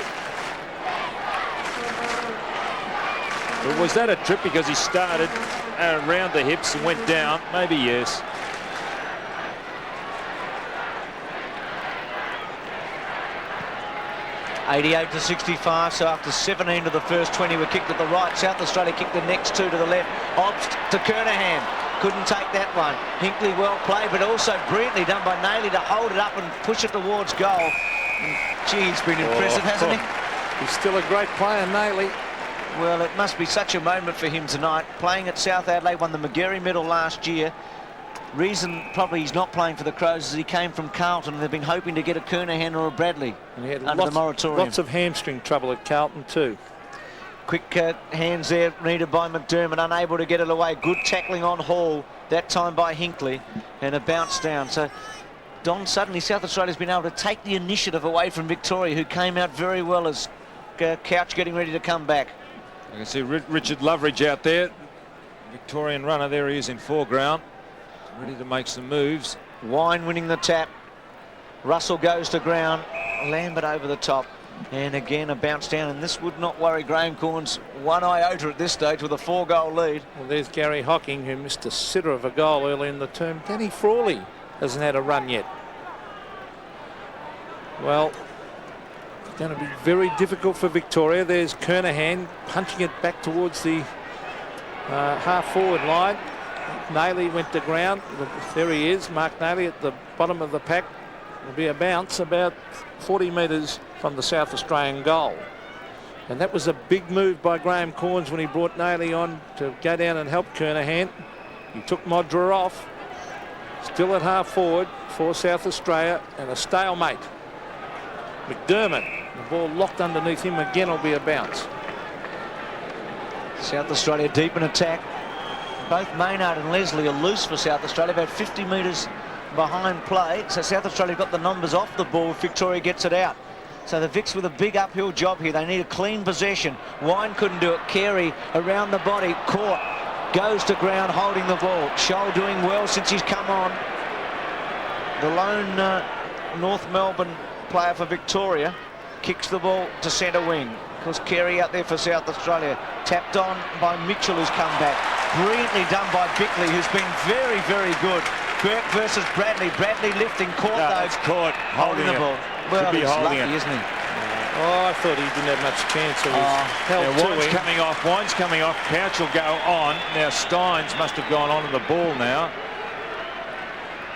But was that a trip because he started around the hips and went down? Maybe yes. (88-65), so after 17 of the first 20 were kicked at the right, South Australia kicked the next 2 to the left. Hobbs to Kernahan, couldn't take that one. Hinkley well played, but also brilliantly done by Naley to hold it up and push it towards goal. And, gee, he's been impressive, hasn't he? He's still a great player, Naley. Well, it must be such a moment for him tonight. Playing at South Adelaide, won the Magarey medal last year. Reason probably he's not playing for the Crows is he came from Carlton and they've been hoping to get a Kernahan or a Bradley and he had under the moratorium. Lots of hamstring trouble at Carlton too. Quick hands there needed by McDermott, unable to get it away. Good tackling on Hall, that time by Hinkley, and a bounce down. So Don, suddenly South Australia's been able to take the initiative away from Victoria, who came out very well as Couch getting ready to come back. I can see Richard Loveridge out there, Victorian runner. There he is in foreground, ready to make some moves. Wine winning the tap. Russell goes to ground. Lambert over the top. And again a bounce down, and this would not worry Graham Corns one iota at this stage with a 4-goal lead. Well, there's Gary Hocking, who missed a sitter of a goal early in the term. Danny Frawley hasn't had a run yet. Well, it's going to be very difficult for Victoria. There's Kernahan punching it back towards the half-forward line. Naley went to ground. There he is, Mark Naley at the bottom of the pack. Will be a bounce about 40 metres from the South Australian goal. And that was a big move by Graham Corns when he brought Naley on to go down and help Kernahan. He took Modra off. Still at half forward for South Australia, and a stalemate. McDermott, the ball locked underneath him again, will be a bounce. South Australia deep in attack. Both Maynard and Leslie are loose for South Australia, about 50 metres behind play. So South Australia got the numbers off the ball if Victoria gets it out. So the Vics with a big uphill job here. They need a clean possession. Wine couldn't do it. Carey around the body, caught, goes to ground holding the ball. Scholl doing well since he's come on. The lone North Melbourne player for Victoria kicks the ball to centre wing. Of course, Carey out there for South Australia. Tapped on by Mitchell, who's come back. Brilliantly done by Bickley, who's been very, very good. Burke versus Bradley. Bradley lifting, caught those. Caught, holding the ball. Well, he's lucky, isn't he? Oh, I thought he didn't have much chance. Of Wine's coming off. Wine's coming off. Couch will go on. Now Steins must have gone on to the ball now.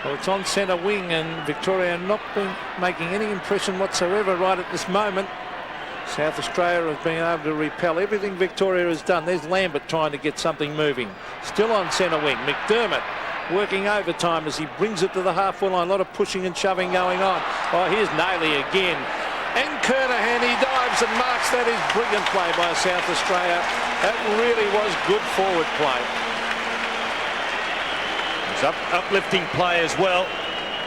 Well, it's on centre wing, and Victoria not been making any impression whatsoever right at this moment. South Australia has been able to repel everything Victoria has done. There's Lambert trying to get something moving. Still on centre wing. McDermott working overtime as he brings it to the half-forward line. A lot of pushing and shoving going on. Oh, here's Naley again. And Kernahan, he dives and marks. That is brilliant play by South Australia. That really was good forward play. It's uplifting play as well.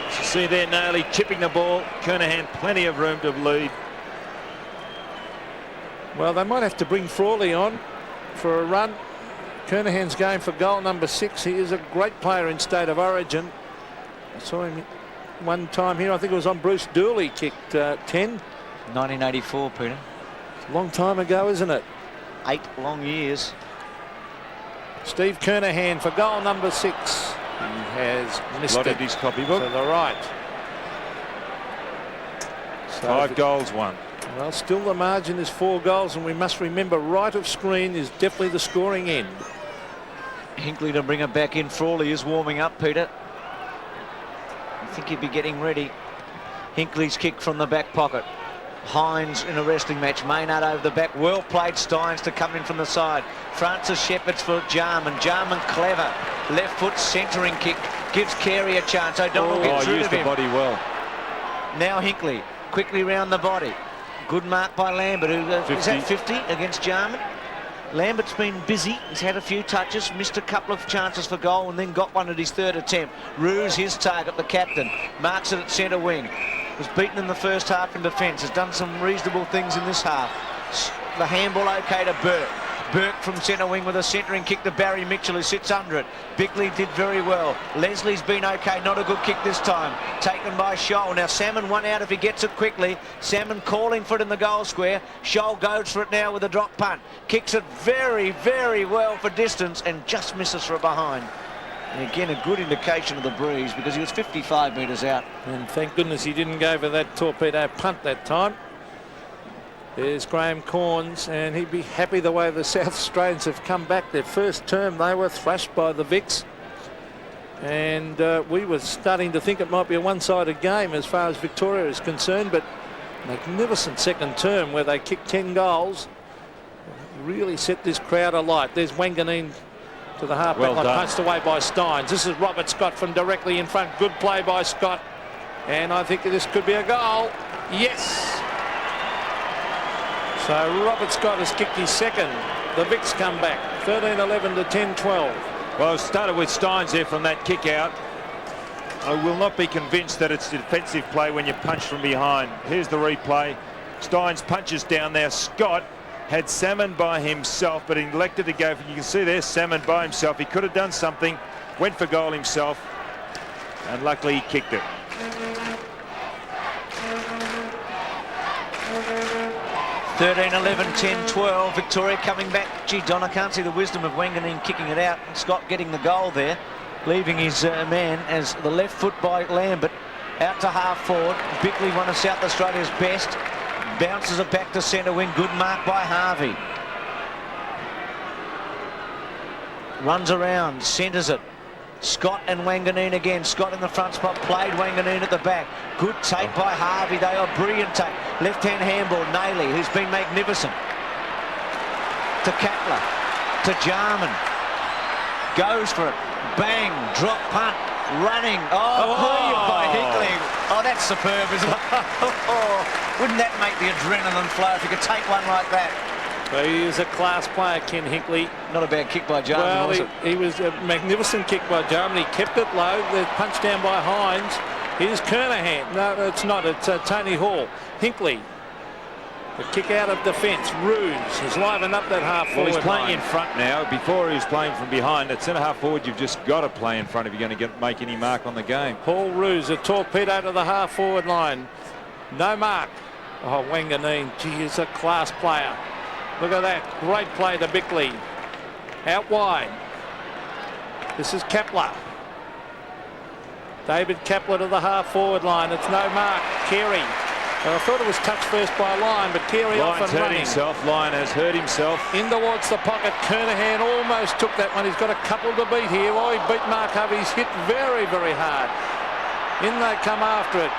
As you see there, Naley chipping the ball. Kernahan plenty of room to lead. Well, they might have to bring Frawley on for a run. Kernahan's going for goal number 6. He is a great player in State of Origin. I saw him one time here. I think it was on Bruce Dooley, kicked 10. 1984, Peter. It's a long time ago, isn't it? 8 long years. Steve Kernahan for goal number 6. He has missed it. His copybook. To the right. So 5 goals, 1. Well, still the margin is 4 goals, and we must remember right of screen is definitely the scoring end. Hinkley to bring it back in. Frawley is warming up, Peter. I think he'd be getting ready. Hinkley's kick from the back pocket. Hines in a wrestling match. Maynard over the back. Well played. Steins to come in from the side. Francis Shepherd's for Jarman. Jarman clever. Left foot centering kick. Gives Carey a chance. O'Donnell gets rid of him. Used the body well. Now Hinkley quickly round the body. Good mark by Lambert, who is at 50 against Jarman. Lambert's been busy. He's had a few touches, missed a couple of chances for goal, and then got one at his 3rd attempt. Roos, his target, the captain, marks it at centre wing. Was beaten in the first half in defence. Has done some reasonable things in this half. The handball okay to Burke. Burke from centre wing with a centering kick to Barry Mitchell, who sits under it. Bickley did very well. Leslie's been okay, not a good kick this time. Taken by Scholl. Now Salmon one out if he gets it quickly. Salmon calling for it in the goal square. Scholl goes for it now with a drop punt. Kicks it very, very well for distance and just misses for a behind. And again, a good indication of the breeze because he was 55 metres out. And thank goodness he didn't go for that torpedo punt that time. There's Graham Corns, and he'd be happy the way the South Australians have come back. Their first term, they were thrashed by the Vics. And we were starting to think it might be a one-sided game as far as Victoria is concerned, but magnificent second term where they kicked 10 goals. Really set this crowd alight. There's Wanganeen to the half back line, punched away by Steins. This is Robert Scott from directly in front. Good play by Scott. And I think this could be a goal. Yes! So Robert Scott has kicked his second. The Vics come back. 13-11 to 10-12. Well, it started with Steins there from that kick out. I will not be convinced that it's defensive play when you punch from behind. Here's the replay. Steins punches down there. Scott had Salmon by himself, but he elected to go for, you can see there, Salmon by himself. He could have done something, went for goal himself, and luckily he kicked it. 13-11, 10-12. Victoria coming back. Gee, Don, I can't see the wisdom of Wanganeen kicking it out. And Scott getting the goal there, leaving his man as the left foot by Lambert out to half forward. Bickley, one of South Australia's best, bounces it back to centre wing. Good mark by Harvey. Runs around, centres it. Scott and Wanganeen again. Scott in the front spot, played Wanganeen at the back. Good take by Harvey. They are brilliant take. Left-hand handball, Nayley, who's been magnificent. To Kapler, to Jarman. Goes for it. Bang, drop punt, running. Oh, brilliant by Hinkley. Oh, that's superb, isn't it? Wouldn't that make the adrenaline flow if you could take one like that? But he is a class player, Ken Hinkley. Not a bad kick by Jarman, well, was it? He was a magnificent kick by Jarman. He kept it low. The punch down by Hines. Here's Kernahan. No, it's not. It's Tony Hall. Hinkley. The kick out of defence. Ruse has livened up that half forward. Well, he's playing line. in front now. Before he was playing from behind. At centre half forward, you've just got to play in front if you're going to make any mark on the game. Paul Ruse, a torpedo to the half forward line. No mark. Oh, Wanganeen. Gee, he's a class player. Look at that. Great play to Bickley. Out wide. This is Kapler. David Kapler to the half forward line. It's no mark. Carey. Well, I thought it was touched first by Lyon, but Carey off and running. Lyon has hurt himself. In towards the pocket. Kernahan almost took that one. He's got a couple to beat here. Oh, he beat Mark Hovey. He's hit very, very hard. In they come after it.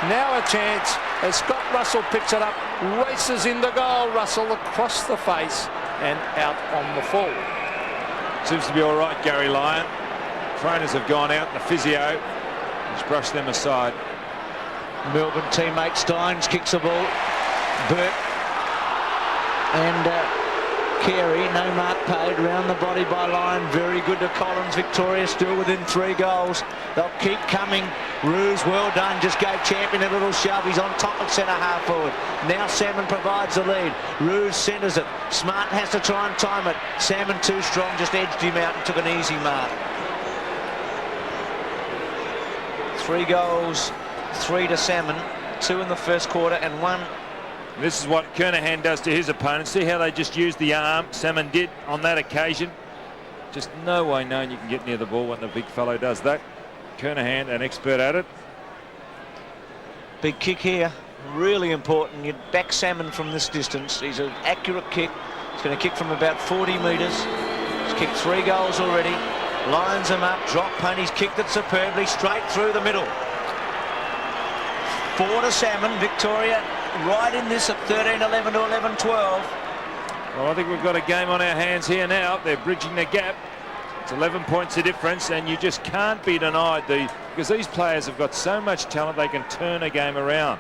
Now a chance as Scott Russell picks it up, races into goal. Russell across the face and out on the full. Seems to be all right, Gary Lyon. Trainers have gone out and the physio has brushed them aside. Melbourne teammate Steins kicks the ball. Burke and Carey, no mark paid, round the body by Lyon. Very good to Collins. Victoria still within 3 goals. They'll keep coming. Ruse, well done. Just gave Champion a little shove. He's on top at centre half forward. Now Salmon provides the lead. Ruse centres it. Smart has to try and time it. Salmon too strong, just edged him out and took an easy mark. 3 goals, 3 to Salmon. 2 in the first quarter and 1. This is what Kernahan does to his opponents. See how they just used the arm. Salmon did on that occasion. Just no way known you can get near the ball when the big fellow does that. Kernahan, an expert at it. Big kick here. Really important. You back Salmon from this distance. He's an accurate kick. He's going to kick from about 40 metres. He's kicked 3 goals already. Lines him up. Drop punt. He's kicked it superbly straight through the middle. 4 to Salmon. Victoria right in this at 13-11 to 11-12. Well, I think we've got a game on our hands here now. They're bridging the gap. It's 11 points of difference, and you just can't be denied because these players have got so much talent they can turn a game around.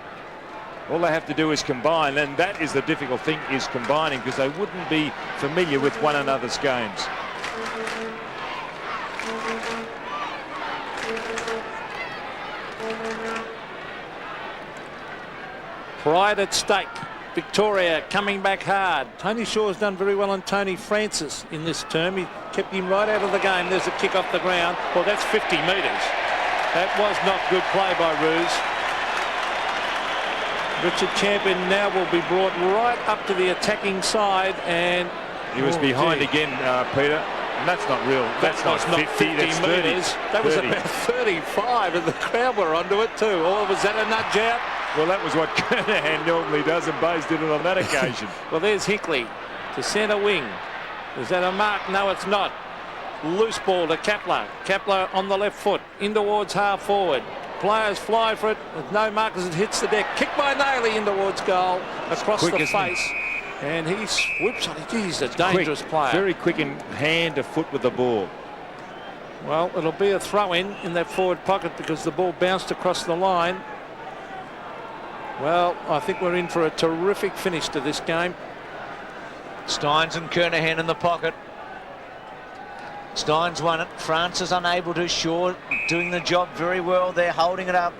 All they have to do is combine, and that is the difficult thing, is combining, because they wouldn't be familiar with one another's games. Pride at stake. Victoria coming back hard. Tony Shaw's done very well on Tony Francis in this term. He kept him right out of the game. There's a kick off the ground. Well, that's 50 metres. That was not good play by Ruse. Richard Champion now will be brought right up to the attacking side, and he was behind again, Peter. And that's not real. That's not 50 metres. That was about 35, and the crowd were onto it too. Or was that a nudge out? Well, that was what Kernahan normally does, and Bayes did it on that occasion. Well, there's Hinkley to centre wing. Is that a mark? No, it's not. Loose ball to Kepler. Kepler on the left foot, in towards half forward. Players fly for it. With no mark as it hits the deck. Kick by Nayley in towards goal. Across the face. And he swoops on it. He's a dangerous player. Very quick in hand to foot with the ball. Well, it'll be a throw-in that forward pocket because the ball bounced across the line. Well, I think we're in for a terrific finish to this game. Steins and Kernahan in the pocket. Steins won it. France is unable to. Shaw doing the job very well. They're holding it up.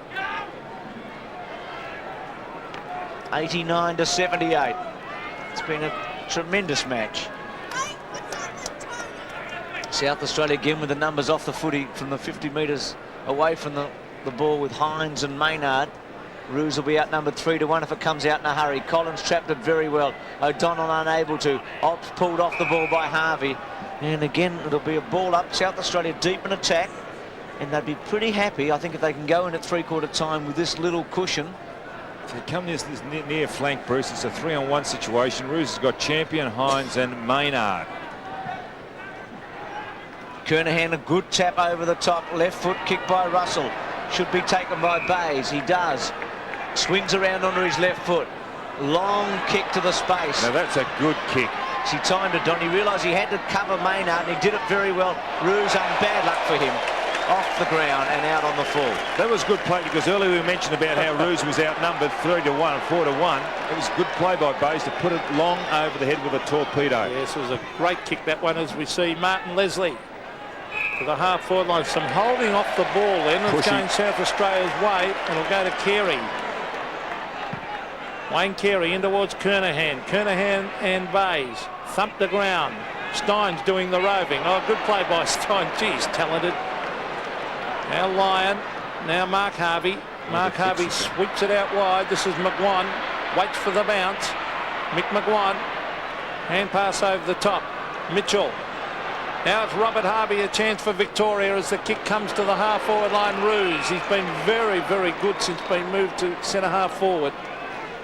89 to 78. It's been a tremendous match. South Australia again with the numbers off the footy from the 50 metres away from the ball with Hines and Maynard. Ruse will be outnumbered 3-1 if it comes out in a hurry. Collins trapped it very well. O'Donnell unable to. Ops pulled off the ball by Harvey. And again, it'll be a ball up. South Australia deep in attack. And they'd be pretty happy, I think, if they can go in at three-quarter time with this little cushion. If they come this near flank, Bruce, it's a 3-on-1 situation. Ruse has got Champion, Hines and Maynard. Kernahan, a good tap over the top. Left foot kick by Russell. Should be taken by Bayes. He does. Swings around onto his left foot. Long kick to the space. Now that's a good kick. He timed it, Don. He realised he had to cover Maynard, and he did it very well. Ruse, bad luck for him. Off the ground and out on the full. That was good play because earlier we mentioned about how Ruse was outnumbered 3-1 and 4-1. It was good play by Bayes to put it long over the head with a torpedo. Yes, it was a great kick, that one, as we see Martin Leslie to the half-forward line. Some holding off the ball then. It's going South Australia's way, and it'll go to Carey. Wayne Carey in towards Kernahan. Kernahan and Bayes thump the ground. Steins doing the roving. Oh, good play by Stein. Geez, talented. Now Lyon. Now Mark Harvey. Mark Harvey sweeps it out wide. This is McGuan. Waits for the bounce. Mick McGuan. Hand pass over the top. Mitchell. Now it's Robert Harvey, a chance for Victoria as the kick comes to the half-forward line. Ruse. He's been very, very good since being moved to centre-half forward.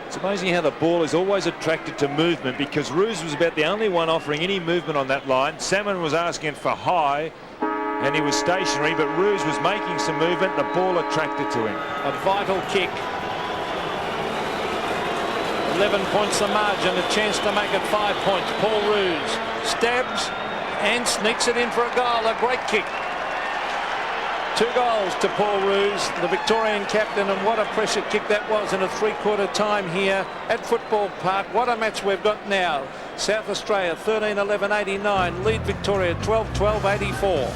It's amazing how the ball is always attracted to movement because Ruse was about the only one offering any movement on that line. Salmon was asking for high and he was stationary, but Ruse was making some movement. The ball attracted to him. A vital kick. 11 points the margin, a chance to make it 5 points. Paul Ruse stabs and sneaks it in for a goal. A great kick. 2 goals to Paul Ruse, the Victorian captain, and what a pressure kick that was in a three-quarter time here at Football Park. What a match we've got now. South Australia 13-11-89, lead Victoria 12-12-84.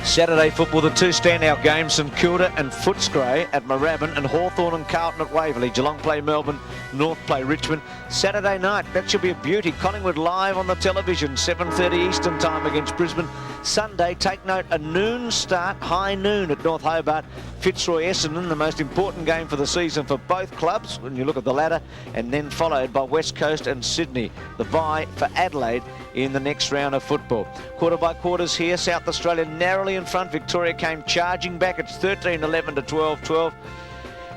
Saturday football, the two standout games, St Kilda and Footscray at Moorabbin, and Hawthorn and Carlton at Waverley. Geelong play Melbourne, North play Richmond. Saturday night, that should be a beauty. Collingwood live on the television, 7:30 Eastern time against Brisbane. Sunday, take note, a noon start, high noon at North Hobart. Fitzroy Essendon, the most important game for the season for both clubs when you look at the ladder, and then followed by West Coast and Sydney, the bye for Adelaide in the next round of football. Quarter by quarters here, South Australia narrowly in front. Victoria came charging back. It's 13-11 to 12-12.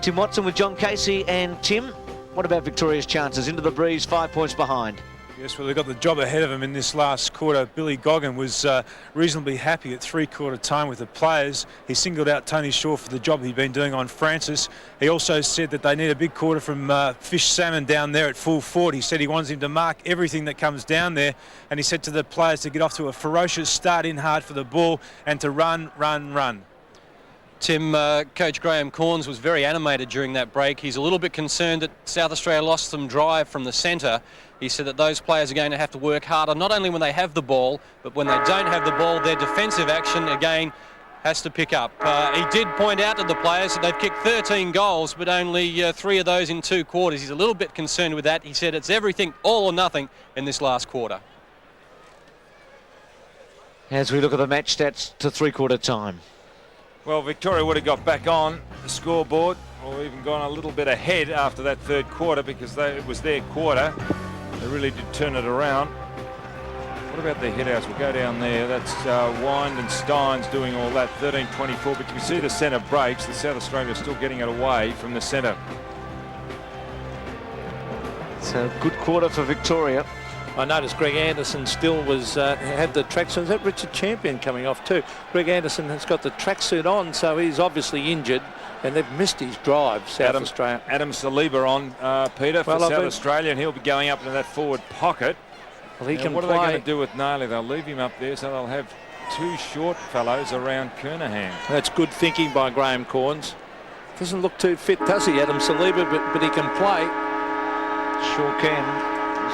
Tim Watson with John Casey. And Tim, what about Victoria's chances? Into the breeze, 5 points behind. Yes, well, they've got the job ahead of them in this last quarter. Billy Goggin was reasonably happy at three-quarter time with the players. He singled out Tony Shaw for the job he'd been doing on Francis. He also said that they need a big quarter from Fish Salmon down there at full forward. He said he wants him to mark everything that comes down there, and he said to the players to get off to a ferocious start in hard for the ball and to run, run, run. Tim, Coach Graham Corns was very animated during that break. He's a little bit concerned that South Australia lost some drive from the centre. He said that those players are going to have to work harder, not only when they have the ball, but when they don't have the ball, their defensive action, again, has to pick up. He did point out to the players that they've kicked 13 goals, but only 3 of those in 2 quarters. He's a little bit concerned with that. He said it's everything, all or nothing, in this last quarter. As we look at the match stats to three-quarter time. Well, Victoria would have got back on the scoreboard, or even gone a little bit ahead after that third quarter, because it was their quarter. They really did turn it around. What about the hit-outs? We'll go down there. That's Wind and Steins doing all that, 13-24. But you can see the centre breaks. The South Australia is still getting it away from the centre. It's a good quarter for Victoria. I noticed Greg Anderson still was had the tracksuit. Is that Richard Champion coming off too? Greg Anderson has got the tracksuit on, so he's obviously injured, and they've missed his drive, South Australia. Adam Saliba on, Peter, for South Australia, and he'll be going up into that forward pocket. Well, he can what play. Are they going to do with Nailey? They'll leave him up there, so they'll have 2 short fellows around Kernahan. That's good thinking by Graham Corns. Doesn't look too fit, does he, Adam Saliba, but he can play. Sure can.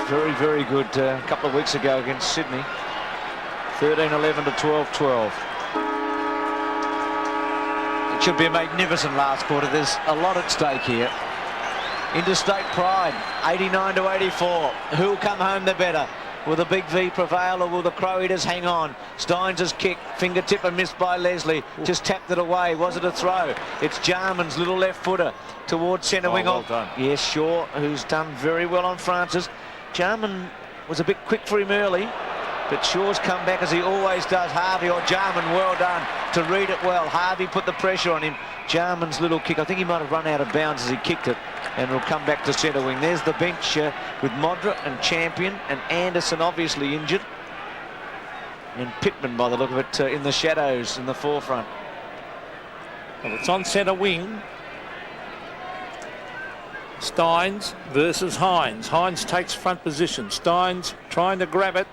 Very, very good a couple of weeks ago against Sydney. 13-11 to 12-12. It should be a magnificent last quarter. There's a lot at stake here. Interstate pride, 89 to 84. Who'll come home the better? Will the big V prevail, or will the Crow Eaters hang on? Steins' kick, fingertip and missed by Leslie. Just tapped it away. Was it a throw? It's Jarman's little left footer towards centre wing. Well done. Yes, Shaw, who's done very well on Francis. Jarman was a bit quick for him early, but Shaw's come back as he always does. Harvey or Jarman, well done to read it well. Harvey put the pressure on him. Jarman's little kick, I think he might have run out of bounds as he kicked it, and will come back to centre wing. There's the bench with Modra and Champion, and Anderson obviously injured, and Pittman by the look of it in the shadows in the forefront. Well, it's on centre wing. Steins versus Hines. Hines takes front position. Steins trying to grab it.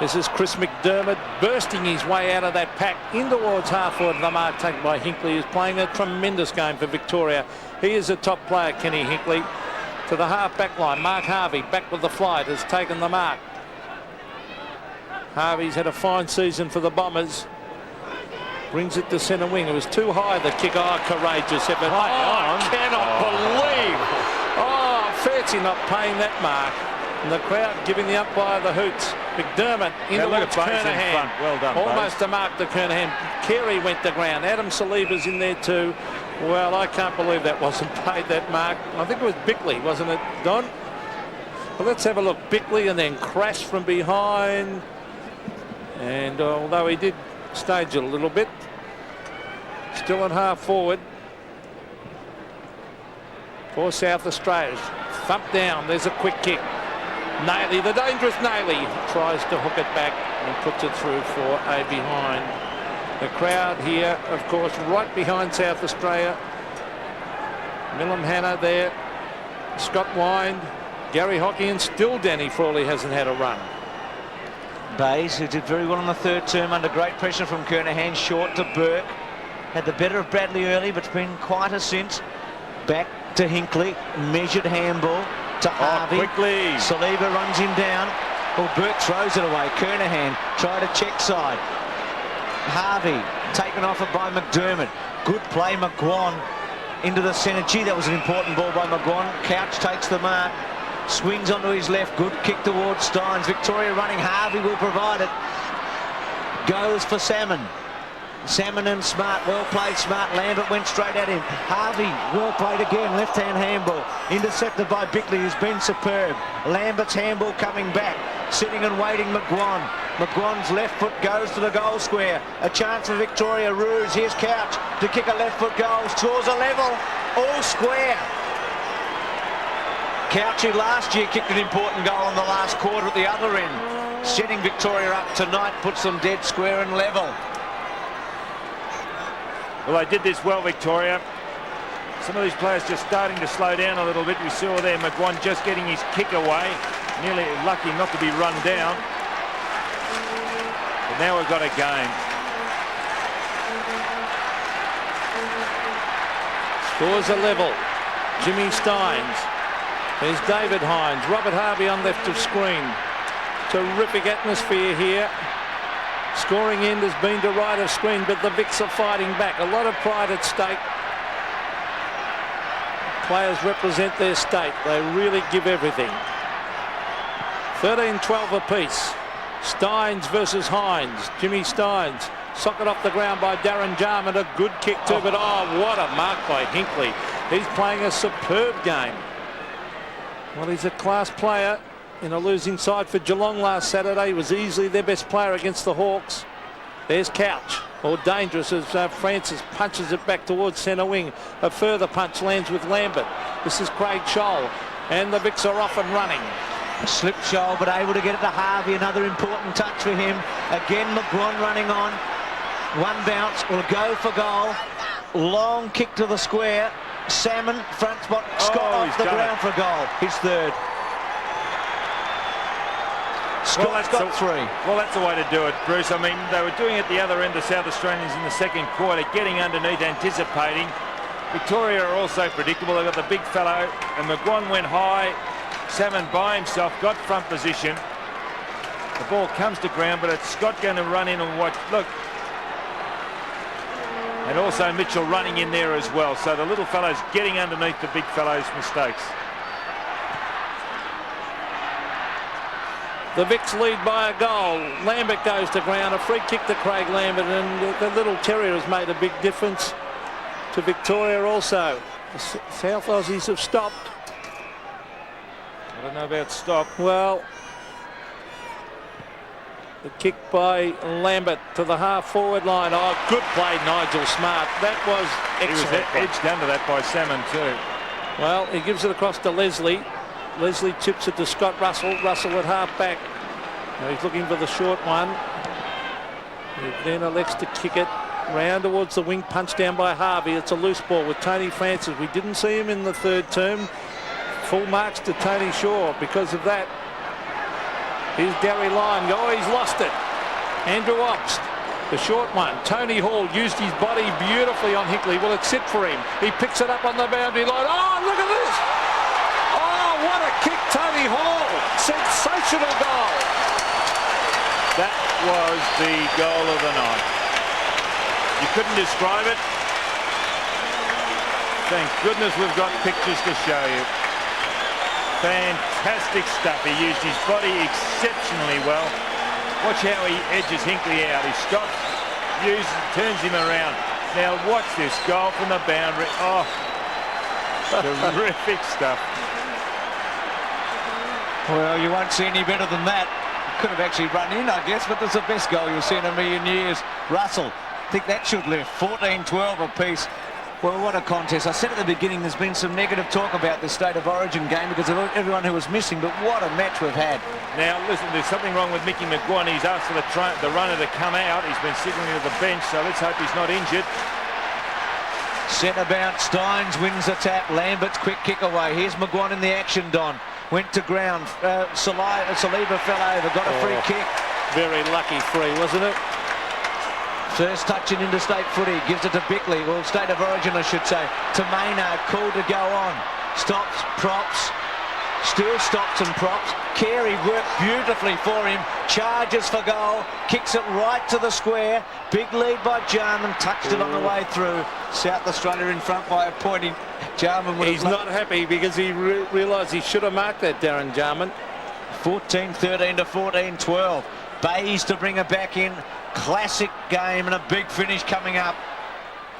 This is Chris McDermott bursting his way out of that pack in towards half forward. The mark taken by Hinkley, who's playing a tremendous game for Victoria. He is a top player, Kenny Hinkley. To the half back line. Mark Harvey back with the flight has taken the mark. Harvey's had a fine season for the Bombers. Brings it to centre wing. It was too high, the kick. Oh, courageous effort. I cannot believe. Oh, fancy not paying that mark. And the crowd giving the umpire the hoots. McDermott in towards Kernahan. Well done, almost a mark to Kernahan. Carey went to ground. Adam Saliba's in there too. Well, I can't believe that wasn't paid, that mark. I think it was Bickley, wasn't it, Don? Well, let's have a look. Bickley, and then crash from behind. And although he did stage it a little bit, still at half forward for South Australia. Thump down. There's a quick kick. Nailey, the dangerous Nailey, tries to hook it back and puts it through for a behind. The crowd here, of course, right behind South Australia. Millum Hanna there. Scott Wind, Gary Hockey, and still Danny Frawley hasn't had a run. Bays, who did very well in the third term under great pressure from Kernahan, short to Burke. Had the better of Bradley early, but it's been quieter since. Back to Hinkley, measured handball to Harvey. Quickly. Saliba runs him down. Well, Burke throws it away. Kernahan tried to check side. Harvey taken off it by McDermott. Good play, McGuan into the centre. Gee, that was an important ball by McGuan. Couch takes the mark. Swings onto his left. Good kick towards Steins. Victoria running. Harvey will provide it. Goes for Salmon. Salmon and Smart. Well played, Smart. Lambert went straight at him. Harvey, well played again. Left-hand handball. Intercepted by Bickley, who's been superb. Lambert's handball coming back. Sitting and waiting, McGuan. McGuan's left foot goes to the goal square. A chance for Victoria. Roos. Here's Couch to kick a left foot goal. Scores a level. All square. Couch, who last year kicked an important goal in the last quarter at the other end. Setting Victoria up tonight, puts them dead square and level. Well, they did this well, Victoria. Some of these players just starting to slow down a little bit. We saw there McGuan just getting his kick away. Nearly lucky not to be run down. But now we've got a game. Scores a level. Jimmy Steins. There's David Hines. Robert Harvey on left of screen. Terrific atmosphere here. Scoring end has been to right of screen, but the Vics are fighting back. A lot of pride at stake. Players represent their state. They really give everything. 13-12 apiece. Steins versus Hines. Jimmy Steins. Socket off the ground by Darren Jarman. A good kick too, but oh, what a mark by Hinkley. He's playing a superb game. Well, he's a class player. In a losing side for Geelong last Saturday, he was easily their best player against the Hawks. There's Couch. Or dangerous as Francis punches it back towards centre wing. A further punch lands with Lambert. This is Craig Scholl. And the Vics are off and running. Slip Scholl, but able to get it to Harvey. Another important touch for him. Again, McGuan running on. One bounce will go for goal. Long kick to the square. Salmon, front spot. Scott off the ground for a goal. His third. Scott's got three. Well, that's the way to do it, Bruce. I mean, they were doing it the other end of South Australians in the second quarter, getting underneath, anticipating. Victoria are also predictable. They've got the big fellow, and McGuan went high. Salmon by himself, got front position. The ball comes to ground, but it's Scott going to run in and watch. Look. And also Mitchell running in there as well. So the little fellow's getting underneath the big fellow's mistakes. The Vics lead by a goal. Lambert goes to ground. A free kick to Craig Lambert, and the little terrier has made a big difference to Victoria also. The South Aussies have stopped. I don't know about stop. Well, the kick by Lambert to the half-forward line. Oh, good play, Nigel Smart. That was excellent. He was edged under that by Salmon too. Well, he gives it across to Leslie. Leslie chips it to Scott Russell. Russell at half-back. Now he's looking for the short one. He then elects to kick it round towards the wing, punched down by Harvey. It's a loose ball with Tony Francis. We didn't see him in the third term. Full marks to Tony Shaw because of that. Here's Gary Lyon. Oh, he's lost it. Andrew Obst, the short one. Tony Hall used his body beautifully on Hinkley. Will it sit for him? He picks it up on the boundary line. Oh, look at this. Oh, what a kick, Tony Hall. Sensational goal. That was the goal of the night. You couldn't describe it. Thank goodness we've got pictures to show you. Fantastic stuff. He used his body exceptionally well. Watch how he edges Hinkley out. He stops, turns him around. Now watch this goal from the boundary. Oh, terrific stuff. Well, you won't see any better than that. Could have actually run in, I guess, but that's the best goal you'll see in a million years. Russell, I think that should lift. 14-12 apiece. Well, what a contest. I said at the beginning there's been some negative talk about this State of Origin game because of everyone who was missing, but what a match we've had. Now, listen, there's something wrong with Mickey McGuan. He's asked for the runner to come out. He's been signalling to the bench, so let's hope he's not injured. Centre bounce, Steins wins the tap. Lambert's quick kick away. Here's McGuan in the action, Don. Went to ground. Saliba fell over, got a free kick. Very lucky free, wasn't it? First touch in interstate footy, gives it to Bickley, well, State of Origin I should say, to Maynard, called to go on, stops, props, Still stops and props. Carey worked beautifully for him. Charges for goal. Kicks it right to the square. Big lead by Jarman. Touched it on the way through. South Australia in front by a point. Jarman would He's not happy because he realised he should have marked that, Darren Jarman. 14-13 to 14-12. Bays to bring her back in. Classic game and a big finish coming up.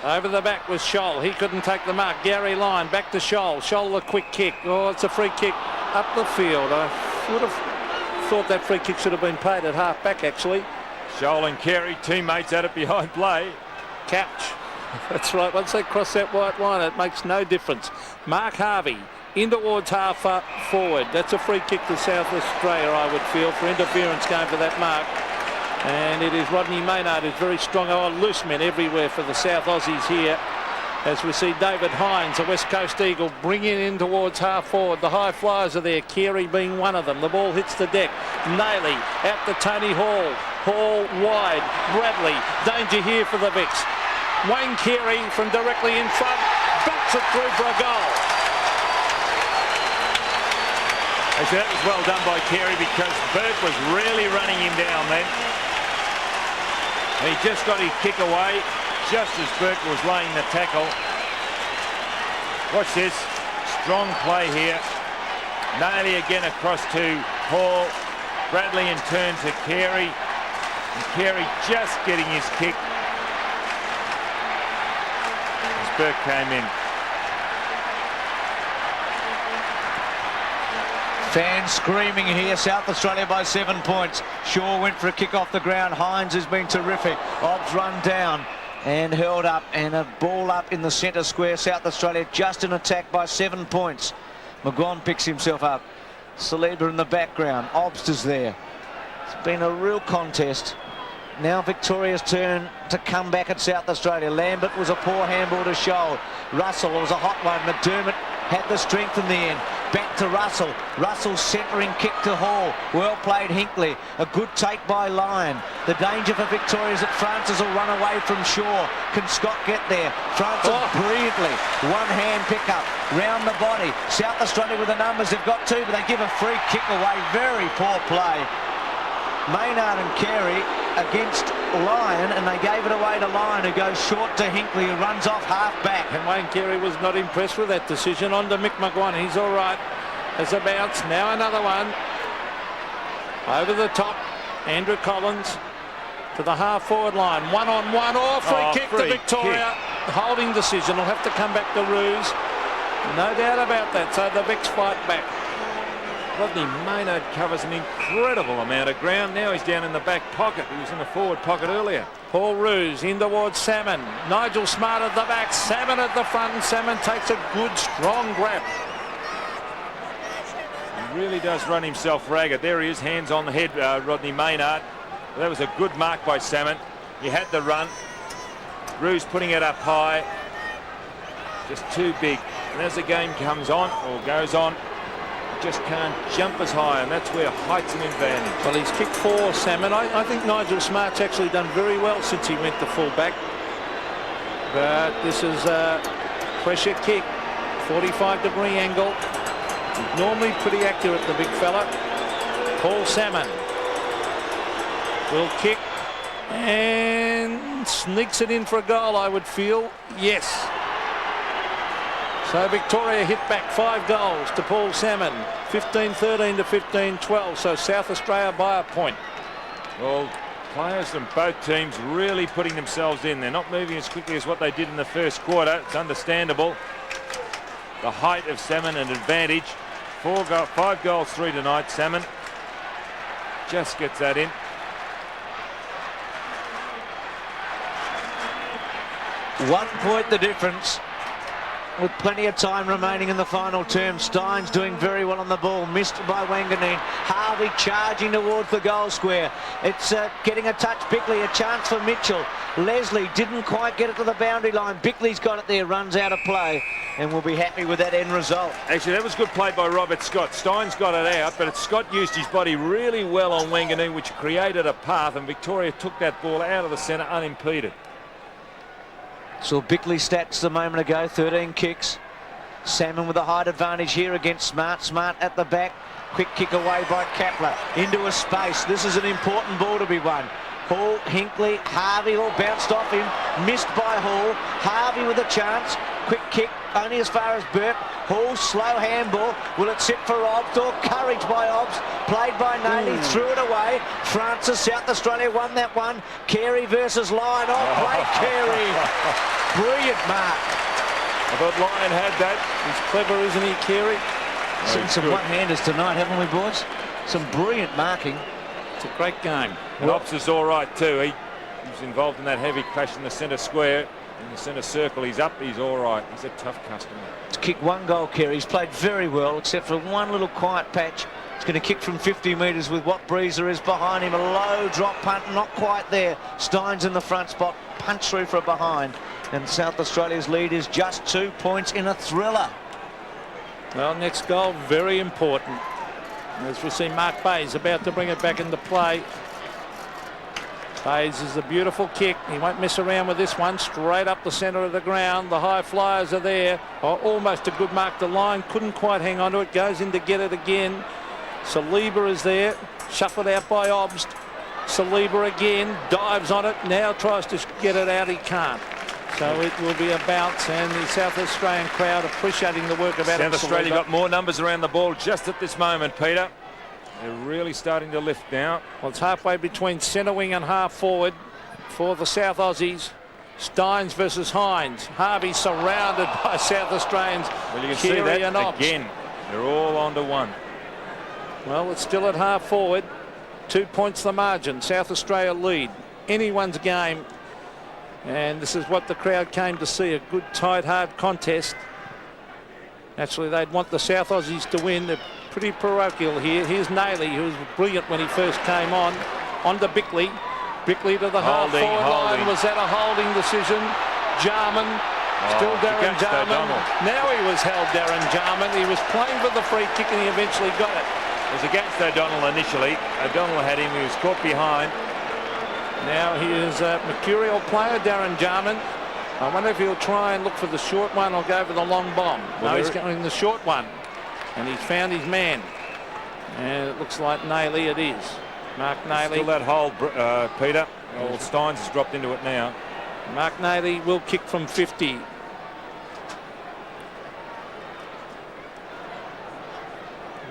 Over the back was Scholl. He couldn't take the mark. Gary Lyon back to Scholl. Scholl a quick kick. Oh, it's a free kick up the field. I would have thought that free kick should have been paid at half back, actually. Scholl and Carey, teammates at it behind play. Catch. That's right. Once they cross that white line, it makes no difference. Mark Harvey in towards half forward. That's a free kick to South Australia, I would feel, for interference going for that mark. And it is Rodney Maynard who's very strong. Oh, loose men everywhere for the South Aussies here. As we see David Hines, a West Coast Eagle, bringing in towards half forward. The high flyers are there, Carey being one of them. The ball hits the deck. Nayley out to Tony Hall. Hall wide. Bradley, danger here for the Vicks. Wayne Carey from directly in front, bumps it through for a goal. Actually, that was well done by Carey because Burt was really running him down then. He just got his kick away just as Burke was laying the tackle. Watch this. Strong play here. Nayley again across to Hall. Bradley in turn to Carey. And Carey just getting his kick as Burke came in. Fans screaming here. South Australia by 7 points. Shaw went for a kick off the ground. Hines has been terrific. Obbs run down and held up, and a ball up in the centre square. South Australia just in attack by 7 points. McGuan picks himself up. Saliba in the background. Obster's there. It's been a real contest. Now Victoria's turn to come back at South Australia. Lambert was a poor handball to Scholl. Russell was a hot one. McDermott had the strength in the end. Back to Russell. Russell centering kick to Hall. Well played Hinkley. A good take by Lyon. The danger for Victoria is that Francis will run away from Shaw. Can Scott get there? Francis brilliantly. One hand pick up. Round the body. South Australia with the numbers. They've got two, but they give a free kick away. Very poor play. Maynard and Carey against Lyon, and they gave it away to Lyon, who goes short to Hinkley, who runs off half back. And Wayne Carey was not impressed with that decision. On to Mick McGuan. He's all right. There's a bounce. Now another one. Over the top. Andrew Collins to the half-forward line. One-on-one. Oh, free kick to Victoria. Holding decision. Will have to come back to Roos. No doubt about that. So the Vicks fight back. Rodney Maynard covers an incredible amount of ground. Now he's down in the back pocket. He was in the forward pocket earlier. Paul Roos in towards Salmon. Nigel Smart at the back. Salmon at the front, and Salmon takes a good, strong grab. He really does run himself ragged. There he is, hands on the head, Rodney Maynard. That was a good mark by Salmon. He had the run. Roos putting it up high. Just too big. And as the game comes on, or goes on, just can't jump as high, and that's where height's an advantage. Well, he's kicked for Salmon. I think Nigel Smart's actually done very well since he went to full-back. But this is a pressure kick, 45-degree angle. He's normally pretty accurate, the big fella. Paul Salmon will kick and sneaks it in for a goal, I would feel. Yes. So Victoria hit back 5 goals to Paul Salmon, 15-13 to 15-12. So South Australia by a point. Well, players from both teams really putting themselves in. They're not moving as quickly as what they did in the first quarter. It's understandable. The height of Salmon an advantage. 5 goals, 3 tonight. Salmon just gets that in. One point the difference. With plenty of time remaining in the final term. Steins doing very well on the ball. Missed by Wanganeen. Harvey charging towards the goal square. It's getting a touch. Bickley, a chance for Mitchell. Leslie didn't quite get it to the boundary line. Bickley's got it there. Runs out of play. And we'll be happy with that end result. Actually, that was good play by Robert Scott. Steins got it out, but Scott used his body really well on Wanganeen, which created a path, and Victoria took that ball out of the centre unimpeded. Saw Bickley stats a moment ago, 13 kicks. Salmon with a height advantage here against Smart. Smart at the back. Quick kick away by Kapler into a space. This is an important ball to be won. Hall, Hinkley, Harvey all bounced off him. Missed by Hall. Harvey with a chance. Quick kick only as far as Burke. Hall, slow handball. Will it sit for Obbs or courage by Obbs? Played by Naley, threw it away. Francis, South Australia won that one. Carey versus Lyon. Oh, great Carey. Brilliant mark. I thought Lyon had that. He's clever, isn't he, Carey? Seen some one-handers tonight, haven't we, boys? Some brilliant marking. It's a gregreat game. And Ops is all right too. He was involved in that heavy clash in the centre square. In the centre circle, he's up, he's all right. He's a tough customer. To kick one goal, Carey. He's played very well, except for one little quiet patch. He's going to kick from 50 metres with what Breezer is behind him. A low drop punt, not quite there. Steins in the front spot, punch through for a behind. And South Australia's lead is just 2 points in a thriller. Well, next goal, very important. As we see Mark Bayes about to bring it back into play. Bayes is a beautiful kick. He won't mess around with this one. Straight up the centre of the ground. The high flyers are there. Oh, almost a good mark. The line couldn't quite hang on to it. Goes in to get it again. Saliba is there. Shuffled out by Obbs. Saliba again. Dives on it. Now tries to get it out. He can't. So it will be a bounce, and the South Australian crowd appreciating the work of Adam South Australia Saliba. got more numbers around the ball just at this moment, Peter. They're really starting to lift now. Well, it's halfway between centre wing and half forward for the South Aussies. Steins versus Hines. Harvey surrounded by South Australians. Well, you can Keary see that and Obbs. again. They're all onto one. Well, it's still at half forward. 2 points the margin. South Australia lead. Anyone's game. And this is what the crowd came to see, a good, tight, hard contest. Naturally, they'd want the South Aussies to win. They're pretty parochial here. Here's Naley, who was brilliant when he first came on. On to Bickley. Bickley to the half-forward line. Was that a holding decision? Jarman. Still Darren Jarman. Now he was held, Darren Jarman. He was playing for the free kick and he eventually got it. It was against O'Donnell initially. O'Donnell had him. He was caught behind. Now he is a mercurial player, Darren Jarman. I wonder if he'll try and look for the short one or go for the long bomb. Well, no, he's going the short one. And he's found his man. And it looks like Naley it is. Mark Naley. Still that hold, Peter. Old Steins has dropped into it now. Mark Naley will kick from 50.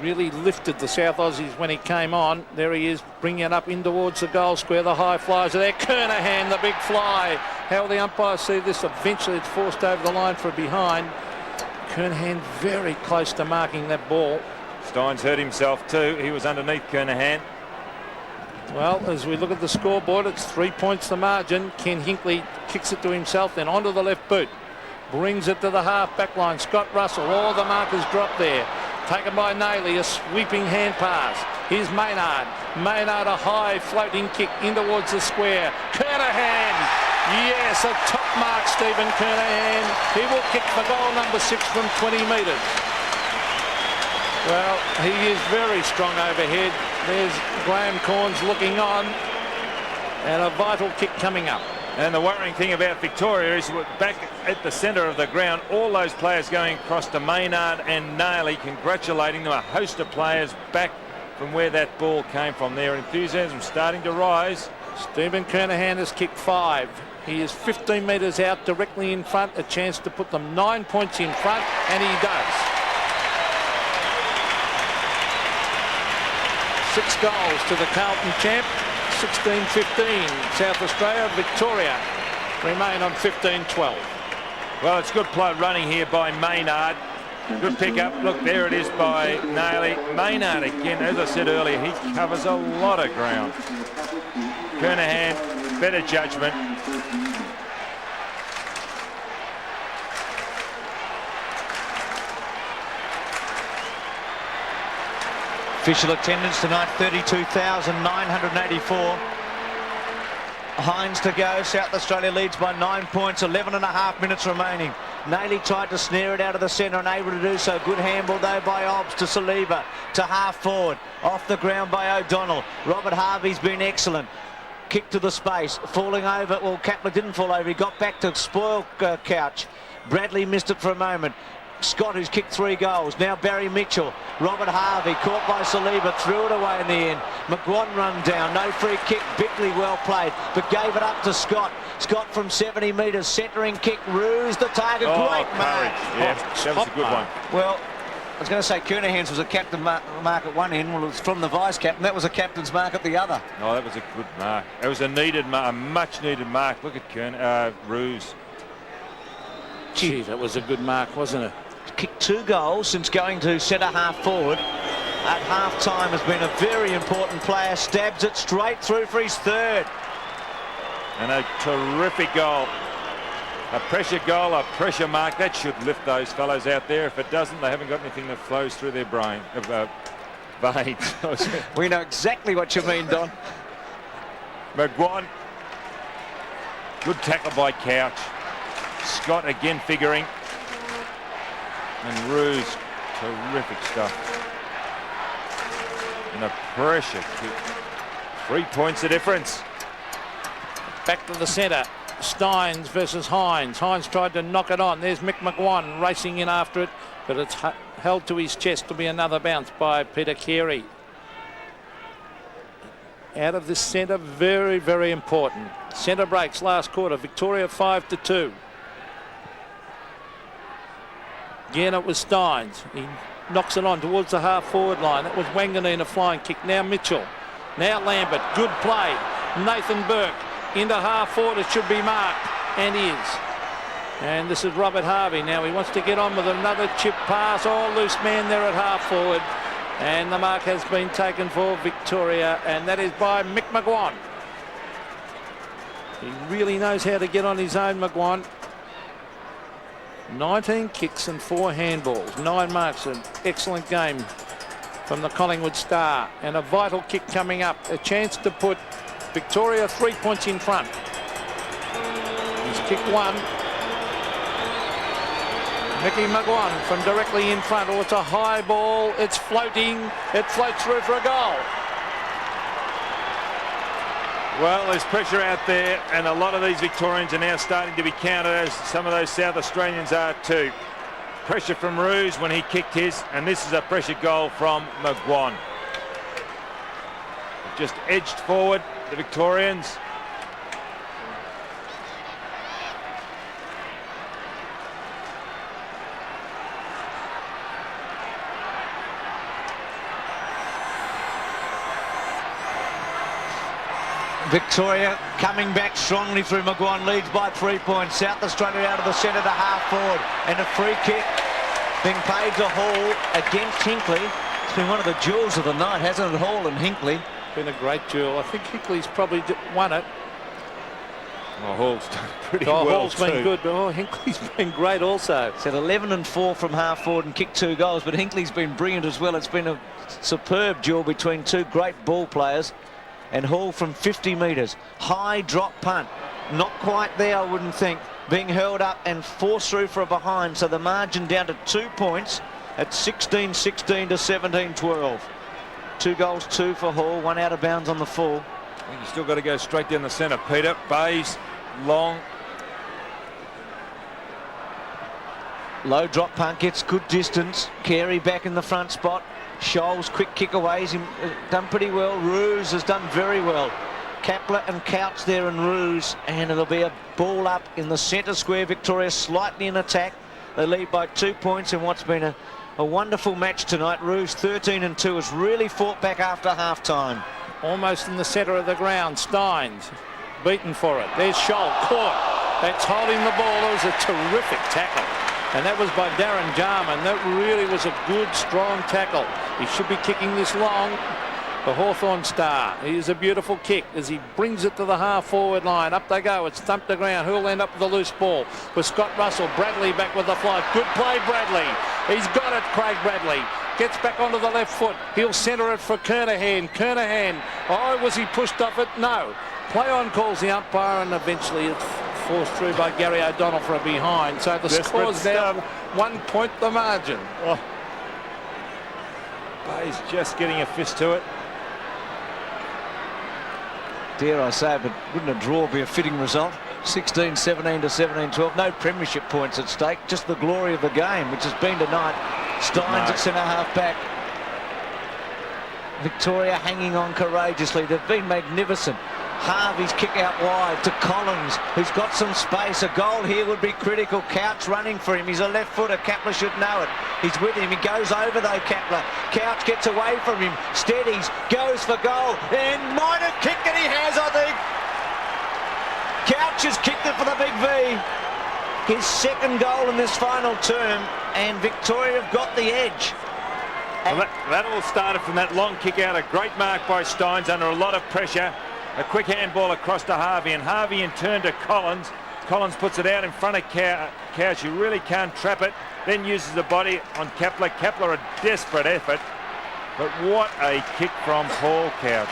Really lifted the South Aussies when he came on. There he is, bringing it up in towards the goal square. The high flyers are there. Kernahan, the big fly. How will the umpires see this? Eventually it's forced over the line for a behind. Kernahan very close to marking that ball. Steins hurt himself too. He was underneath Kernahan. Well, as we look at the scoreboard, it's 3 points the margin. Ken Hinkley kicks it to himself, then onto the left boot. Brings it to the half back line. Scott Russell. Oh, the markers dropped there. Taken by Naley, a sweeping hand pass. Here's Maynard. Maynard, a high floating kick in towards the square. Kernahan. Yes, a top mark, Stephen Kernahan. He will kick for goal number 6 from 20 metres. Well, he is very strong overhead. There's Graham Corns looking on. And a vital kick coming up. And the worrying thing about Victoria is back at the centre of the ground, all those players going across to Maynard and Naley, congratulating them. A host of players back from where that ball came from. Their enthusiasm starting to rise. Stephen Kernahan has kicked 5. He is 15 metres out, directly in front. A chance to put them 9 points in front, and he does. 6 goals to the Carlton champ. 16-15. South Australia, Victoria remain on 15-12. Well, it's good play running here by Maynard. Good pick up. Look, there it is by Naley. Maynard again, as I said earlier, he covers a lot of ground. Kernahan, better judgment. Official attendance tonight, 32,984. Hines to go. South Australia leads by 9 points, 11.5 minutes remaining. Naley tried to snare it out of the centre, unable to do so. Good handball though by Obbs to Saliba, to half forward. Off the ground by O'Donnell. Robert Harvey's been excellent. Kick to the space, falling over. Well, Kapler didn't fall over. He got back to spoil Couch. Bradley missed it for a moment. Scott, who's kicked 3 goals. Now Barry Mitchell. Robert Harvey caught by Saliba, threw it away in the end. McGuan run down, no free kick. Bickley well played, but gave it up to Scott. Scott from 70 metres, centering kick. Ruse the target. Great mark. Yeah, that was a good one. Well, I was going to say Kernahan's was a captain mark at one end. Well, it was from the vice-captain. That was a captain's mark at the other. Oh, that was a good mark. It was a needed mark, a much-needed mark. Look at Ruse. Gee, that was a good mark, wasn't it? Kicked 2 goals since going to centre-half forward. At half-time has been a very important player. Stabs it straight through for his 3rd. And a terrific goal. A pressure goal, a pressure mark. That should lift those fellows out there. If it doesn't, they haven't got anything that flows through their brain. Veins. We know exactly what you mean, Don. McGuan. Good tackle by Couch. Scott again figuring. And Ruse. Terrific stuff. And a pressure kick. 3 points of difference. Back to the centre. Steins versus Hines. Hines tried to knock it on. There's Mick McGuan racing in after it, but it's held to his chest. To be another bounce by Peter Carey. Out of this centre, very, very important. Centre breaks last quarter. Victoria 5-2. Again, it was Steins. He knocks it on towards the half-forward line. That was Wanganeen, a flying kick. Now Mitchell. Now Lambert. Good play. Nathan Burke. Into half-forward, it should be marked, and is. And this is Robert Harvey. Now he wants to get on with another chip pass. Oh, loose man there at half-forward. And the mark has been taken for Victoria, and that is by Mick McGuan. He really knows how to get on his own, McGuan. 19 kicks and 4 handballs. 9 marks. An excellent game from the Collingwood Star. And a vital kick coming up. A chance to put Victoria 3 points in front. He's kicked 1. Mickey McGuan from directly in front. Oh, it's a high ball. It's floating. It floats through for a goal. Well, there's pressure out there, and a lot of these Victorians are now starting to be counted, as some of those South Australians are too. Pressure from Ruse when he kicked his, and this is a pressure goal from McGuan. Just edged forward, the Victorians. Victoria coming back strongly through. McGuan leads by 3 points. South Australia out of the centre to half forward, and a free kick being paid to Hall against Hinkley. It's been one of the jewels of the night, hasn't it? Hall and Hinkley. Been a great duel. I think Hinkley's probably won it. Well, Hall's done pretty well Hall's too. been good, but Hinkley's been great also. It's at 11 and 4 from half forward and kicked 2 goals, but Hinkley's been brilliant as well. It's been a superb duel between 2 great ball players. And Hall from 50 metres. High drop punt. Not quite there, I wouldn't think. Being hurled up and forced through for a behind. So the margin down to 2 points at 16-16 to 17-12. 2 goals, 2 for Hall. 1 out of bounds on the full. I think you still got to go straight down the centre, Peter. Bays, long. Low drop punt, gets good distance. Carey back in the front spot. Scholes, quick kick away. He's done pretty well. Ruse has done very well. Kapler and Couch there and Ruse. And it'll be a ball up in the centre square. Victoria slightly in attack. They lead by 2 points in what's been a wonderful match tonight. Ruse 13 and 2 has really fought back after half time. Almost in the centre of the ground. Steins beaten for it. There's Scholl caught. That's holding the ball. It was a terrific tackle. And that was by Darren Jarman. That really was a good, strong tackle. He should be kicking this long. The Hawthorn Star. Here's a beautiful kick as he brings it to the half-forward line. Up they go. It's thumped the ground. Who'll end up with the loose ball? With Scott Russell. Bradley back with the flight. Good play, Bradley. He's got it, Craig Bradley. Gets back onto the left foot. He'll centre it for Kernahan. Kernahan. Oh, was he pushed off it? No. Play on calls the umpire, and eventually it's forced through by Gary O'Donnell for a behind. So the score's now 1 point the margin. Oh. He's just getting a fist to it. Dare I say, but wouldn't a draw be a fitting result? 16-17 to 17-12. No premiership points at stake, just the glory of the game, which has been tonight. Steins at centre half back. Victoria hanging on courageously. They've been magnificent. Harvey's kick out wide to Collins, who's got some space. A goal here would be critical. Couch running for him. He's a left footer. Kepler should know it. He's with him. He goes over though, Kepler. Couch gets away from him. Steadies, goes for goal, and might have kicked it. He has, I think. Couch has kicked it for the big V. His second goal in this final term, and Victoria have got the edge. Well, that all started from that long kick out. A great mark by Steins under a lot of pressure. A quick handball across to Harvey, and Harvey in turn to Collins. Collins puts it out in front of Couch. You really can't trap it. Then uses the body on Kepler. Kepler, a desperate effort. But what a kick from Paul Couch.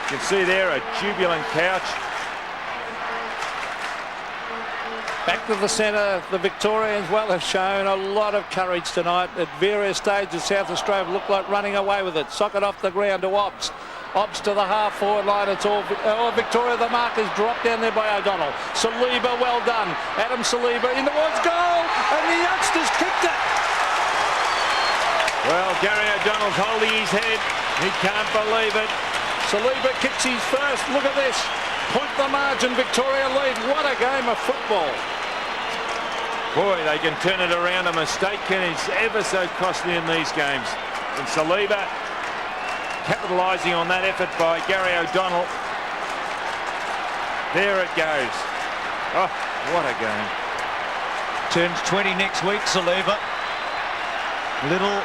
You can see there a jubilant Couch. Back to the centre, the Victorians have shown a lot of courage tonight. At various stages, South Australia looked like running away with it. Sock it off the ground to Obbs. Obbs to the half-forward line. It's all Victoria. The mark is dropped down there by O'Donnell. Saliba, well done. Adam Saliba in towards goal, and the youngsters kicked it. Well, Gary O'Donnell's holding his head. He can't believe it. Saliba kicks his first. Look at this. Point the margin, Victoria lead. What a game of football. Boy, they can turn it around. A mistake is ever so costly in these games. And Saliba capitalising on that effort by Gary O'Donnell. There it goes. Oh, what a game. Turns 20 next week, Saliba. Little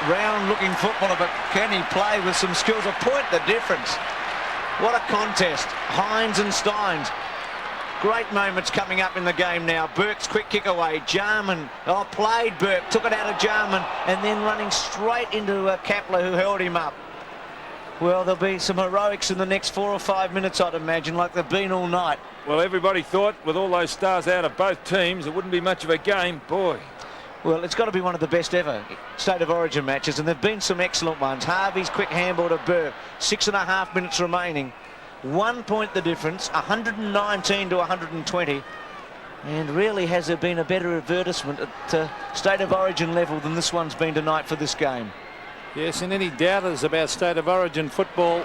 round-looking footballer, but can he play with some skills? A point the difference. What a contest. Hines and Steins. Great moments coming up in the game now. Burke's quick kick away. Jarman, played Burke, took it out of Jarman, and then running straight into Kepler, who held him up. Well, there'll be some heroics in the next 4 or 5 minutes, I'd imagine, like they've been all night. Well, everybody thought with all those stars out of both teams, it wouldn't be much of a game. Boy. Well, it's got to be one of the best ever State of Origin matches, and there have been some excellent ones. Harvey's quick handball to Burke. 6.5 minutes remaining. 1 point the difference, 119 to 120. And really, has there been a better advertisement at State of Origin level than this one's been tonight for this game? Yes, and any doubters about State of Origin football,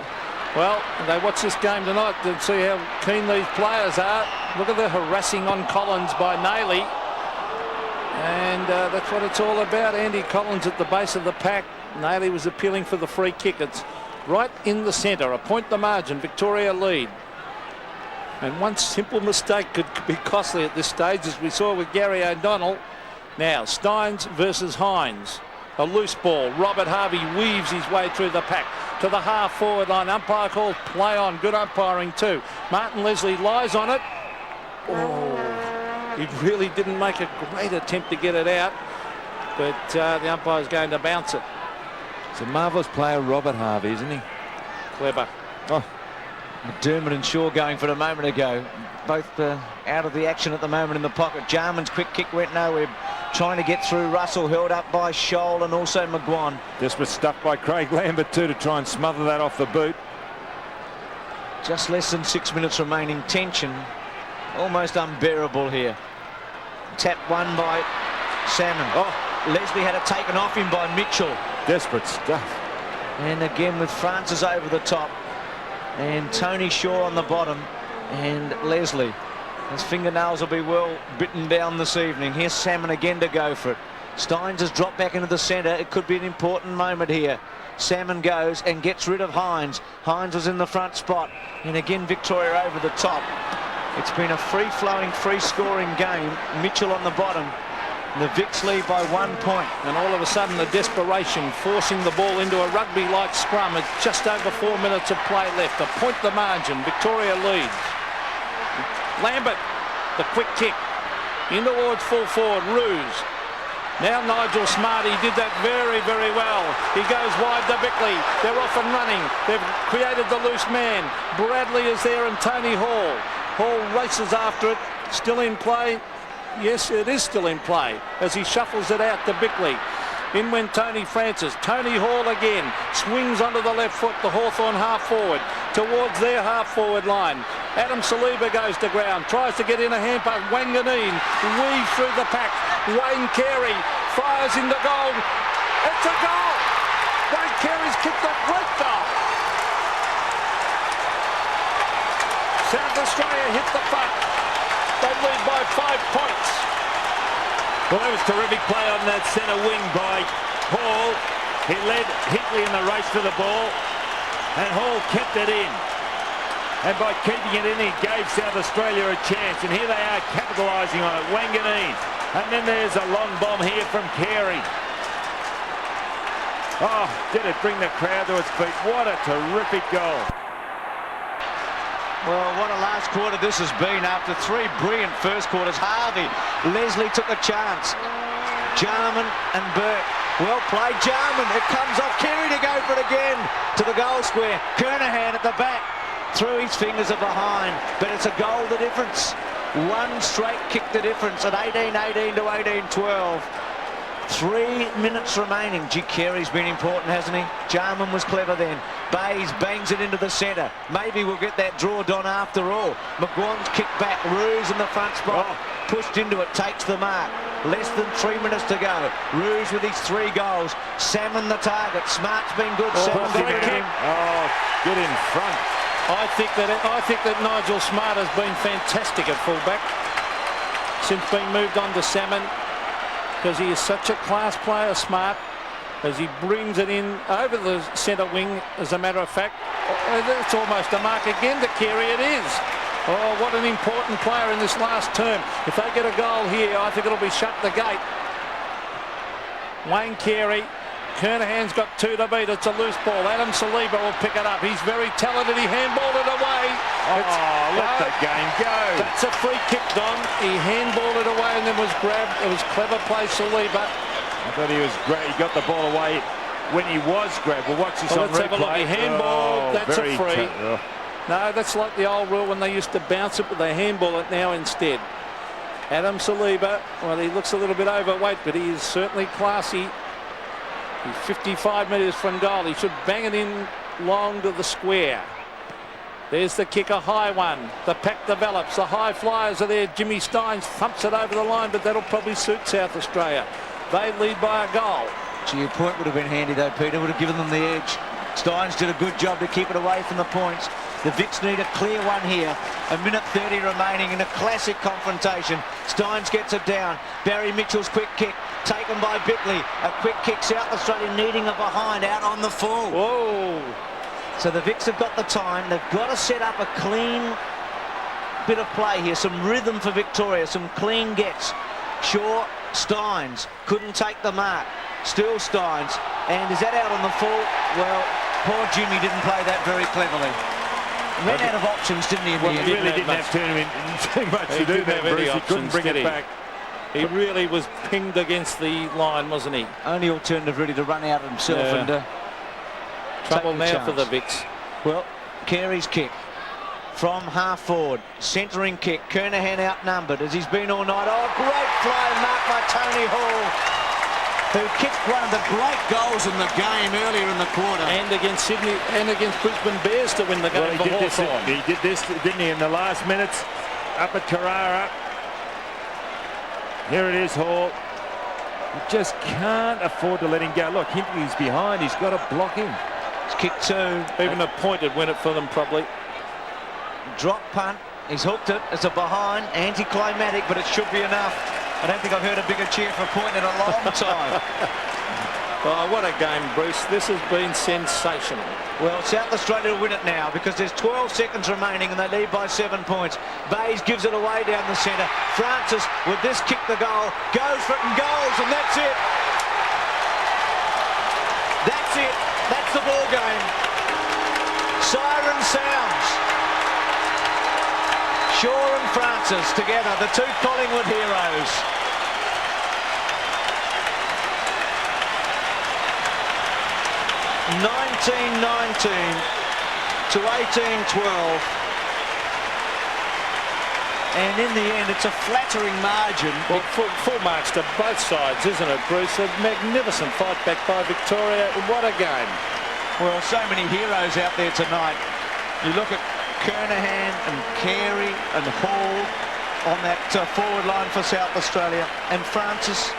well, they watch this game tonight to see how keen these players are. Look at the harassing on Collins by Nayley. And that's what it's all about. Andy Collins at the base of the pack. Nayley was appealing for the free kick. It's right in the centre. A point the margin. Victoria lead. And one simple mistake could be costly at this stage, as we saw with Gary O'Donnell. Now, Steins versus Hines. A loose ball. Robert Harvey weaves his way through the pack to the half-forward line. Umpire calls play on. Good umpiring too. Martin Leslie lies on it. Oh, he really didn't make a great attempt to get it out, but the umpire's going to bounce it. It's a marvellous player, Robert Harvey, isn't he? Clever. Oh, McDermott and Shaw going for it a moment ago. Both out of the action at the moment in the pocket. Jarman's quick kick went nowhere. Trying to get through. Russell held up by Scholl and also McGuan. Desperate stuff by Craig Lambert too to try and smother that off the boot. Just less than 6 minutes remaining. Tension almost unbearable here. Tap won by Salmon. Oh, Leslie had it taken off him by Mitchell. Desperate stuff. And again with Francis over the top and Tony Shaw on the bottom and Leslie. His fingernails will be well bitten down this evening. Here's Salmon again to go for it. Steins has dropped back into the centre. It could be an important moment here. Salmon goes and gets rid of Hines. Hines was in the front spot. And again Victoria over the top. It's been a free-flowing, free-scoring game. Mitchell on the bottom. The Vicks lead by 1 point. And all of a sudden the desperation, forcing the ball into a rugby-like scrum. It's just over 4 minutes of play left. A point the margin. Victoria leads. Lambert, the quick kick. In towards full forward, Ruse. Now Nigel Smarty did that very, very well. He goes wide to Bickley. They're off and running. They've created the loose man. Bradley is there and Tony Hall. Hall races after it. Still in play. Yes, it is still in play as he shuffles it out to Bickley. In went Tony Francis. Tony Hall again. Swings onto the left foot, the Hawthorn half forward. Towards their half forward line. Adam Saliba goes to ground, tries to get in a hand pass. Wanganeen weaves through the pack. Wayne Carey fires in the goal. It's a goal. Wayne Carey's kicked a great goal. South Australia hit the front. They lead by 5 points. Well, that was terrific play on that centre wing by Hall. He led Hickley in the race for the ball, and Hall kept it in. And by keeping it in, he gave South Australia a chance. And here they are capitalising on it. Wanganeen. And then there's a long bomb here from Carey. Oh, did it bring the crowd to its feet. What a terrific goal. Well, what a last quarter this has been after 3 brilliant first quarters. Harvey, Leslie took a chance. Jarman and Burke. Well played, Jarman. It comes off Carey to go for it again. To the goal square. Kernahan at the back. Through his fingers are behind. But it's a goal the difference. One straight kick the difference at 18-18 to 18-12. 3 minutes remaining. Gee, Carey's been important, hasn't he? Jarman was clever then. Bays bangs it into the centre. Maybe we'll get that draw done after all. McGuan's kicked back. Roos in the front spot. Pushed into it. Takes the mark. Less than 3 minutes to go. Roos with his 3 goals. Salmon the target. Smart's been good. Salmon's been good. Oh, get in front. I think that Nigel Smart has been fantastic at fullback since being moved on to Salmon, because he is such a class player, Smart, as he brings it in over the centre wing. As a matter of fact, it's almost a mark again to Carey. It is. Oh, what an important player in this last term. If they get a goal here, I think it'll be shut the gate. Wayne Carey. Kernahan's got 2 to beat. It's a loose ball. Adam Saliba will pick it up. He's very talented. He handballed it away. Let the game go. That's a free kick, Don. He handballed it away and then was grabbed. It was clever play, Saliba. I thought he was great. He got the ball away when he was grabbed. Well, watch this on let's have a look. He handballed. That's a free. No, that's like the old rule when they used to bounce it, but they handball it now instead. Adam Saliba, well, he looks a little bit overweight, but he is certainly classy. He's 55 metres from goal. He should bang it in long to the square. There's the kick, a high one. The pack develops. The high flyers are there. Jimmy Steins thumps it over the line, but that'll probably suit South Australia. They lead by a goal. Gee, your point would have been handy though, Peter. Would have given them the edge. Steins did a good job to keep it away from the points. The Vics need a clear one here. 1:30 remaining in a classic confrontation. Steins gets it down. Barry Mitchell's quick kick taken by Bickley. A quick kick. South Australia needing a behind out on the full. Whoa. So the Vics have got the time. They've got to set up a clean bit of play here. Some rhythm for Victoria. Some clean gets. Shaw, Steins couldn't take the mark. Still Steins. And is that out on the full? Well, poor Jimmy didn't play that very cleverly. Ran out of options, didn't he? He really didn't have too much to do there, Bruce. He couldn't bring it back. He really was pinged against the line, wasn't he? Only alternative really to run out himself and trouble now for the Vics. Well, Carey's kick from half forward, centering kick. Kernahan outnumbered as he's been all night. Oh, great fly marked by Tony Hall, who kicked one of the great goals in the game earlier in the quarter. And against Sydney and against Brisbane Bears to win the game for Hawthorn. He did this, didn't he, in the last minutes up at Carrara. Here it is, Hall. You just can't afford to let him go. Look, Hindley's behind. He's got to block him. It's kick 2. Even a point would win it for them, probably. Drop punt. He's hooked it. It's a behind. Anticlimactic, but it should be enough. I don't think I've heard a bigger cheer for a point in a long time. Oh, what a game, Bruce. This has been sensational. Well, South Australia will win it now because there's 12 seconds remaining and they lead by 7 points. Bays gives it away down the centre. Francis, with this kick the goal, goes for it and goals, and that's it. That's it. That's the ball game. Siren sounds. Shaw and Francis together, the 2 Collingwood heroes. (19-19) to 18-12, and in the end it's a flattering margin. Well, full marks to both sides, isn't it, Bruce? A magnificent fight back by Victoria. What a game. Well, so many heroes out there tonight. You look at Kernahan and Carey and Hall on that forward line for South Australia. And Francis,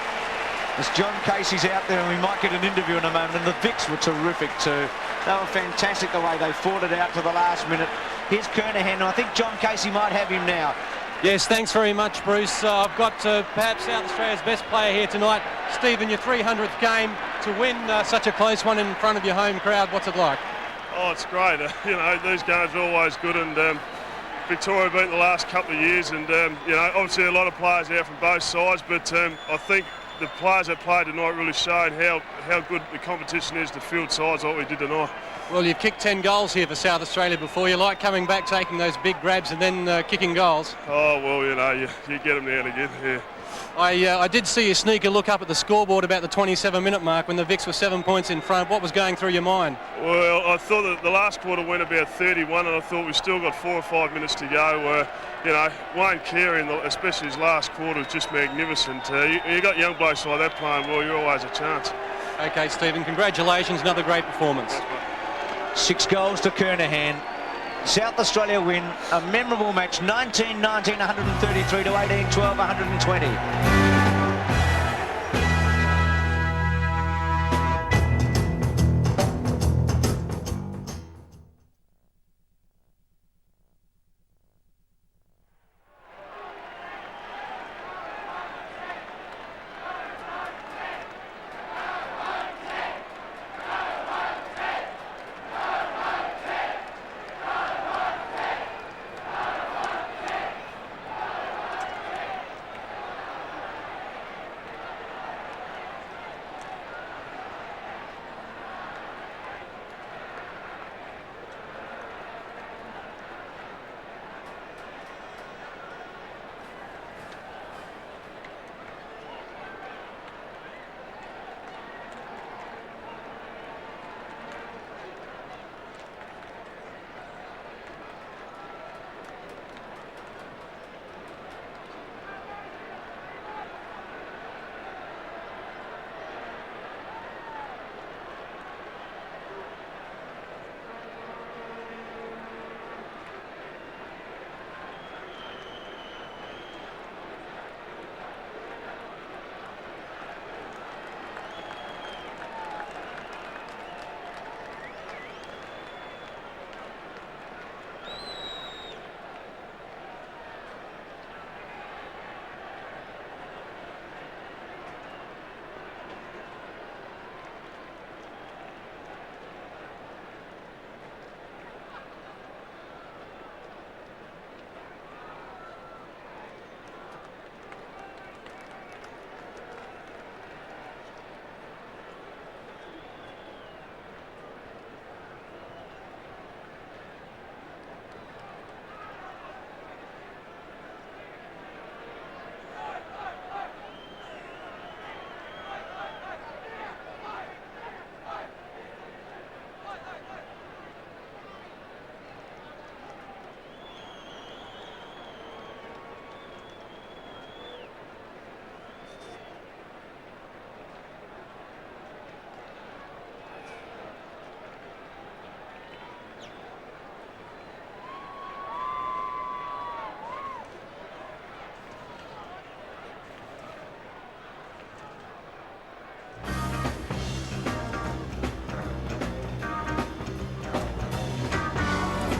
as John Casey's out there, and we might get an interview in a moment, and the Vicks were terrific too. They were fantastic the way they fought it out to the last minute. Here's Kernahan, and I think John Casey might have him now. Yes, thanks very much, Bruce. I've got perhaps South Australia's best player here tonight. Stephen, your 300th game, to win such a close one in front of your home crowd. What's it like? Oh, it's great. You know, these games are always good, and Victoria beat the last couple of years, and you know, obviously a lot of players out from both sides, but I think the players that played tonight really showed how good the competition is to field sides like we did tonight. Well, you've kicked 10 goals here for South Australia before. You like coming back, taking those big grabs and then kicking goals? Oh, well, you know, you get them now and again, yeah. I did see you sneak a look up at the scoreboard about the 27-minute mark when the Vicks were 7 points in front. What was going through your mind? Well, I thought that the last quarter went about 31, and I thought we still got 4 or 5 minutes to go. You know, Wayne Carey, especially his last quarter, was just magnificent. You got young blokes like that playing well, you're always a chance. Okay, Stephen, congratulations. Another great performance. 6 goals to Kernahan. South Australia win a memorable match, 19-19, 133 to 18-12, 120.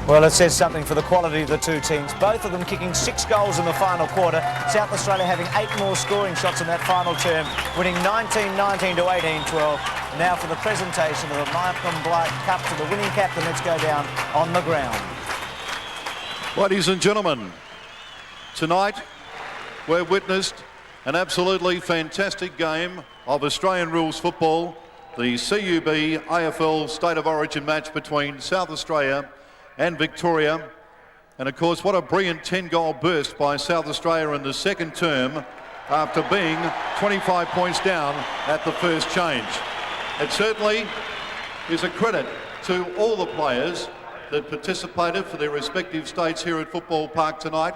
Well, it says something for the quality of the two teams. Both of them kicking 6 goals in the final quarter. South Australia having 8 more scoring shots in that final term, winning 19-19 to 18-12. Now for the presentation of the Malcolm Blight Cup to the winning captain. Let's go down on the ground. Ladies and gentlemen, tonight we've witnessed an absolutely fantastic game of Australian rules football, the CUB AFL State of Origin match between South Australia and Victoria. And of course, what a brilliant 10-goal burst by South Australia in the second term after being 25 points down at the first change. It certainly is a credit to all the players that participated for their respective states here at Football Park tonight.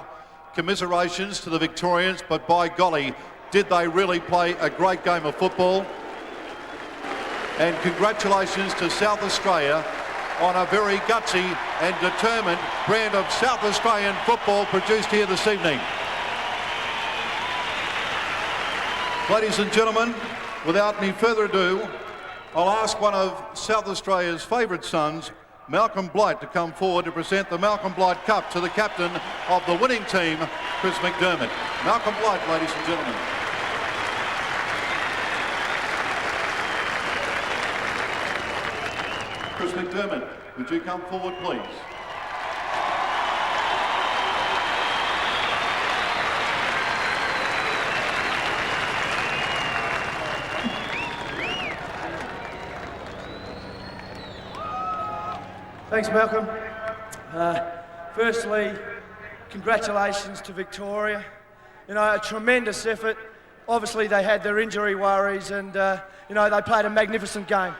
Commiserations to the Victorians, but by golly, did they really play a great game of football. And congratulations to South Australia on a very gutsy and determined brand of South Australian football produced here this evening. Ladies and gentlemen, without any further ado, I'll ask one of South Australia's favourite sons, Malcolm Blight, to come forward to present the Malcolm Blight Cup to the captain of the winning team, Chris McDermott. Malcolm Blight, ladies and gentlemen. Chris McDermott, would you come forward, please? Thanks, Malcolm. Firstly, congratulations to Victoria. You know, a tremendous effort. Obviously, they had their injury worries and, you know, they played a magnificent game.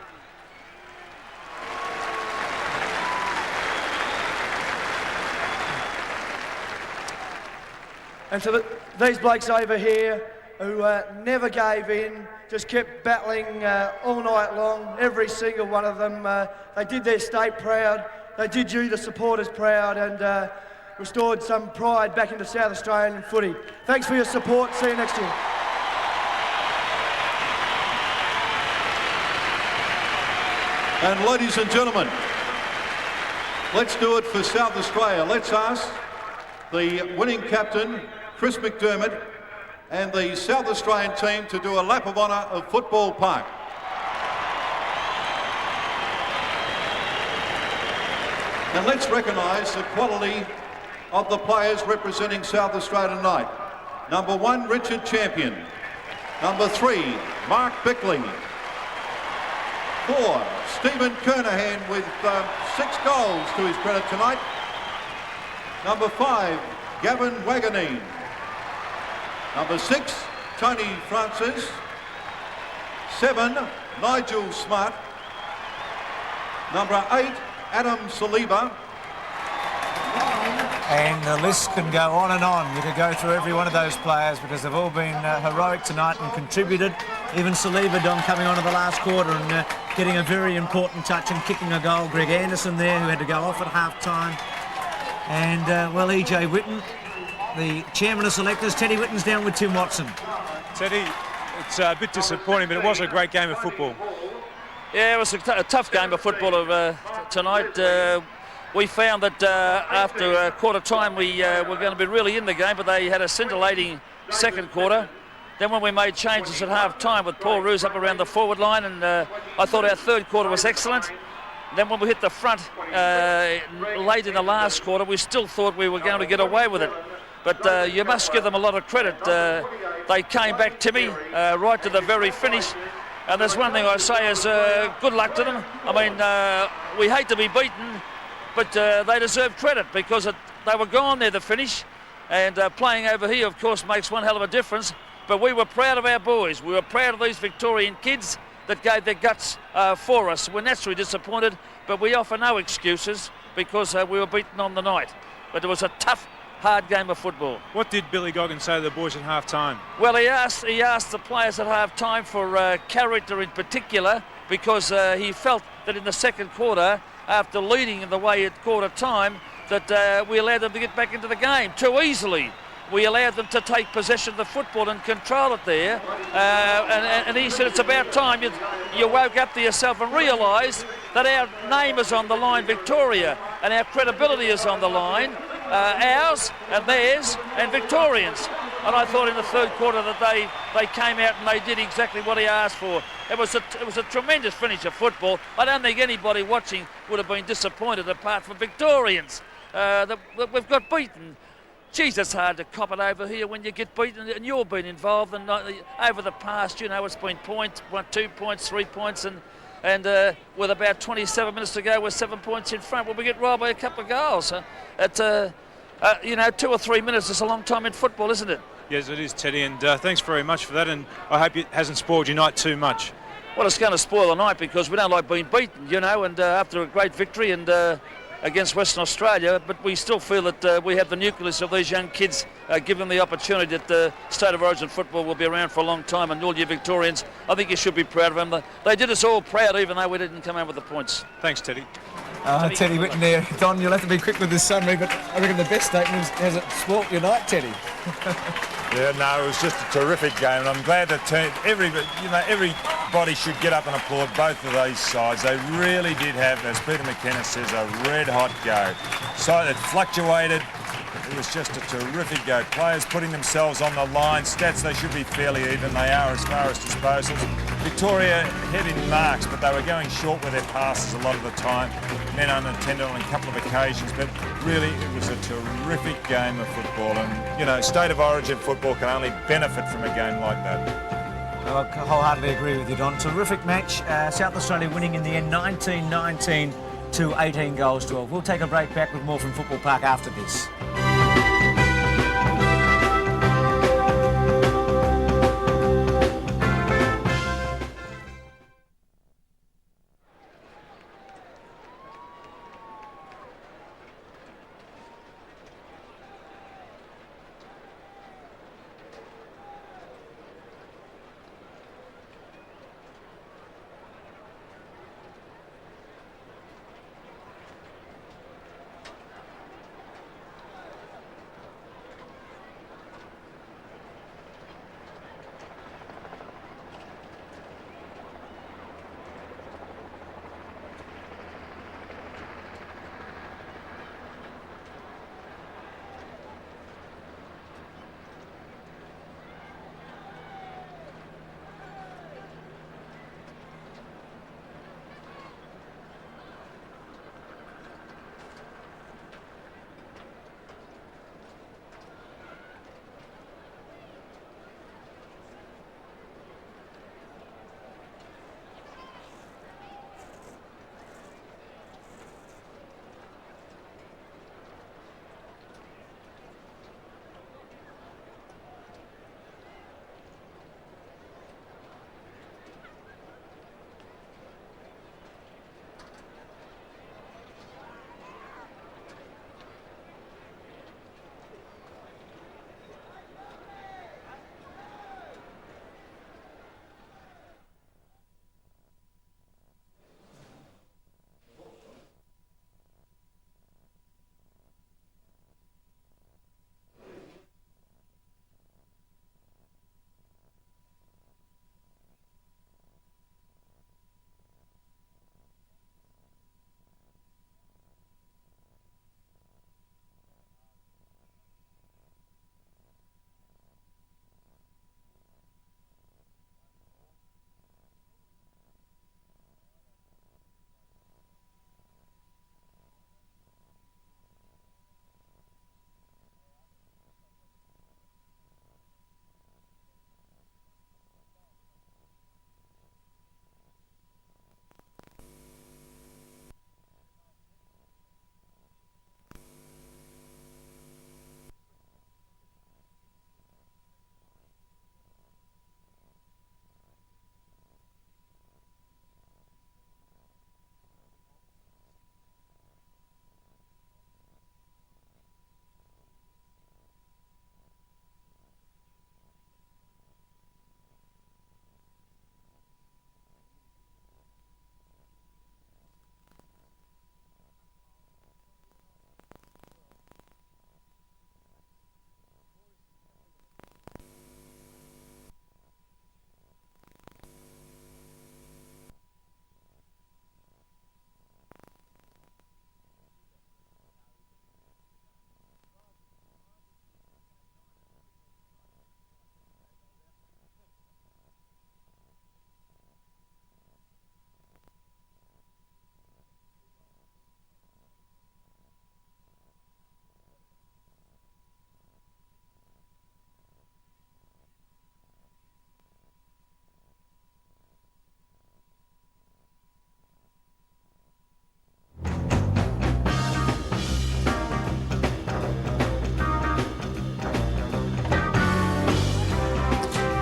And to these blokes over here who never gave in, just kept battling all night long, every single one of them. They did their state proud, they did you, the supporters, proud, and restored some pride back into South Australian footy. Thanks for your support, see you next year. And ladies and gentlemen, let's do it for South Australia. Let's ask the winning captain, Chris McDermott, and the South Australian team to do a lap of honour of Football Park. And let's recognise the quality of the players representing South Australia tonight. Number 1, Richard Champion. Number 3, Mark Bickley. 4, Stephen Kernahan with 6 goals to his credit tonight. Number 5, Gavin Waganine. Number 6, Tony Francis. 7, Nigel Smart. Number 8, Adam Saliba. And the list can go on and on. You could go through every one of those players because they've all been heroic tonight and contributed. Even Saliba, Don, coming on to the last quarter and getting a very important touch and kicking a goal. Greg Anderson there, who had to go off at half-time. And, well, E.J. Whitten, the chairman of selectors. Teddy Whitten's down with Tim Watson. Teddy, it's a bit disappointing, but it was a great game of football. Yeah, it was a tough game of football tonight. We found that after quarter time we were going to be really in the game, but they had a scintillating second quarter. Then when we made changes at half time with Paul Roos up around the forward line, and I thought our third quarter was excellent. Then when we hit the front late in the last quarter, we still thought we were going to get away with it. But you must give them a lot of credit. They came back, Timmy, right to the very finish. And there's one thing I say is good luck to them. I mean, we hate to be beaten, but they deserve credit because they were gone there to finish. And playing over here, of course, makes one hell of a difference. But we were proud of our boys. We were proud of these Victorian kids that gave their guts for us. We're naturally disappointed, but we offer no excuses because we were beaten on the night. But it was a tough, hard game of football. What did Billy Goggins say to the boys at half-time? Well, he asked the players at half-time for character in particular because he felt that in the second quarter, after leading in the way at quarter time, that we allowed them to get back into the game too easily. We allowed them to take possession of the football and control it there. And he said it's about time you woke up to yourself and realised that our name is on the line, Victoria, and our credibility is on the line, ours and theirs and Victorians. And I thought in the third quarter that they came out and they did exactly what he asked for. It was a tremendous finish of football. I don't think anybody watching would have been disappointed apart from Victorians that we've got beaten. Geez, it's hard to cop it over here when you get beaten, and you've been involved. And over the past, you know, it's been 2 points, 3 points, and with about 27 minutes to go, we're 7 points in front. Well, we get robbed by a couple of goals. You know, 2 or 3 minutes is a long time in football, isn't it? Yes, it is, Teddy, and thanks very much for that. And I hope it hasn't spoiled your night too much. Well, it's going to spoil the night because we don't like being beaten, you know. And after a great victory and against Western Australia, but we still feel that we have the nucleus of these young kids, give them the opportunity that the State of Origin football will be around for a long time, and all you Victorians, I think you should be proud of them. They did us all proud even though we didn't come out with the points. Thanks, Teddy. Teddy Whitten there. Don, you'll have to be quick with this summary, but I reckon the best statement is, has it spoilt your night, Teddy? Yeah, no, it was just a terrific game, and I'm glad that everybody should get up and applaud both of these sides. They really did have, as Peter McKenna says, a red-hot go. So it fluctuated. It was just a terrific go. Players putting themselves on the line. Stats, they should be fairly even. They are as far as disposals. Victoria head in marks, but they were going short with their passes a lot of the time. Men unattended on a couple of occasions, but really it was a terrific game of football. And, you know, State of Origin football can only benefit from a game like that. I wholeheartedly agree with you, Don. Terrific match. South Australia winning in the end 19-19 to 18 goals to 12. We'll take a break, back with more from Football Park after this.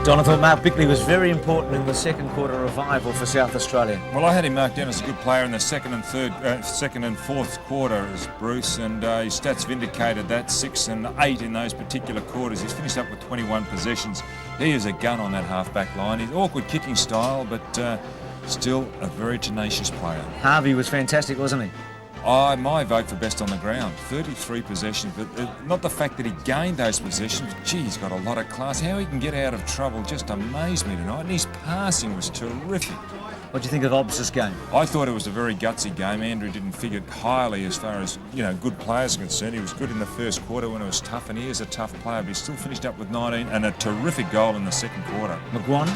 Don, I thought Mark Bickley was very important in the second quarter revival for South Australia. Well, I had him marked down as a good player in the second and fourth quarter as Bruce, and his stats vindicated that, 6 and 8 in those particular quarters. He's finished up with 21 possessions. He is a gun on that half-back line. He's awkward kicking style, but still a very tenacious player. Harvey was fantastic, wasn't he? My vote for best on the ground. 33 possessions, but not the fact that he gained those possessions. Gee, he's got a lot of class. How he can get out of trouble just amazed me tonight. And his passing was terrific. What do you think of Albertson's game? I thought it was a very gutsy game. Andrew didn't figure highly as far as, good players are concerned. He was good in the first quarter when it was tough, and he is a tough player, but he still finished up with 19 and a terrific goal in the second quarter. McGuan?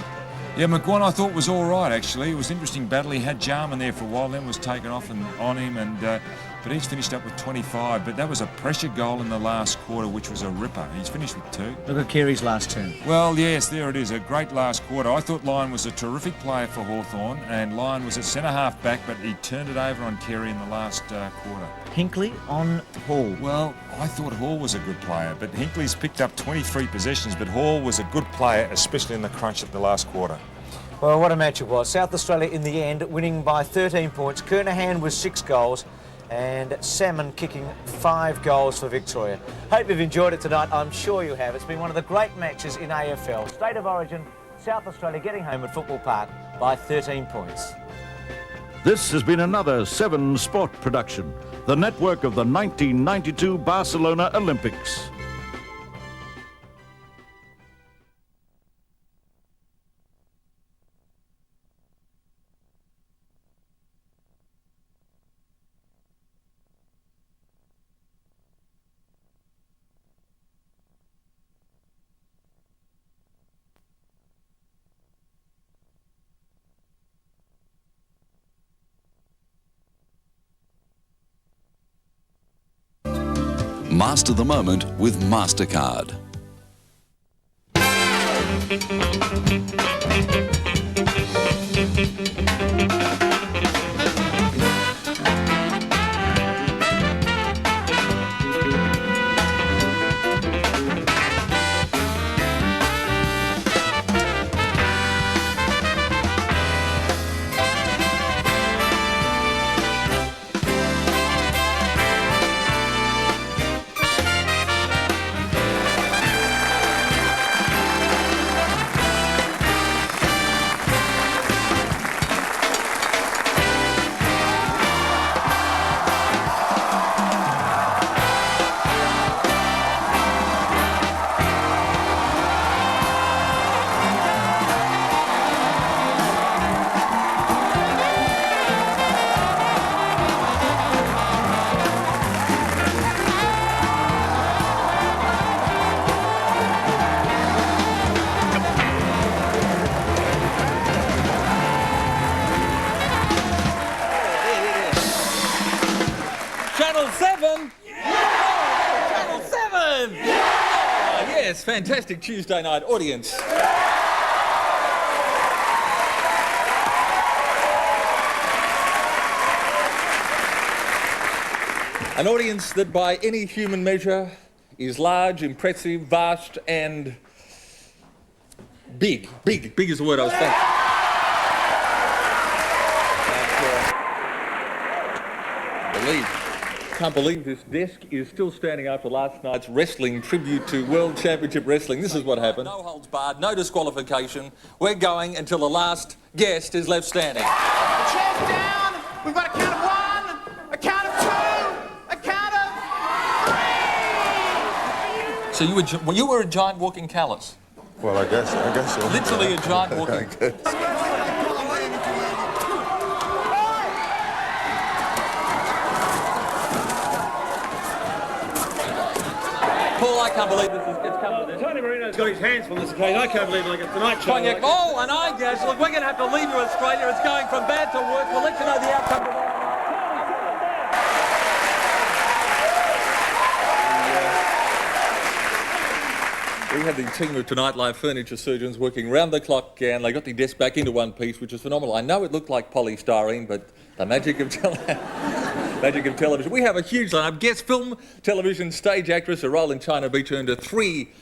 Yeah, McGuan I thought was all right, actually. It was an interesting battle. He had Jarman there for a while, then was taken off and on him, but he's finished up with 25. But that was a pressure goal in the last quarter, which was a ripper. He's finished with 2. Look at Carey's last turn. Well, yes, there it is. A great last quarter. I thought Lyon was a terrific player for Hawthorn, and Lyon was at centre-half back, but he turned it over on Carey in the last quarter. Hinkley on Hall. Well, I thought Hall was a good player, but Hinkley's picked up 23 possessions, but Hall was a good player, especially in the crunch at the last quarter. Well, what a match it was. South Australia in the end winning by 13 points. Kernahan with 6 goals and Salmon kicking 5 goals for Victoria. Hope you've enjoyed it tonight. I'm sure you have. It's been one of the great matches in AFL. State of Origin, South Australia getting home at Football Park by 13 points. This has been another 7 Sport production, the network of the 1992 Barcelona Olympics. Master the moment with MasterCard. Fantastic Tuesday night audience. An audience that by any human measure is large, impressive, vast and big. Big is the word I was thinking. Can't believe this desk is still standing after last night's wrestling tribute to World Championship Wrestling. This is what happened. No holds barred, no disqualification. We're going until the last guest is left standing. Chairs down. We've got a count of 1, a count of 2, a count of 3. So you were a giant walking callus? Well, I guess so. Literally a giant walking. Paul, I can't believe it's come to this. Tony Marino's got his hands on this occasion. I can't believe it. Like a Tonight Show. Cognac. Oh, and I guess, look, we're going to have to leave you Australia. It's going from bad to worse. We'll let you know the outcome tomorrow. We have the team of Tonight Live furniture surgeons working round the clock, and they got the desk back into one piece, which is phenomenal. I know it looked like polystyrene, but the magic of television. We have a huge lineup. Guest film, television, stage actress, a role in China Beach earned her 3